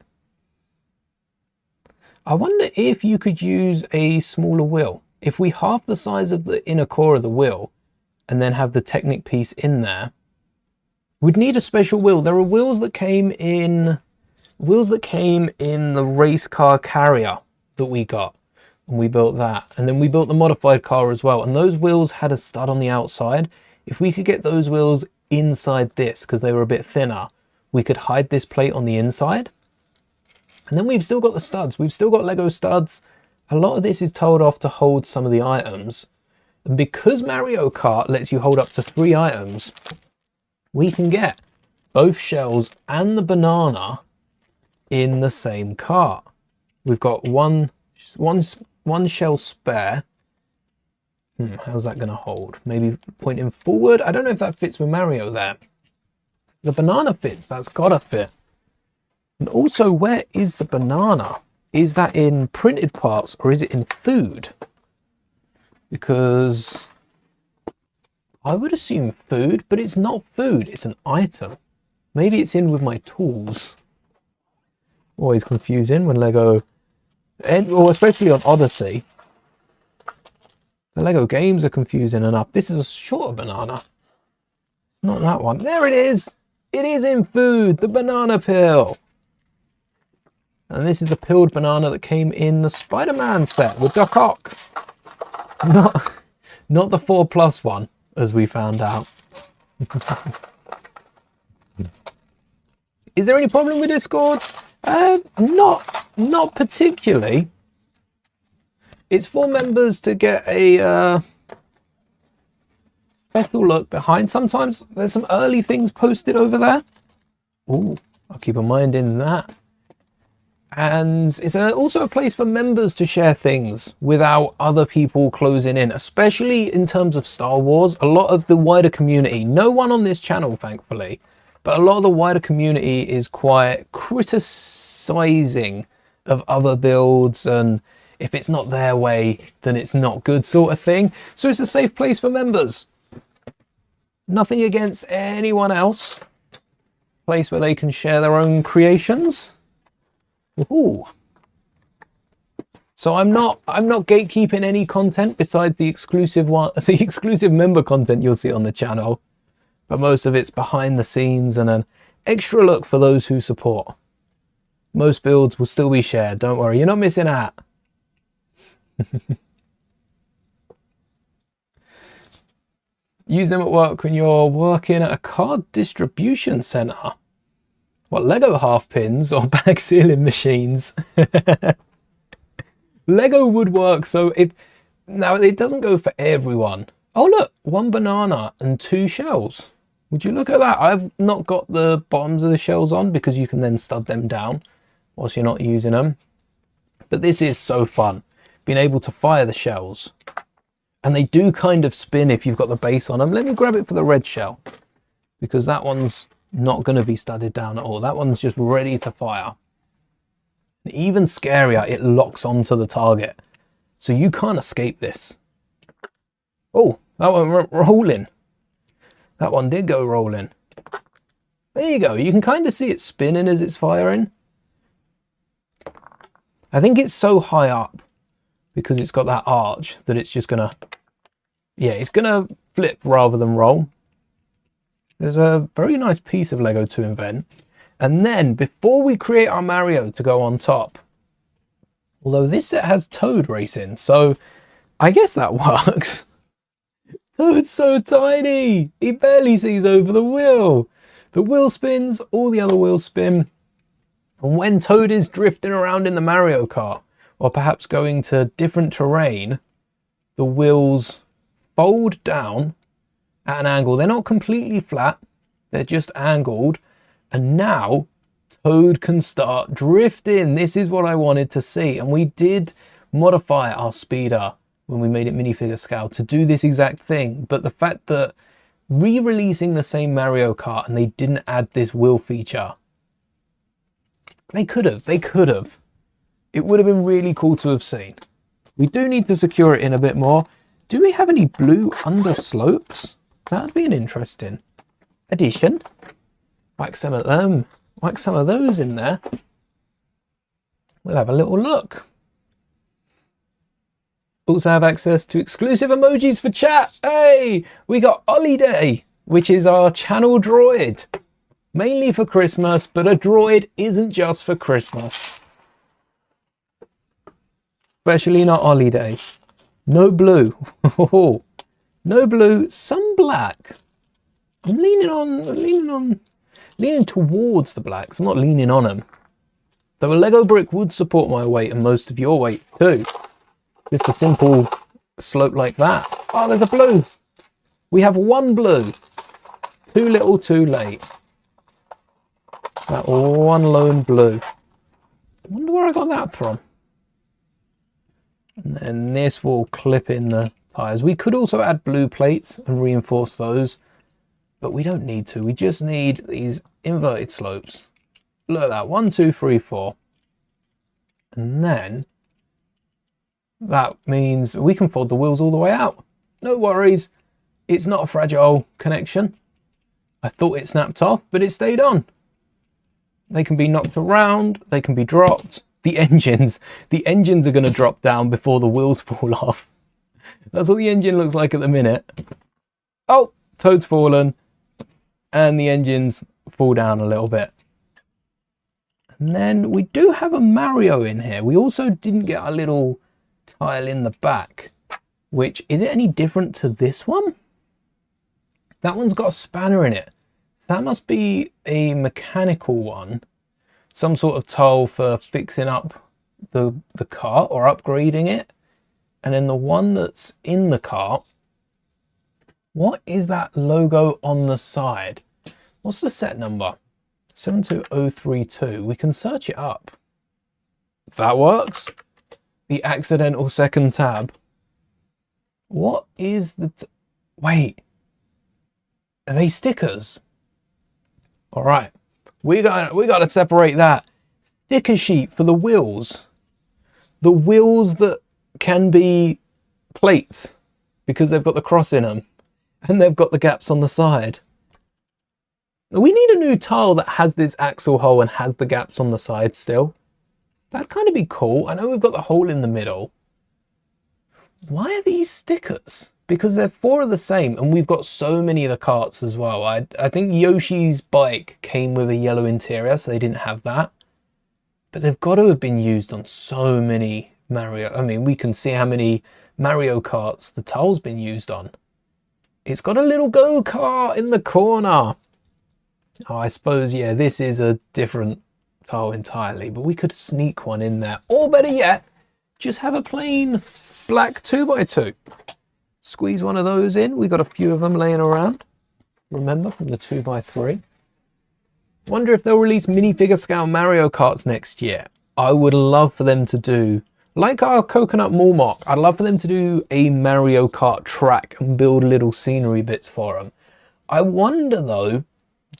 I wonder if you could use a smaller wheel. If we half the size of the inner core of the wheel and then have the Technic piece in there, we'd need a special wheel. There are wheels that came in the race car carrier that we got, and we built that. And then we built the modified car as well. And those wheels had a stud on the outside. If we could get those wheels inside this, because they were a bit thinner, we could hide this plate on the inside. And then we've still got the studs. We've still got Lego studs. A lot of this is told off to hold some of the items. And because Mario Kart lets you hold up to 3 items, we can get both shells and the banana in the same cart. We've got one shell spare. How's that going to hold? Maybe pointing forward? I don't know if that fits with Mario there. The banana fits. That's got to fit. And also, where is the banana? Is that in printed parts or is it in food? Because I would assume food, but it's not food. It's an item. Maybe it's in with my tools. Always confusing when Lego, or especially on Odyssey. The Lego games are confusing enough. This is a shorter banana. Not that one. There it is. It is in food. The banana peel. And this is the peeled banana that came in the Spider-Man set with Doc Ock. Not the 4+ one, as we found out. Is there any problem with Discord? Not particularly. It's for members to get a special look behind. Sometimes there's some early things posted over there. Ooh, I'll keep a mind in that. And it's also a place for members to share things without other people closing in, especially in terms of Star Wars. A lot of the wider community, no one on this channel, thankfully, but a lot of the wider community is quite criticizing of other builds, and if it's not their way, then it's not good sort of thing. So it's a safe place for members. Nothing against anyone else. Place where they can share their own creations. Ooh. So I'm not gatekeeping any content besides the exclusive one, the exclusive member content you'll see on the channel. But most of it's behind the scenes and an extra look for those who support. Most builds will still be shared. Don't worry, you're not missing out. Use them at work when you're working at a card distribution center. What, Lego half pins or bag sealing machines? Lego would work. So now it doesn't go for everyone. Oh look, 1 banana and 2 shells. Would you look at that? I've not got the bottoms of the shells on because you can then stud them down whilst you're not using them. But this is so fun, being able to fire the shells. And they do kind of spin if you've got the base on them. Let me grab it for the red shell, because that one's not going to be studded down at all. That one's just ready to fire. And even scarier, it locks onto the target. So you can't escape this. Oh, that one went rolling. That one did go rolling. There you go. You can kind of see it spinning as it's firing. I think it's so high up because it's got that arch that it's just gonna, yeah, it's gonna flip rather than roll. There's a very nice piece of Lego to invent. And then before we create our Mario to go on top, although this set has Toad racing, so I guess that works. Toad's so tiny, he barely sees over the wheel. The wheel spins, all the other wheels spin. And when Toad is drifting around in the Mario Kart, or perhaps going to different terrain, the wheels fold down at an angle. They're not completely flat, they're just angled. And now Toad can start drifting. This is what I wanted to see. And we did modify our speeder when we made it minifigure scale to do this exact thing. But the fact that re-releasing the same Mario Kart and they didn't add this wheel feature, they could have. It would have been really cool to have seen. We do need to secure it in a bit more. Do we have any blue underslopes? That'd be an interesting addition. Whack some of them. Whack some of those in there. We'll have a little look. Also have access to exclusive emojis for chat. Hey, we got Holiday, which is our channel droid. Mainly for Christmas, but a droid isn't just for Christmas. Especially not Holiday. No blue. No blue, some black. I'm leaning towards the blacks. I'm not leaning on them. Though a Lego brick would support my weight and most of your weight too. Just a simple slope like that. Oh, there's a blue. We have one blue. Too little, too late. That one lone blue. I wonder where I got that from. And then this will clip in the tyres. We could also add blue plates and reinforce those, but we don't need to. We just need these inverted slopes. Look at that. 1, 2, 3, 4. And then that means we can fold the wheels all the way out. No worries. It's not a fragile connection. I thought it snapped off, but it stayed on. They can be knocked around. They can be dropped. The engines are going to drop down before the wheels fall off. That's what the engine looks like at the minute. Oh, Toad's fallen. And the engines fall down a little bit. And then we do have a Mario in here. We also didn't get a little tile in the back, which, is it any different to this one? That one's got a spanner in it. So that must be a mechanical one. Some sort of tile for fixing up the cart or upgrading it. And then the one that's in the cart, what is that logo on the side? What's the set number? 72032. We can search it up. That works. The accidental second tab. What is the... Wait. Are they stickers? All right. We got to separate that. Sticker sheet for the wheels. The wheels that can be plates because they've got the cross in them and they've got the gaps on the side. We need a new tile that has this axle hole and has the gaps on the side still. That'd kind of be cool. I know we've got the hole in the middle. Why are these stickers? Because they're 4 of the same and we've got so many of the carts as well. I think Yoshi's bike came with a yellow interior, so they didn't have that. But they've got to have been used on so many Mario. I mean, we can see how many Mario Karts the tile's been used on. It's got a little go-kart in the corner. Oh, I suppose, yeah, this is a different tile entirely, but we could sneak one in there. Or better yet, just have a plain black 2x2. Squeeze one of those in. We got a few of them laying around. Remember, from the 2x3. Wonder if they'll release minifigure scale Mario Karts next year. I would love for them to do, like our Coconut Mall mock, I'd love for them to do a Mario Kart track and build little scenery bits for them. I wonder though,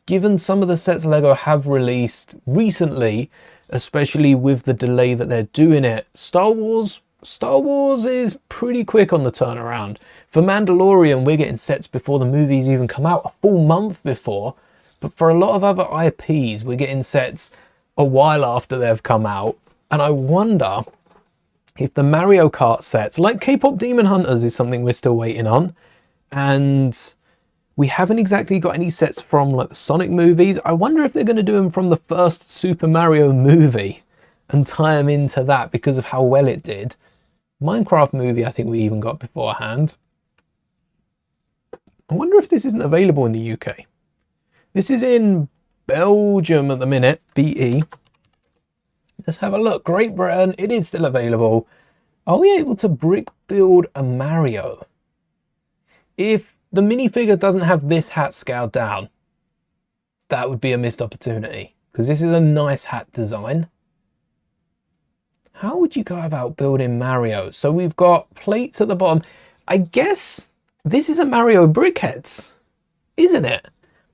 given some of the sets Lego have released recently, especially with the delay that they're doing it, Star Wars is pretty quick on the turnaround. For Mandalorian, we're getting sets before the movies even come out, a full month before. But for a lot of other IPs, we're getting sets a while after they've come out. And I wonder if the Mario Kart sets, like K-Pop Demon Hunters, is something we're still waiting on. And we haven't exactly got any sets from like the Sonic movies. I wonder if they're going to do them from the first Super Mario movie and tie them into that because of how well it did. Minecraft movie, I think we even got beforehand. I wonder if this isn't available in the UK. This is in Belgium at the minute, BE. Let's have a look. Great Britain, it is still available. Are we able to brick build a Mario? If the minifigure doesn't have this hat scaled down, that would be a missed opportunity because this is a nice hat design. How would you go about building Mario? So we've got plates at the bottom. I guess this is a Mario Brickheads, isn't it?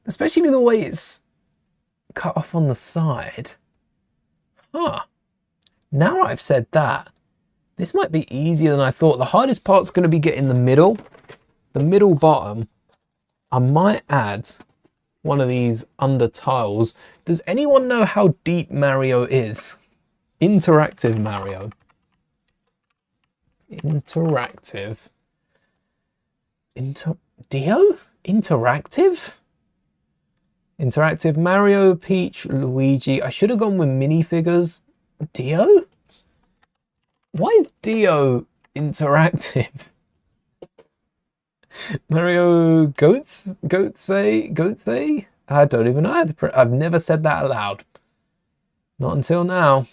Especially the way it's cut off on the side. Huh. Now I've said that, this might be easier than I thought. The hardest part's going to be getting the middle bottom. I might add one of these under tiles. Does anyone know how deep Mario is? Interactive Mario. Interactive. Dio? Interactive? Interactive Mario, Peach, Luigi. I should have gone with minifigures. Dio? Why is Dio interactive? Mario Goats? Goatsay? I don't even know. I've never said that aloud. Not until now.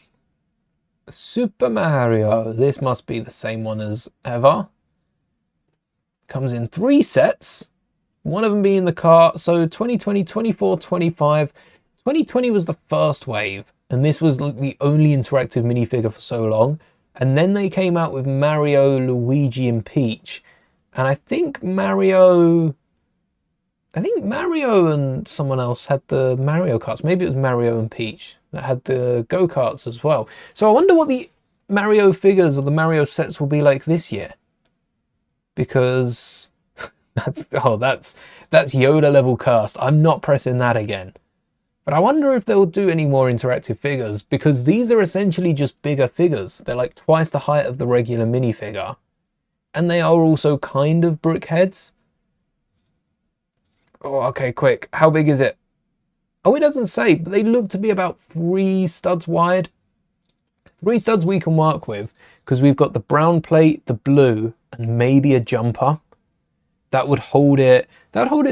Super Mario. This must be the same one as ever. Comes in 3 sets. One of them being the cart. So 2020, 24, 25. 2020 was the first wave. And this was the only interactive minifigure for so long. And then they came out with Mario, Luigi, and Peach. And I think Mario and someone else had the Mario Karts. Maybe it was Mario and Peach that had the go-karts as well. So I wonder what the Mario figures or the Mario sets will be like this year. Because that's Yoda level cursed. I'm not pressing that again. But I wonder if they'll do any more interactive figures, because these are essentially just bigger figures. They're like twice the height of the regular minifigure. And they are also kind of brick heads. Oh, okay, quick. How big is it? Oh, it doesn't say, but they look to be about 3 studs wide. 3 studs we can work with, because we've got the brown plate, the blue, and maybe a jumper. That would hold it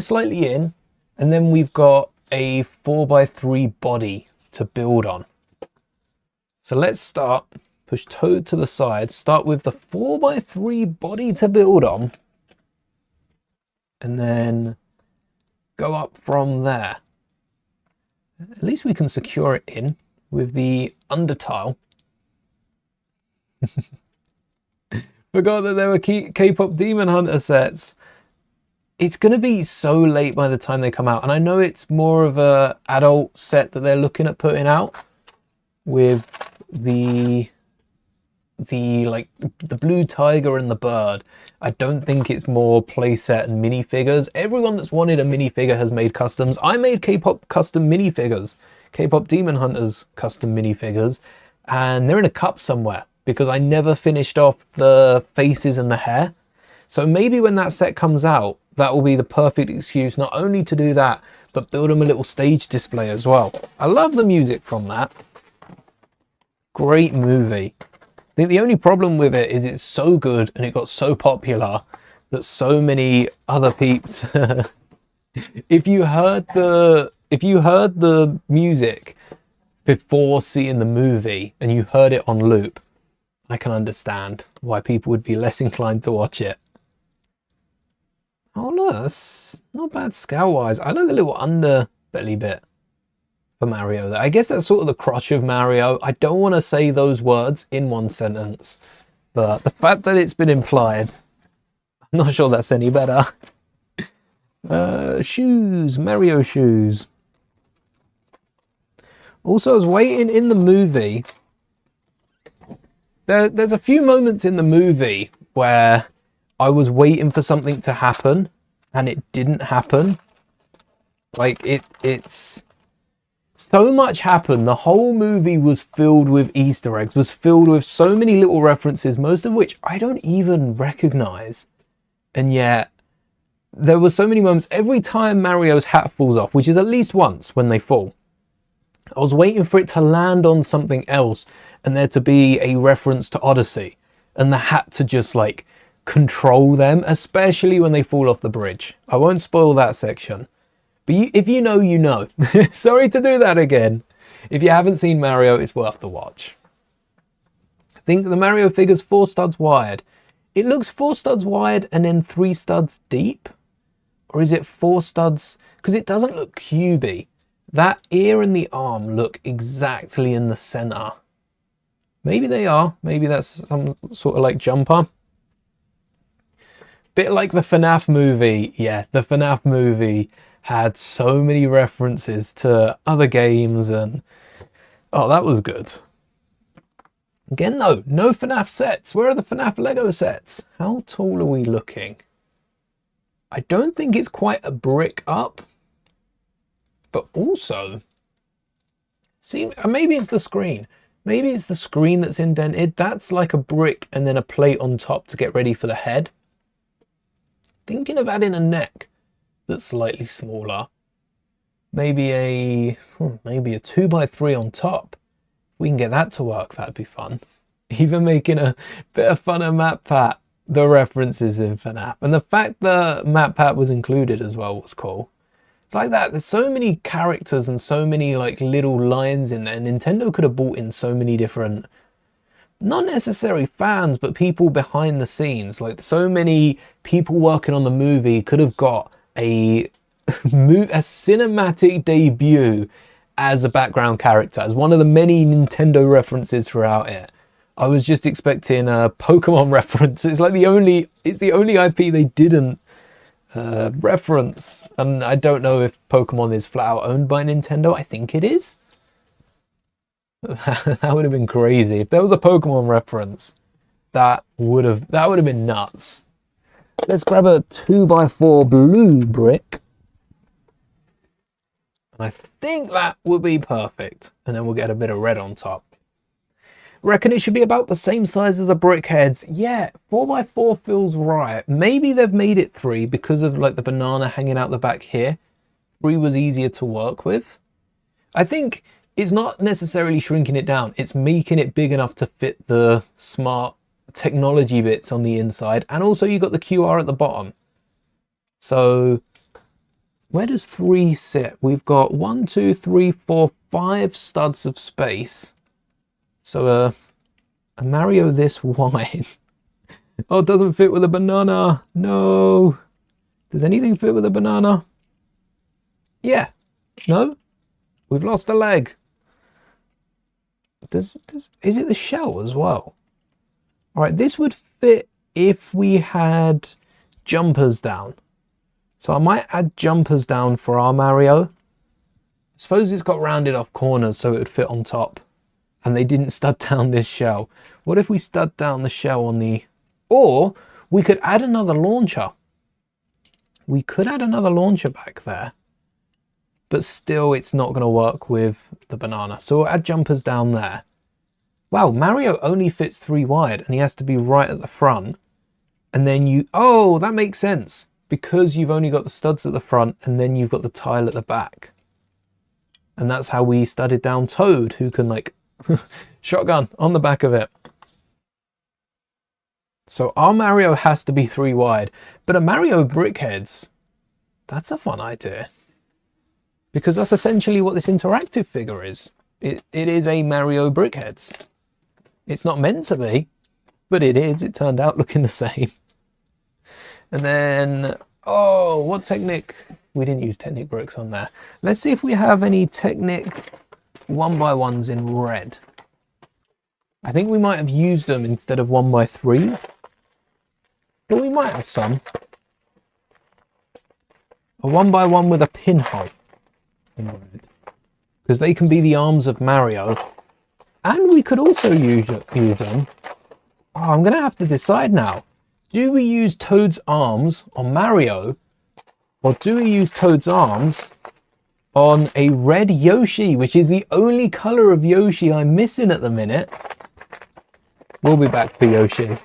slightly in. And then we've got a 4x3 body to build on. So let's start, push Toad to the side, start with the 4x3 body to build on, and then go up from there. At least we can secure it in with the under tile. Forgot that there were K-pop Demon Hunter sets. It's going to be so late by the time they come out. And I know it's more of a adult set that they're looking at putting out with the blue tiger and the bird. I don't think it's more playset and minifigures. Everyone that's wanted a minifigure has made customs. I made K-pop custom minifigures. K-pop Demon Hunters custom minifigures. And they're in a cup somewhere because I never finished off the faces and the hair. So maybe when that set comes out, that will be the perfect excuse not only to do that, but build them a little stage display as well. I love the music from that. Great movie. I think the only problem with it is it's so good and it got so popular that so many other peeps if you heard the music before seeing the movie and you heard it on loop, I can understand why people would be less inclined to watch it. Oh look, that's not bad scale wise. I like the little underbelly bit for Mario. I guess that's sort of the crotch of Mario. I don't want to say those words in one sentence, but the fact that it's been implied, I'm not sure that's any better. Shoes, Mario shoes. Also, I was waiting in the movie. There's a few moments in the movie where I was waiting for something to happen and it didn't happen. Like it's so much happened. The whole movie was filled with Easter eggs, was filled with so many little references, most of which I don't even recognize. And yet there were so many moments. Every time Mario's hat falls off, which is at least once when they fall, I was waiting for it to land on something else and there to be a reference to Odyssey and the hat to just like control them, especially when they fall off the bridge. I won't spoil that section, but if you know, you know. Sorry to do that again. If you haven't seen Mario, it's worth the watch. I think the Mario figure's 4 studs wide. It looks 4 studs wide and then 3 studs deep, or is it 4 studs? Because it doesn't look cubey. That ear and the arm look exactly in the center. Maybe they are. Maybe that's some sort of like jumper. Bit like the FNAF movie. Yeah, the FNAF movie had so many references to other games and oh, that was good. Again though, no FNAF sets. Where are the FNAF Lego sets? How tall are we looking? I don't think it's quite a brick up. But also, see, maybe it's the screen. Maybe it's the screen that's indented. That's like a brick and then a plate on top to get ready for the head. Thinking of adding a neck that's slightly smaller. Maybe a 2x3 on top. If we can get that to work, that'd be fun. Even making a bit of fun of MatPat, the references in FNAF. And the fact that MatPat was included as well was cool. Like that, there's so many characters and so many like little lines in there. Nintendo could have brought in so many different, not necessarily fans, but people behind the scenes. Like so many people working on the movie could have got a cinematic debut as a background character, as one of the many Nintendo references throughout it. I was just expecting a Pokemon reference. It's the only IP they didn't reference, and I don't know if Pokemon is flat out owned by Nintendo. I think it is. That would have been crazy if there was a Pokemon reference. That would have been nuts. Let's grab a 2x4 blue brick, and I think that would be perfect, and then we'll get a bit of red on top. Reckon it should be about the same size as a brick heads. Yeah, 4x4 feels right. Maybe they've made it 3 because of like the banana hanging out the back here. 3 was easier to work with. I think it's not necessarily shrinking it down. It's making it big enough to fit the smart technology bits on the inside. And also you got the QR at the bottom. So where does 3 sit? We've got 1, 2, 3, 4, 5 studs of space. So a Mario this wide. Oh, it doesn't fit with a banana. No. Does anything fit with a banana? Yeah. No? We've lost a leg. Is it the shell as well? All right, this would fit if we had jumpers down. So I might add jumpers down for our Mario. I suppose it's got rounded off corners so it would fit on top. And they didn't stud down this shell. What if we stud down the shell on the... Or we could add another launcher. We could add another launcher back there. But still, it's not going to work with the banana. So we'll add jumpers down there. Wow, Mario only fits 3 wide. And he has to be right at the front. And then you... Oh, that makes sense. Because you've only got the studs at the front. And then you've got the tile at the back. And that's how we studded down Toad. Who can like... shotgun on the back of it. So our Mario has to be 3 wide, but a Mario Brickheads, that's a fun idea, because that's essentially what this interactive figure is. It is a Mario Brickheads. It's not meant to be, but it is. It turned out looking the same. And then, oh, what Technic? We didn't use Technic bricks on there. Let's see if we have any Technic 1x1s in red. I think we might have used them instead of 1x3s, but we might have some. A 1x1 with a pinhole in red, because they can be the arms of Mario, and we could also use them. Oh, I'm gonna have to decide now. Do we use Toad's arms on Mario, or do we use Toad's arms on a red Yoshi, which is the only colour of Yoshi I'm missing at the minute? We'll be back for Yoshi.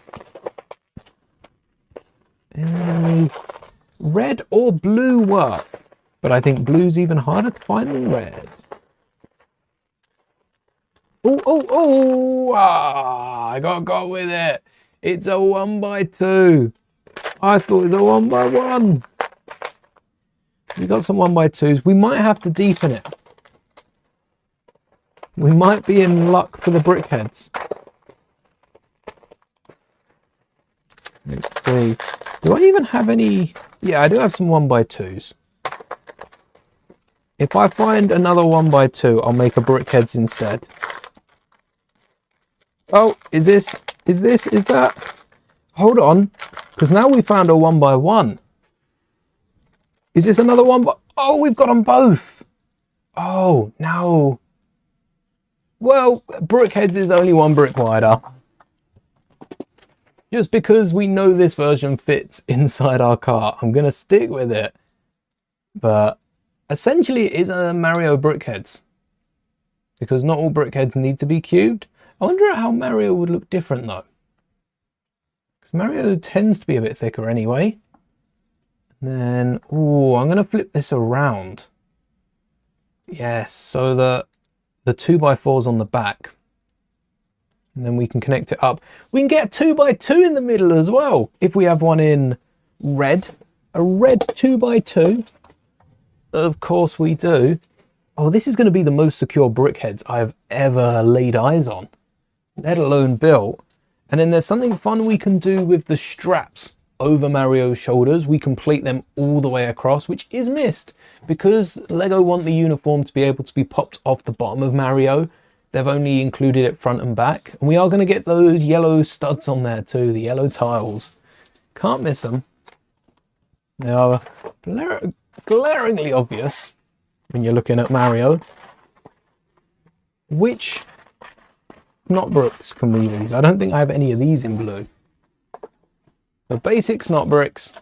Red or blue work, but I think blue's even harder to find than red. Oh, I got with it. It's a 1x2. I thought it was a 1x1. We got some 1x2s. We might have to deepen it. We might be in luck for the brickheads. Let's see. Do I even have any? Yeah, I do have some 1x2s. If I find another 1x2, I'll make a brickheads instead. Oh, is that? Hold on, because now we found a 1x1. Is this another one? Oh, we've got them both. Oh, no. Well, Brickheads is only one brick wider. Just because we know this version fits inside our car, I'm going to stick with it. But essentially it is a Mario Brickheads. Because not all Brickheads need to be cubed. I wonder how Mario would look different though. Because Mario tends to be a bit thicker anyway. And then, oh, I'm going to flip this around. Yes, so the 2x4's on the back. And then we can connect it up. We can get a 2x2 in the middle as well. If we have one in red. A red 2x2. Of course we do. Oh, this is going to be the most secure Brickheads I've ever laid eyes on. Let alone built. And then there's something fun we can do with the straps over Mario's shoulders. We can plate them all the way across, which is missed. Because LEGO want the uniform to be able to be popped off the bottom of Mario. They've only included it front and back. And we are going to get those yellow studs on there too, the yellow tiles. Can't miss them. They are glaringly obvious when you're looking at Mario. Which Snot bricks can we use? I don't think I have any of these in blue. So basic Snot bricks,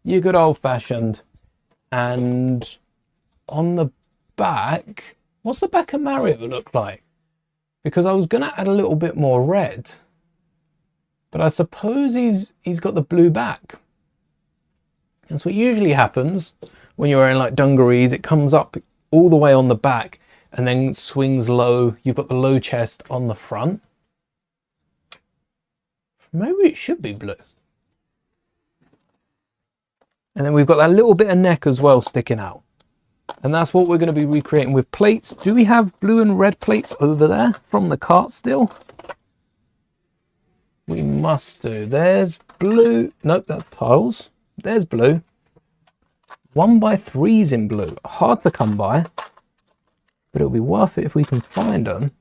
your good old fashioned. And on the back, what's the back of Mario look like? Because I was going to add a little bit more red, but I suppose he's got the blue back. That's what usually happens when you're wearing like dungarees. It comes up all the way on the back and then swings low. You've got the low chest on the front. Maybe it should be blue. And then we've got that little bit of neck as well sticking out. And that's what we're going to be recreating with plates. Do we have blue and red plates over there from the cart still? We must do. There's blue. Nope, that's tiles. There's blue. 1x3s in blue. Hard to come by. But it'll be worth it if we can find them.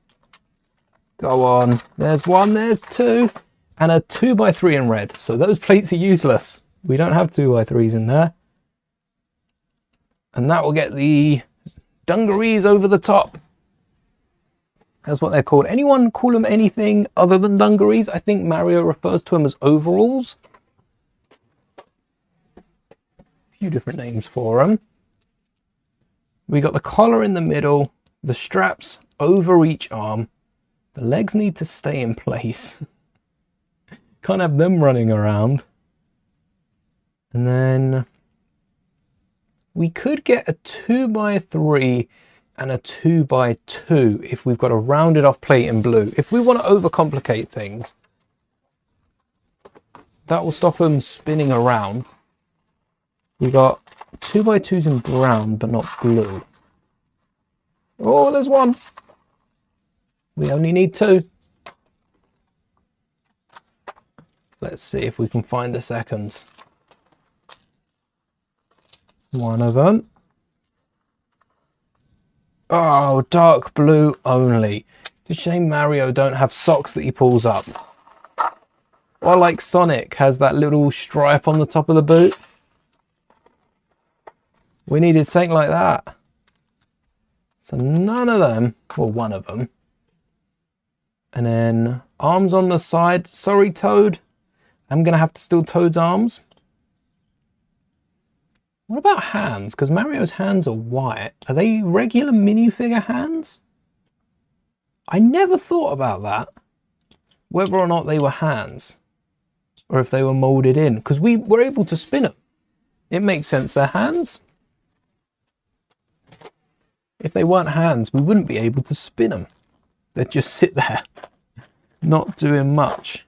Go on. There's one, there's two. And a 2x3 in red. So those plates are useless. We don't have 2x3s in there. And that will get the dungarees over the top. That's what they're called. Anyone call them anything other than dungarees? I think Mario refers to them as overalls. A few different names for them. We got the collar in the middle, the straps over each arm. The legs need to stay in place. Can't have them running around. And then we could get a 2x3 and a 2x2 if we've got a rounded off plate in blue. If we want to overcomplicate things, that will stop them spinning around. We've got 2x2s in brown, but not blue. Oh, there's one. We only need two. Let's see if we can find the seconds. One of them. Oh, dark blue only. It's a shame Mario don't have socks that he pulls up. Or like Sonic has that little stripe on the top of the boot. We needed something like that. So none of them. Well, one of them. And then arms on the side. Sorry, Toad. I'm going to have to steal Toad's arms. What about hands? Because Mario's hands are white. Are they regular minifigure hands? I never thought about that. Whether or not they were hands. Or if they were moulded in. Because we were able to spin them. It makes sense they're hands. If they weren't hands, we wouldn't be able to spin them. They'd just sit there. Not doing much.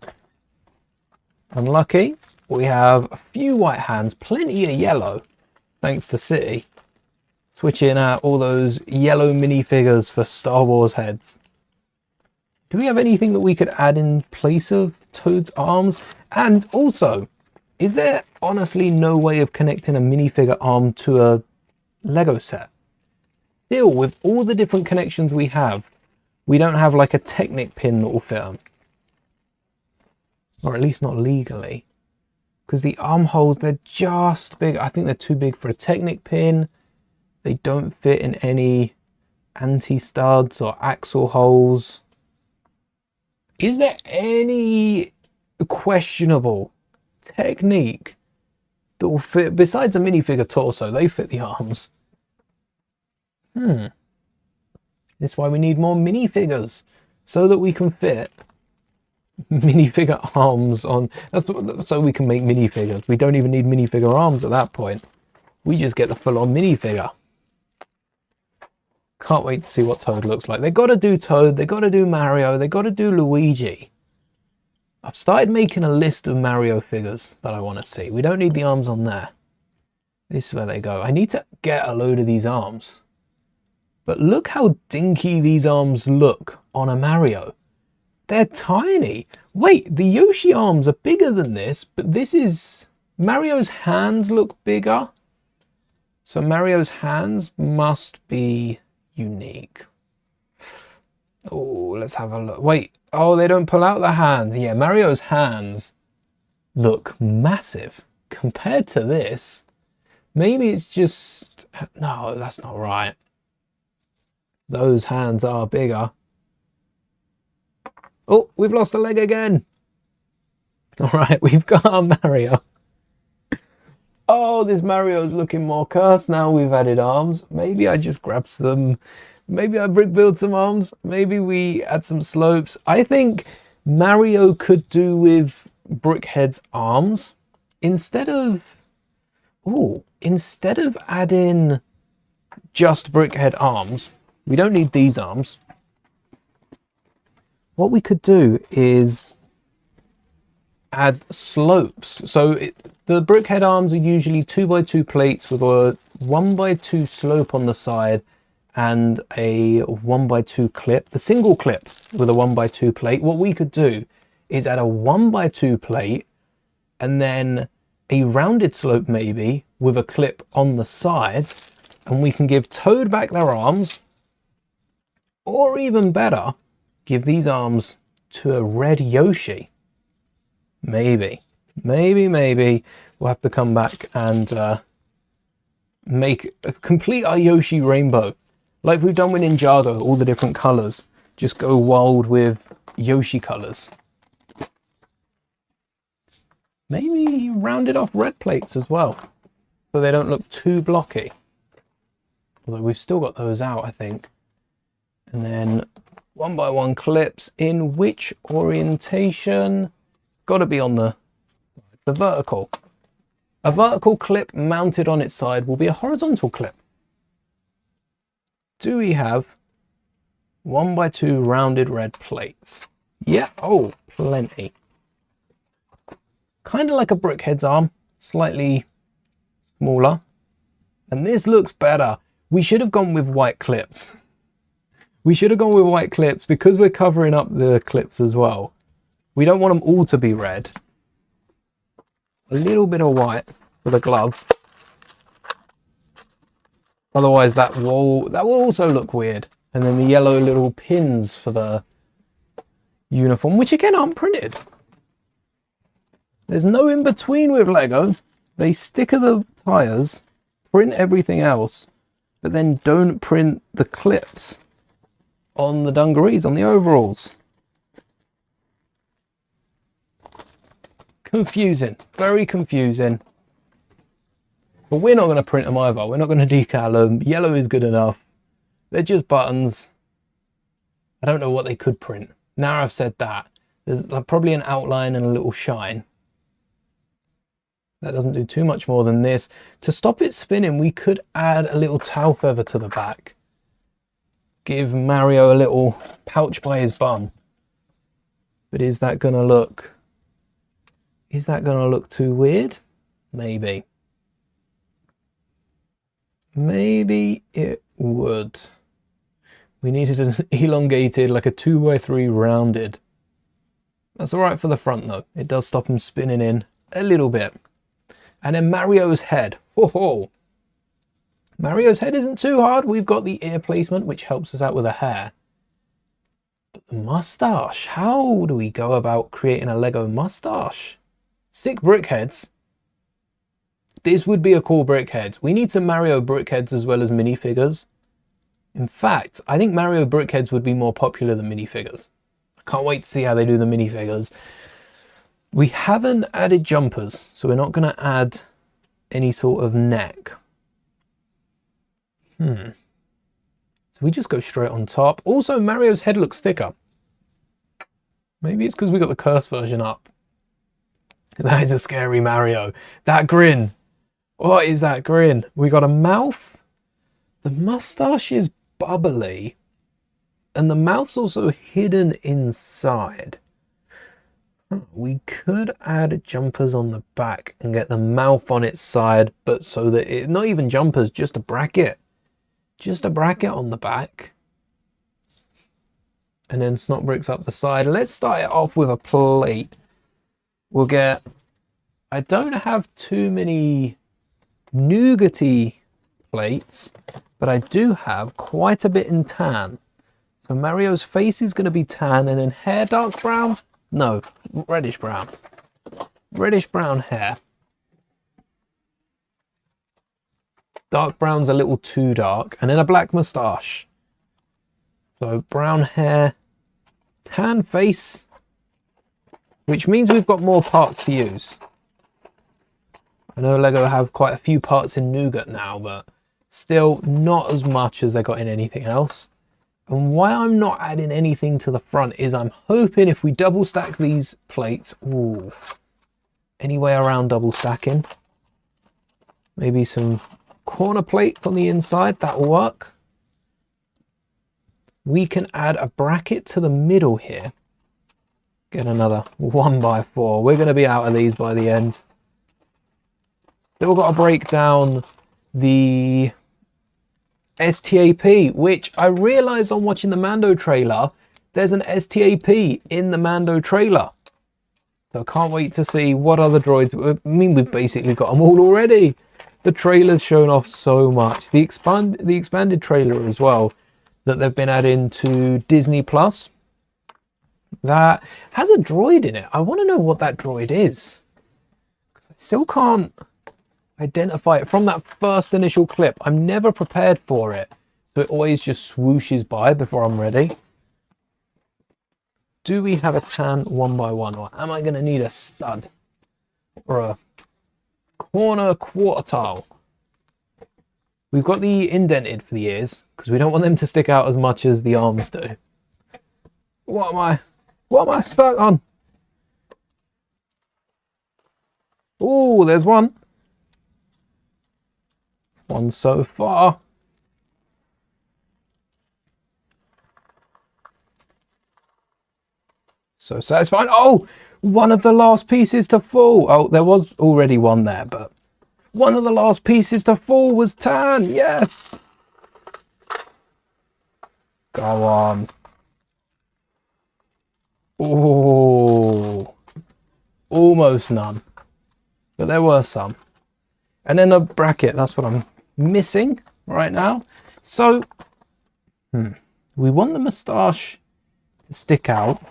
Unlucky. We have a few white hands. Plenty of yellow. Thanks to City, switching out all those yellow minifigures for Star Wars heads. Do we have anything that we could add in place of Toad's arms? And also, is there honestly no way of connecting a minifigure arm to a Lego set? Still, with all the different connections we have, we don't have like a Technic pin that will fit them. Or at least not legally. Because the armholes, they're just big. I think they're too big for a Technic pin. They don't fit in any anti-studs or axle holes. Is there any questionable technique that will fit, besides a minifigure torso, they fit the arms? This is why we need more minifigures, so that we can fit minifigure arms on. So we can make minifigures. We don't even need minifigure arms at that point. We just get the full-on minifigure. Can't wait to see what Toad looks like. They got to do Toad, they got to do Mario, they got to do Luigi. I've started making a list of Mario figures that I want to see. We don't need the arms on there. This is where they go. I need to get a load of these arms. But look how dinky these arms look on a Mario. They're tiny. Wait, the Yoshi arms are bigger than this, but this is... Mario's hands look bigger. So Mario's hands must be unique. Oh, let's have a look. Wait, oh, they don't pull out the hands. Yeah, Mario's hands look massive compared to this. Maybe it's just... No, that's not right. Those hands are bigger. Oh, we've lost a leg again. All right, we've got our Mario. Oh, this Mario's looking more cursed now we've added arms. Maybe I just grabbed some... Maybe I brick build some arms. Maybe we add some slopes. I think Mario could do with Brickhead's arms. Instead of... Oh, instead of adding just Brickhead arms, we don't need these arms. What we could do is add slopes. So the Brickhead arms are usually 2x2 plates with a 1x2 slope on the side and a 1x2 clip, the single clip with a 1x2 plate. What we could do is add a 1x2 plate and then a rounded slope maybe with a clip on the side, and we can give Toad back their arms, or even better, give these arms to a red Yoshi. Maybe we'll have to come back and complete our Yoshi rainbow. Like we've done with Ninjago, all the different colours. Just go wild with Yoshi colours. Maybe rounded off red plates as well, so they don't look too blocky. Although we've still got those out, I think. And then 1x1 clips in which orientation? Got to be on the vertical. A vertical clip mounted on its side will be a horizontal clip. Do we have 1x2 rounded red plates? Yeah, oh, plenty. Kind of like a Brickhead's arm, slightly smaller. And this looks better. We should have gone with white clips. We should have gone with white clips because we're covering up the clips as well. We don't want them all to be red. A little bit of white for the glove. Otherwise that will also look weird. And then the yellow little pins for the uniform, which again aren't printed. There's no in between with Lego. They sticker the tires, print everything else, but then don't print the clips on the dungarees, on the overalls. Confusing, very confusing. But we're not going to print them either. We're not going to decal them. Yellow is good enough. They're just buttons. I don't know what they could print. Now I've said that, there's probably an outline and a little shine. That doesn't do too much more than this. To stop it spinning, we could add a little tail feather to the back. Give Mario a little pouch by his bum. But is that going to look... Is that going to look too weird? Maybe. Maybe it would. We needed an elongated, like a 2x3 rounded. That's alright for the front though. It does stop him spinning in a little bit. And then Mario's head. Ho ho! Mario's head isn't too hard. We've got the ear placement, which helps us out with a hair. But the mustache. How do we go about creating a Lego mustache? Sick brickheads. This would be a cool brickhead. We need some Mario brickheads as well as minifigures. In fact, I think Mario Brickheads would be more popular than minifigures. I can't wait to see how they do the minifigures. We haven't added jumpers, so we're not going to add any sort of neck. So we just go straight on top. Also, Mario's head looks thicker. Maybe it's because we got the curse version up. That is a scary Mario. That grin. What is that grin? We got a mouth. The mustache is bubbly. And the mouth's also hidden inside. We could add jumpers on the back and get the mouth on its side, but so that it, not even jumpers, just a bracket. Just a bracket on the back. And then snot bricks up the side. Let's start it off with a plate. We'll get, I don't have too many nougaty plates, but I do have quite a bit in tan. So Mario's face is going to be tan, and then hair dark brown. No, reddish brown. Reddish brown hair. Dark brown's a little too dark. And then a black moustache. So brown hair, tan face, which means we've got more parts to use. I know Lego have quite a few parts in Nougat now, but still not as much as they got in anything else. And why I'm not adding anything to the front is I'm hoping if we double stack these plates, ooh, any way around double stacking, maybe some corner plates on the inside, that will work. We can add a bracket to the middle here. Get another 1x4. We're going to be out of these by the end. Still got to break down the STAP, which I realised on watching the Mando trailer, there's an STAP in the Mando trailer. So I can't wait to see what other droids. I mean, we've basically got them all already. The trailer's shown off so much. The expanded trailer as well that they've been adding to Disney Plus. That has a droid in it. I want to know what that droid is. I still can't identify it from that first initial clip. I'm never prepared for it, so it always just swooshes by before I'm ready. Do we have a tan 1x1, or am I going to need a stud or a corner quarter tile? We've got the indented for the ears because we don't want them to stick out as much as the arms do. What am I stuck on? Oh, there's one. One so far. So satisfying. Oh, one of the last pieces to fall. Oh, there was already one there, but one of the last pieces to fall was tan. Yes. Go on. Oh, almost none, but there were some. And then a bracket, that's what I'm missing right now. So we want the moustache to stick out.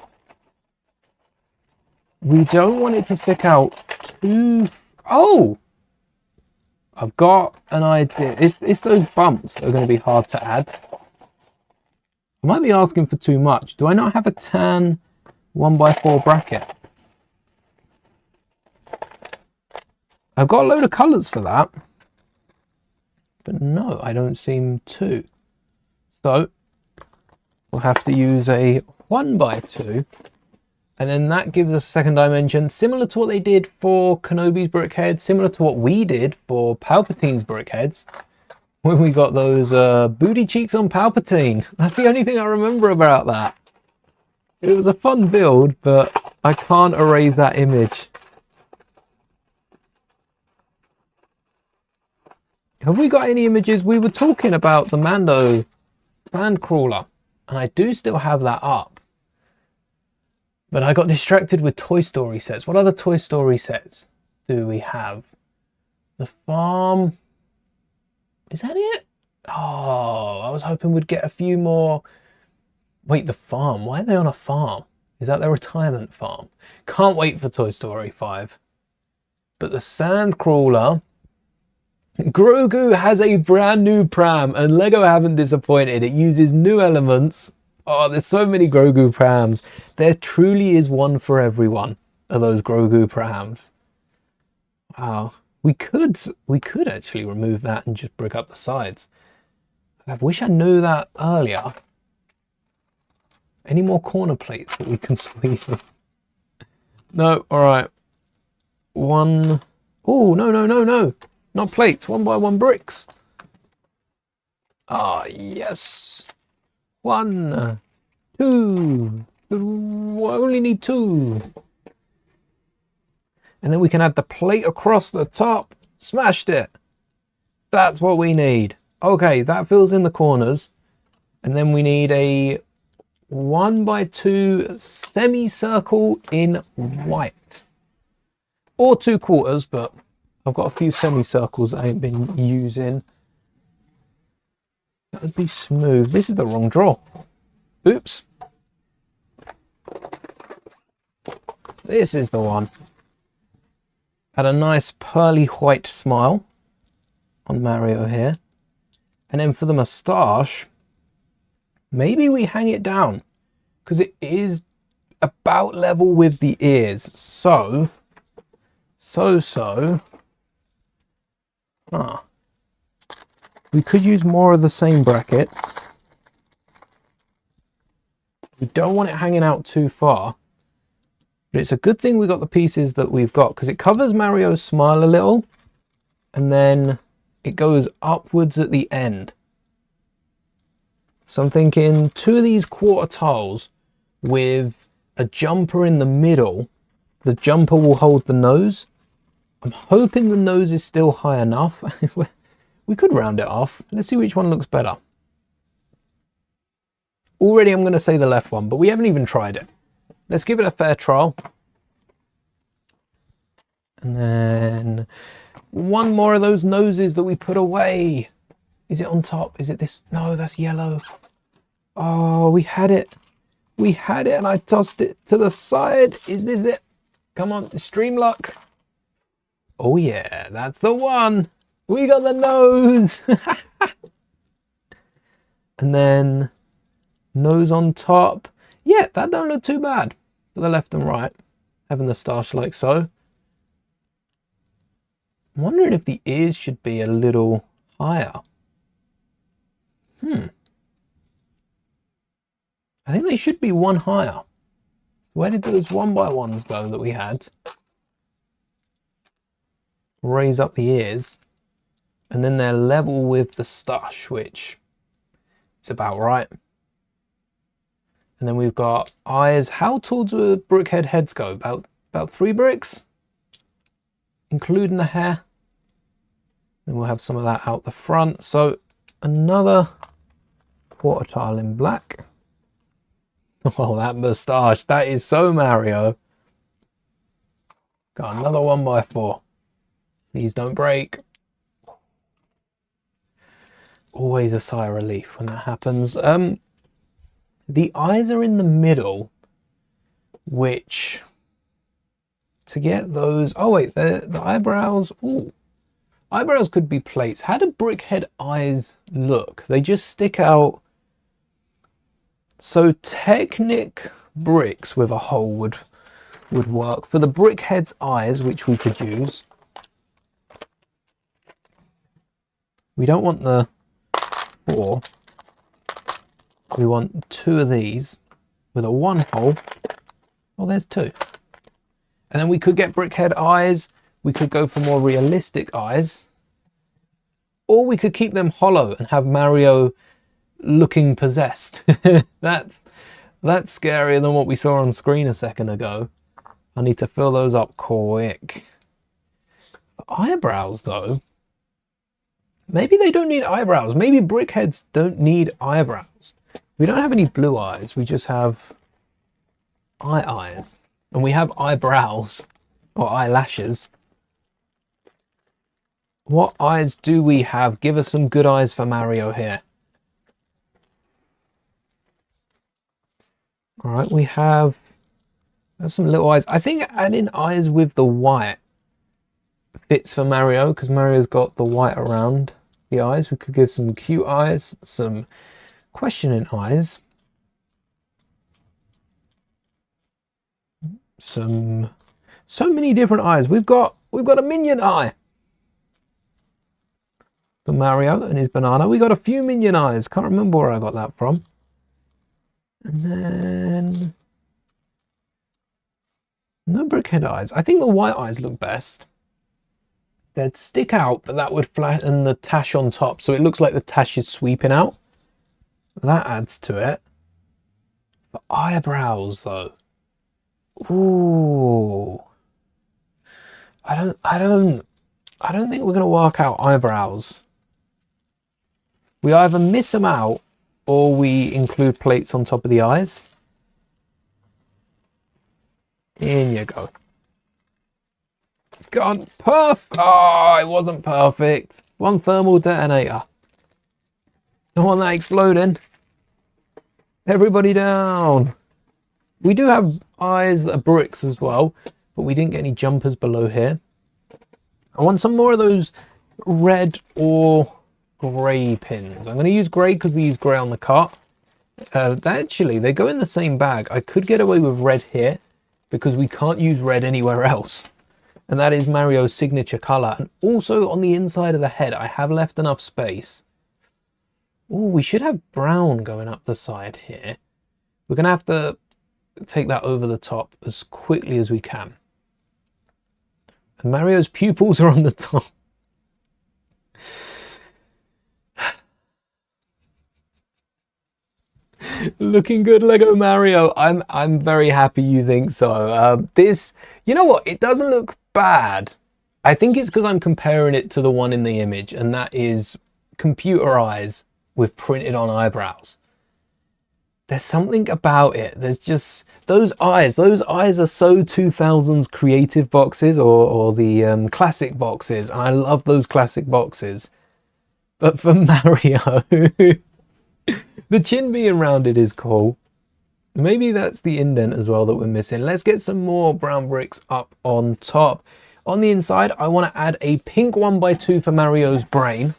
We don't want it to stick out too... Oh, I've got an idea. It's those bumps that are going to be hard to add. I might be asking for too much. Do I not have a tan 1x4 bracket? I've got a load of colours for that, but no, I don't seem to. So we'll have to use a 1x2, and then that gives us a second dimension, similar to what they did for Kenobi's brickheads, similar to what we did for Palpatine's brickheads, when we got those booty cheeks on Palpatine. That's the only thing I remember about that. It was a fun build, but I can't erase that image. Have we got any images? We were talking about the Mando Sandcrawler, and I do still have that up. But I got distracted with Toy Story sets. What other Toy Story sets do we have? The farm. Is that it? Oh, I was hoping we'd get a few more. Wait, the farm. Why are they on a farm? Is that their retirement farm? Can't wait for Toy Story 5. But the Sandcrawler Grogu has a brand new pram, and Lego haven't disappointed. It uses new elements. Oh, there's so many Grogu prams. There truly is one for everyone of those Grogu prams. Wow. We could actually remove that and just brick up the sides. I wish I knew that earlier. Any more corner plates that we can squeeze them? No, alright. One. Oh, no. Not plates, 1x1 bricks. Ah, yes. 1, 2. I only need 2. And then we can add the plate across the top. Smashed it. That's what we need. Okay, that fills in the corners. And then we need a 1x2 semicircle in white. Or 2/4, but I've got a few semicircles I ain't been using. That would be smooth. This is the wrong drawer. Oops. This is the one. Had a nice pearly white smile on Mario here. And then for the moustache, maybe we hang it down because it is about level with the ears. So. We could use more of the same bracket. We don't want it hanging out too far. But it's a good thing we got the pieces that we've got because it covers Mario's smile a little. And then it goes upwards at the end. So I'm thinking 2 of these quarter tiles with a jumper in the middle. The jumper will hold the nose. I'm hoping the nose is still high enough. We could round it off. Let's see which one looks better. Already I'm going to say the left one, but we haven't even tried it. Let's give it a fair trial. And then 1 more of those noses that we put away. Is it on top? Is it this? No, that's yellow. Oh, we had it. We had it and I tossed it to the side. Is this it? Come on, stream luck. Oh yeah, that's the one. We got the nose. And then nose on top. Yeah, that don't look too bad for the left and right. Having the stash like so. I'm wondering if the ears should be a little higher. I think they should be 1 higher. Where did those 1x1s go that we had? Raise up the ears. And then they're level with the stash, which is about right. And then we've got eyes. How tall do brickhead heads go? About 3 bricks? Including the hair. Then we'll have some of that out the front. So another quarter tile in black. Oh, that moustache. That is so Mario. Got another 1x4. These don't break. Always a sigh of relief when that happens. The eyes are in the middle, which to get those. Oh wait, the eyebrows. Ooh, eyebrows could be plates. How do brickhead eyes look? They just stick out. So Technic bricks with a hole would work. For the brickhead's eyes, which we could use, we don't want the 4. We want 2 of these with a 1 hole. Oh, there's 2. And then we could get brickhead eyes. We could go for more realistic eyes. Or we could keep them hollow and have Mario looking possessed. That's scarier than what we saw on screen a second ago. I need to fill those up quick. Eyebrows though, maybe they don't need eyebrows. Maybe brickheads don't need eyebrows. We don't have any blue eyes, we just have eyes, and we have eyebrows or eyelashes. What eyes do we have? Give us some good eyes for Mario here. All right, we have some little eyes. I think adding eyes with the white fits for Mario because Mario's got the white around the eyes. We could give some cute eyes, some questioning eyes, so many different eyes. We've got a minion eye for Mario and his banana. We got a few minion eyes. Can't remember where I got that from. And then no brickhead eyes. I think the white eyes look best. They'd stick out, but that would flatten the tash on top, so it looks like the tash is sweeping out. That adds to it. For eyebrows, though. Ooh. I don't think we're gonna work out eyebrows. We either miss them out or we include plates on top of the eyes. In you go. Gone. Perfect. Oh, it wasn't perfect. One thermal detonator. Don't want that exploding. Everybody down. We do have eyes that are bricks as well, but we didn't get any jumpers below here. I want some more of those red or grey pins. I'm going to use grey because we use grey on the cart. Actually, they go in the same bag. I could get away with red here because we can't use red anywhere else. And that is Mario's signature colour. And also on the inside of the head, I have left enough space. Oh, we should have brown going up the side here. We're going to have to take that over the top as quickly as we can. And Mario's pupils are on the top. Looking good, Lego Mario. I'm very happy you think so. This, you know what? It doesn't look bad. I think it's because I'm comparing it to the one in the image, and that is computer eyes with printed on eyebrows. There's something about it. There's just those eyes. Those eyes are so 2000s creative boxes or the classic boxes, and I love those classic boxes. But for Mario, the chin being rounded is cool. Maybe that's the indent as well that we're missing. Let's get some more brown bricks up on top. On the inside, I want to add a pink 1x2 for Mario's brain,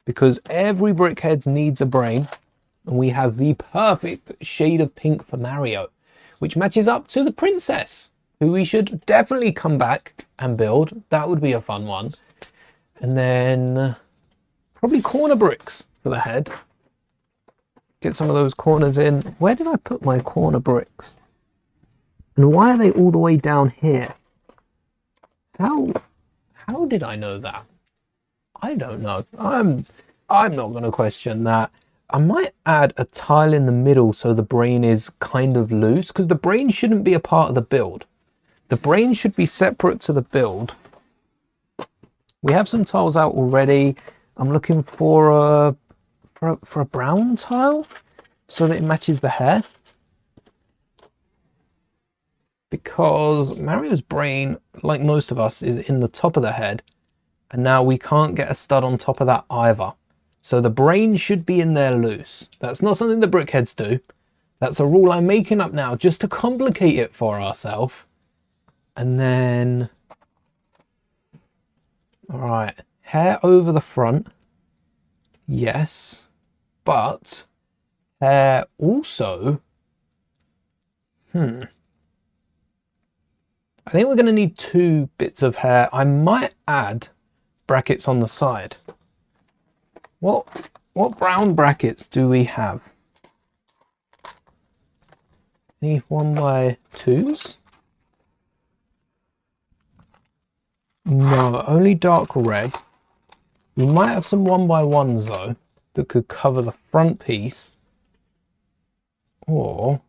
because every brickhead needs a brain. And we have the perfect shade of pink for Mario, which matches up to the princess, who we should definitely come back and build. That would be a fun one. And then probably corner bricks for the head. Get some of those corners in. Where did I put my corner bricks? And why are they all the way down here? How did I know that? I don't know. I'm not going to question that. I might add a tile in the middle so the brain is kind of loose, because the brain shouldn't be a part of the build. The brain should be separate to the build. We have some tiles out already. I'm looking for a brown tile so that it matches the hair. Because Mario's brain, like most of us, is in the top of the head. And now we can't get a stud on top of that either. So the brain should be in there loose. That's not something the brickheads do. That's a rule I'm making up now just to complicate it for ourselves. And then, all right, hair over the front. Yes, but hair also, I think we're going to need 2 bits of hair. I might add brackets on the side. What brown brackets do we have? Any 1x2s? No, only dark red. We might have some 1x1s though that could cover the front piece. Or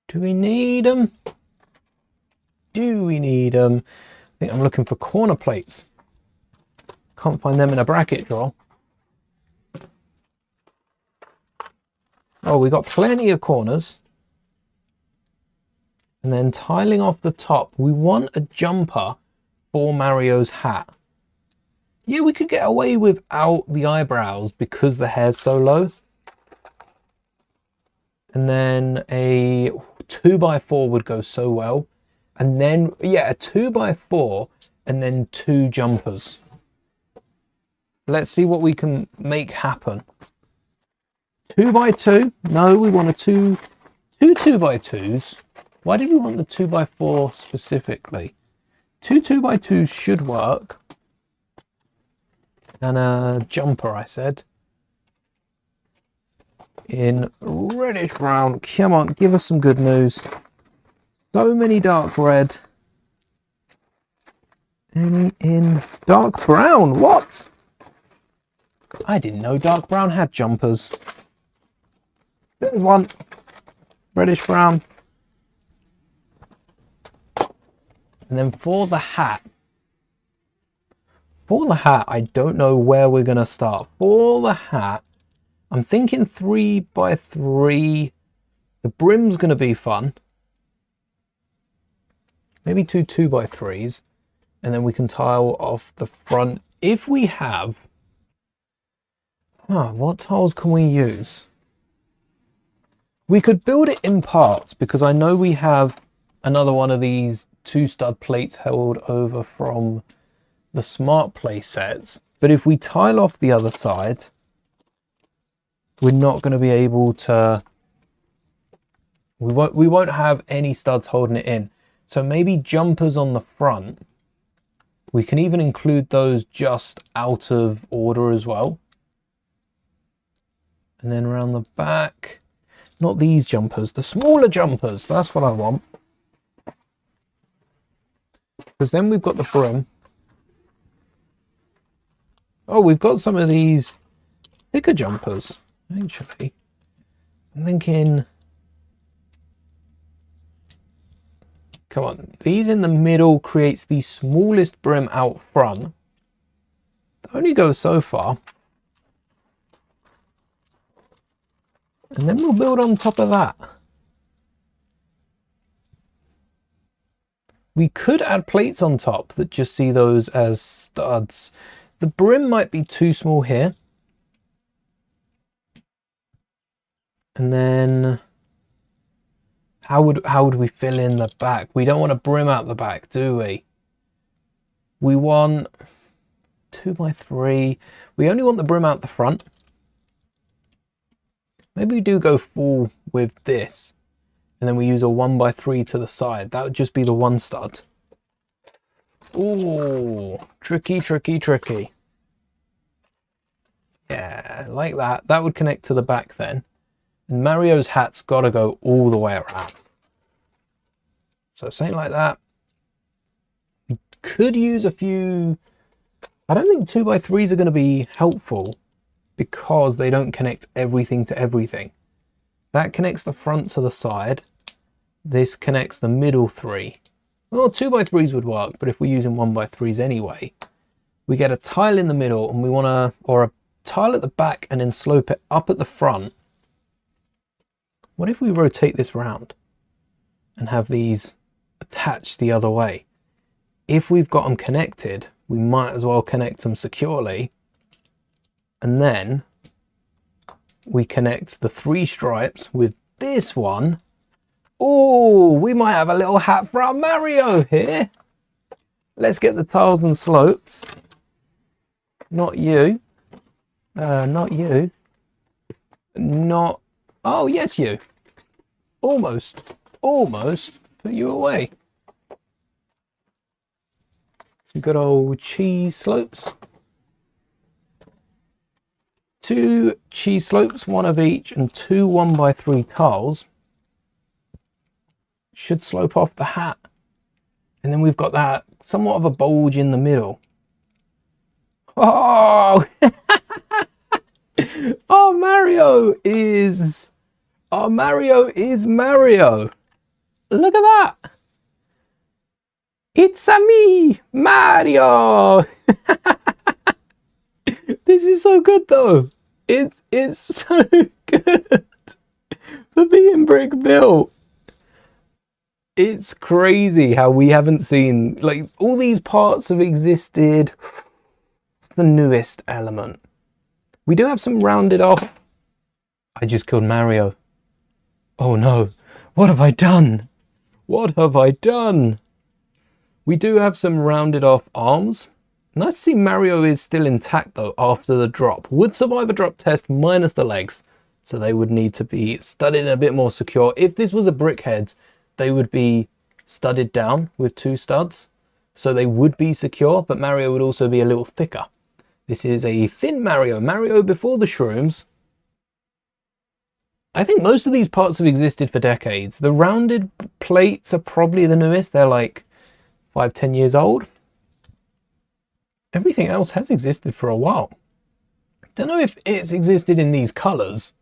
do we need them? Do we need them? I think I'm looking for corner plates. Can't find them in a bracket drawer. Oh, we got plenty of corners. And then tiling off the top, we want a jumper for Mario's hat. Yeah, we could get away without the eyebrows because the hair's so low. And then a 2x4 would go so well. And then, yeah, a 2x4 and then 2 jumpers. Let's see what we can make happen. 2x2. No, we want two 2x2s. Why did we want the 2x4 specifically? 2 2x2s should work. And a jumper, I said. In reddish brown. Come on, give us some good news. So many dark red. Any in dark brown? What? I didn't know dark brown had jumpers. There's one. Reddish brown. And then for the hat. I don't know where we're going to start. For the hat, I'm thinking 3x3. The brim's going to be fun. Maybe 2 2x3s. And then we can tile off the front. If we have... what tiles can we use? We could build it in parts, because I know we have another one of these 2 stud plates held over from the smart play sets. But if we tile off the other side, we're not going to be able to... We won't have any studs holding it in. So maybe jumpers on the front. We can even include those just out of order as well. And then around the back, not these jumpers, the smaller jumpers. That's what I want. Because then we've got the brim. Oh, we've got some of these thicker jumpers, actually. I'm thinking... Come on, these in the middle creates the smallest brim out front. They only go so far. And then we'll build on top of that. We could add plates on top that just see those as studs. The brim might be too small here. And then... How would we fill in the back? We don't want a brim out the back, do we? We want 2x3. We only want the brim out the front. Maybe we do go full with this. And then we use a 1x3 to the side. That would just be the one stud. Ooh, tricky, tricky, tricky. Yeah, like that. That would connect to the back then. And Mario's hat's got to go all the way around. So something like that. We could use a few... I don't think 2x3s are going to be helpful because they don't connect everything to everything. That connects the front to the side. This connects the middle 3. Well, 2x3s would work, but if we're using 1x3s anyway, we get a tile in the middle and we want to... or a tile at the back and then slope it up at the front. What if we rotate this round and have these attached the other way? If we've got them connected, we might as well connect them securely. And then we connect the 3 stripes with this one. Oh, we might have a little hat for our Mario here. Let's get the tiles and slopes. Not you. Not you. Not... Oh, yes, you. Almost put you away. Some good old cheese slopes. 2 cheese slopes, 1 of each, and 2 1x3 tiles. Should slope off the hat. And then we've got that somewhat of a bulge in the middle. Oh! Our Mario is Mario. Look at that. It's a me, Mario. This is so good though. It's so good for being brick built. It's crazy how we haven't seen, like, all these parts have existed. The newest element. We do have some rounded off. I just killed Mario. Oh no, what have I done? What have I done? We do have some rounded off arms. Nice to see Mario is still intact though after the drop. Would survive a drop test minus the legs. So they would need to be studded a bit more secure. If this was a Brickhead, they would be studded down with 2 studs. So they would be secure, but Mario would also be a little thicker. This is a thin Mario. Mario before the shrooms. I think most of these parts have existed for decades. The rounded plates are probably the newest. They're like 5-10 years old. Everything else has existed for a while. Don't know if it's existed in these colors.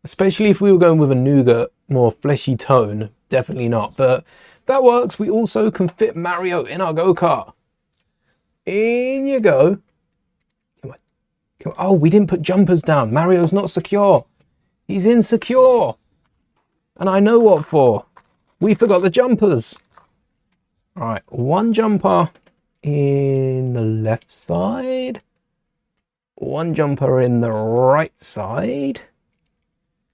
Especially if we were going with a nougat, more fleshy tone, definitely not. But that works. We also can fit Mario in our go-kart. In you go. Come on. Come on. Oh, we didn't put jumpers down. Mario's not secure. He's insecure. And I know what for. We forgot the jumpers. All right, 1 jumper in the left side. 1 jumper in the right side.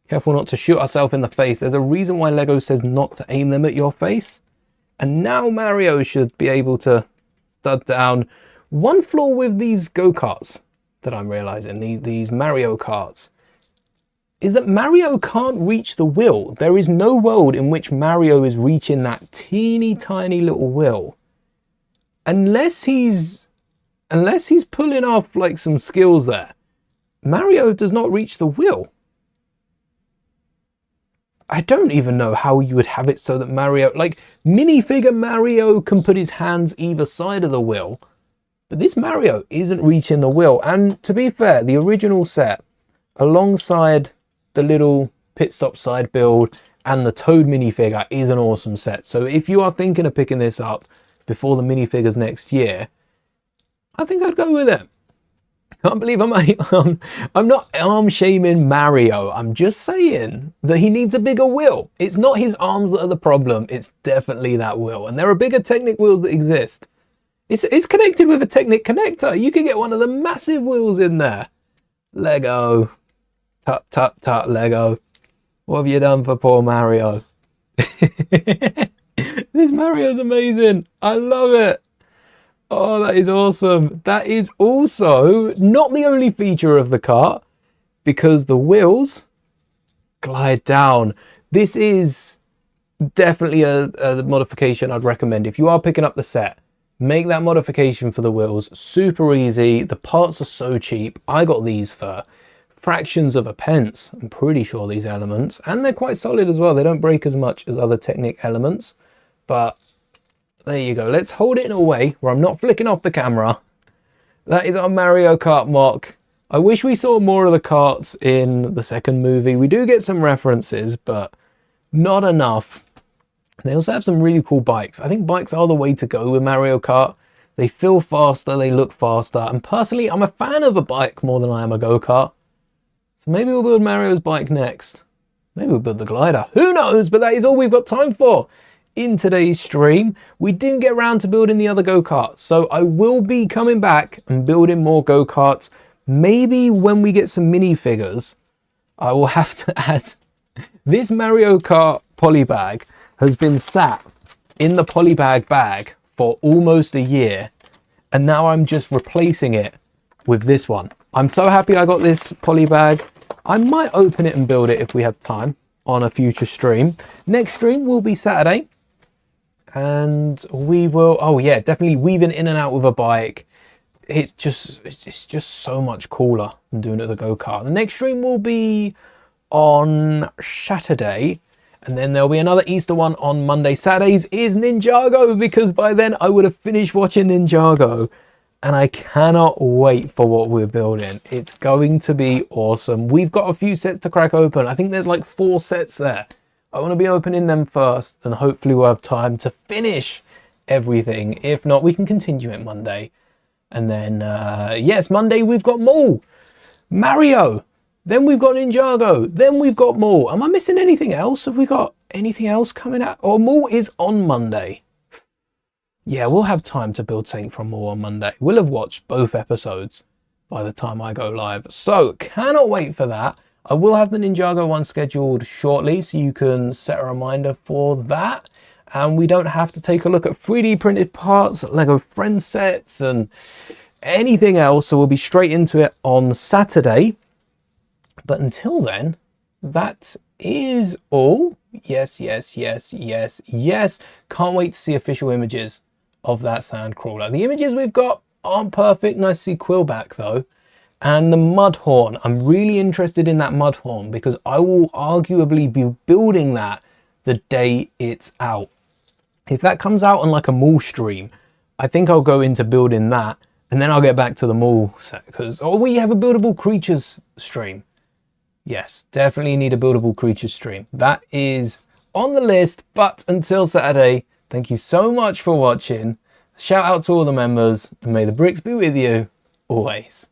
Careful not to shoot ourselves in the face. There's a reason why Lego says not to aim them at your face. And now Mario should be able to stud down. One flaw with these go-karts that I'm realizing, these Mario karts, is that Mario can't reach the wheel. There is no world in which Mario is reaching that teeny tiny little wheel. Unless he's pulling off like some skills there. Mario does not reach the wheel. I don't even know how you would have it so that Mario, like minifigure Mario can put his hands either side of the wheel, but this Mario isn't reaching the wheel. And to be fair, the original set, alongside the little pit stop side build and the Toad minifigure, is an awesome set. So if you are thinking of picking this up before the minifigures next year, I think I'd go with it. Can't believe I'm not arm shaming Mario. I'm just saying that he needs a bigger wheel. It's not his arms that are the problem. It's definitely that wheel. And there are bigger Technic wheels that exist. It's connected with a Technic connector. You can get one of the massive wheels in there. Lego. Tut, tut, tut, Lego. What have you done for poor Mario? This Mario's amazing. I love it. Oh, that is awesome. That is also not the only feature of the kart, because the wheels glide down. This is definitely a modification I'd recommend. If you are picking up the set, make that modification for the wheels. Super easy. The parts are so cheap. I got these for fractions of a pence. I'm pretty sure, these elements. And they're quite solid as well. They don't break as much as other Technic elements. But there you go. Let's hold it in a way where I'm not flicking off the camera. That is our Mario Kart mock. I wish we saw more of the karts in the second movie. We do get some references, but not enough. They also have some really cool bikes. I think bikes are the way to go with Mario Kart. They feel faster, they look faster. And personally, I'm a fan of a bike more than I am a go-kart. So maybe we'll build Mario's bike next. Maybe we'll build the glider. Who knows? But that is all we've got time for in today's stream. We didn't get around to building the other go-karts, so I will be coming back and building more go-karts. Maybe when we get some minifigures, I will have to add this Mario Kart polybag has been sat in the polybag bag for almost a year, and now I'm just replacing it with this one. I'm so happy I got this polybag. I might open it and build it if we have time on a future stream. Next stream will be Saturday. And we will, oh yeah, definitely weaving in and out with a bike. It's just so much cooler than doing it with a go-kart. The next stream will be on Saturday, and then there'll be another Easter one on Monday. Saturdays is Ninjago, because by then I would have finished watching Ninjago, and I cannot wait for what we're building. It's going to be awesome. We've got a few sets to crack open. I think there's like 4 sets there. I want to be opening them first, and hopefully we'll have time to finish everything. If not, we can continue it Monday. And then, yes, Monday we've got Mario. Then we've got Ninjago. Then we've got Maul. Am I missing anything else? Have we got anything else coming out? Or Maul is on Monday. Yeah, we'll have time to build something from Maul on Monday. We'll have watched both episodes by the time I go live. So, cannot wait for that. I will have the Ninjago one scheduled shortly, so you can set a reminder for that. and we don't have to take a look at 3D printed parts, Lego friend sets and anything else. So we'll be straight into it on Saturday. But until then, that is all. Yes, yes, yes, yes, yes. Can't wait to see official images of that sand crawler. The images we've got aren't perfect. Nice to see Quillback though. And the Mudhorn, I'm really interested in that Mudhorn because I will arguably be building that the day it's out. If that comes out on like a Maul stream, I think I'll go into building that, and then I'll get back to the Maul set because, oh, we have a buildable creatures stream. Yes, definitely need a buildable creatures stream. That is on the list, but until Saturday, thank you so much for watching. Shout out to all the members, and may the bricks be with you always.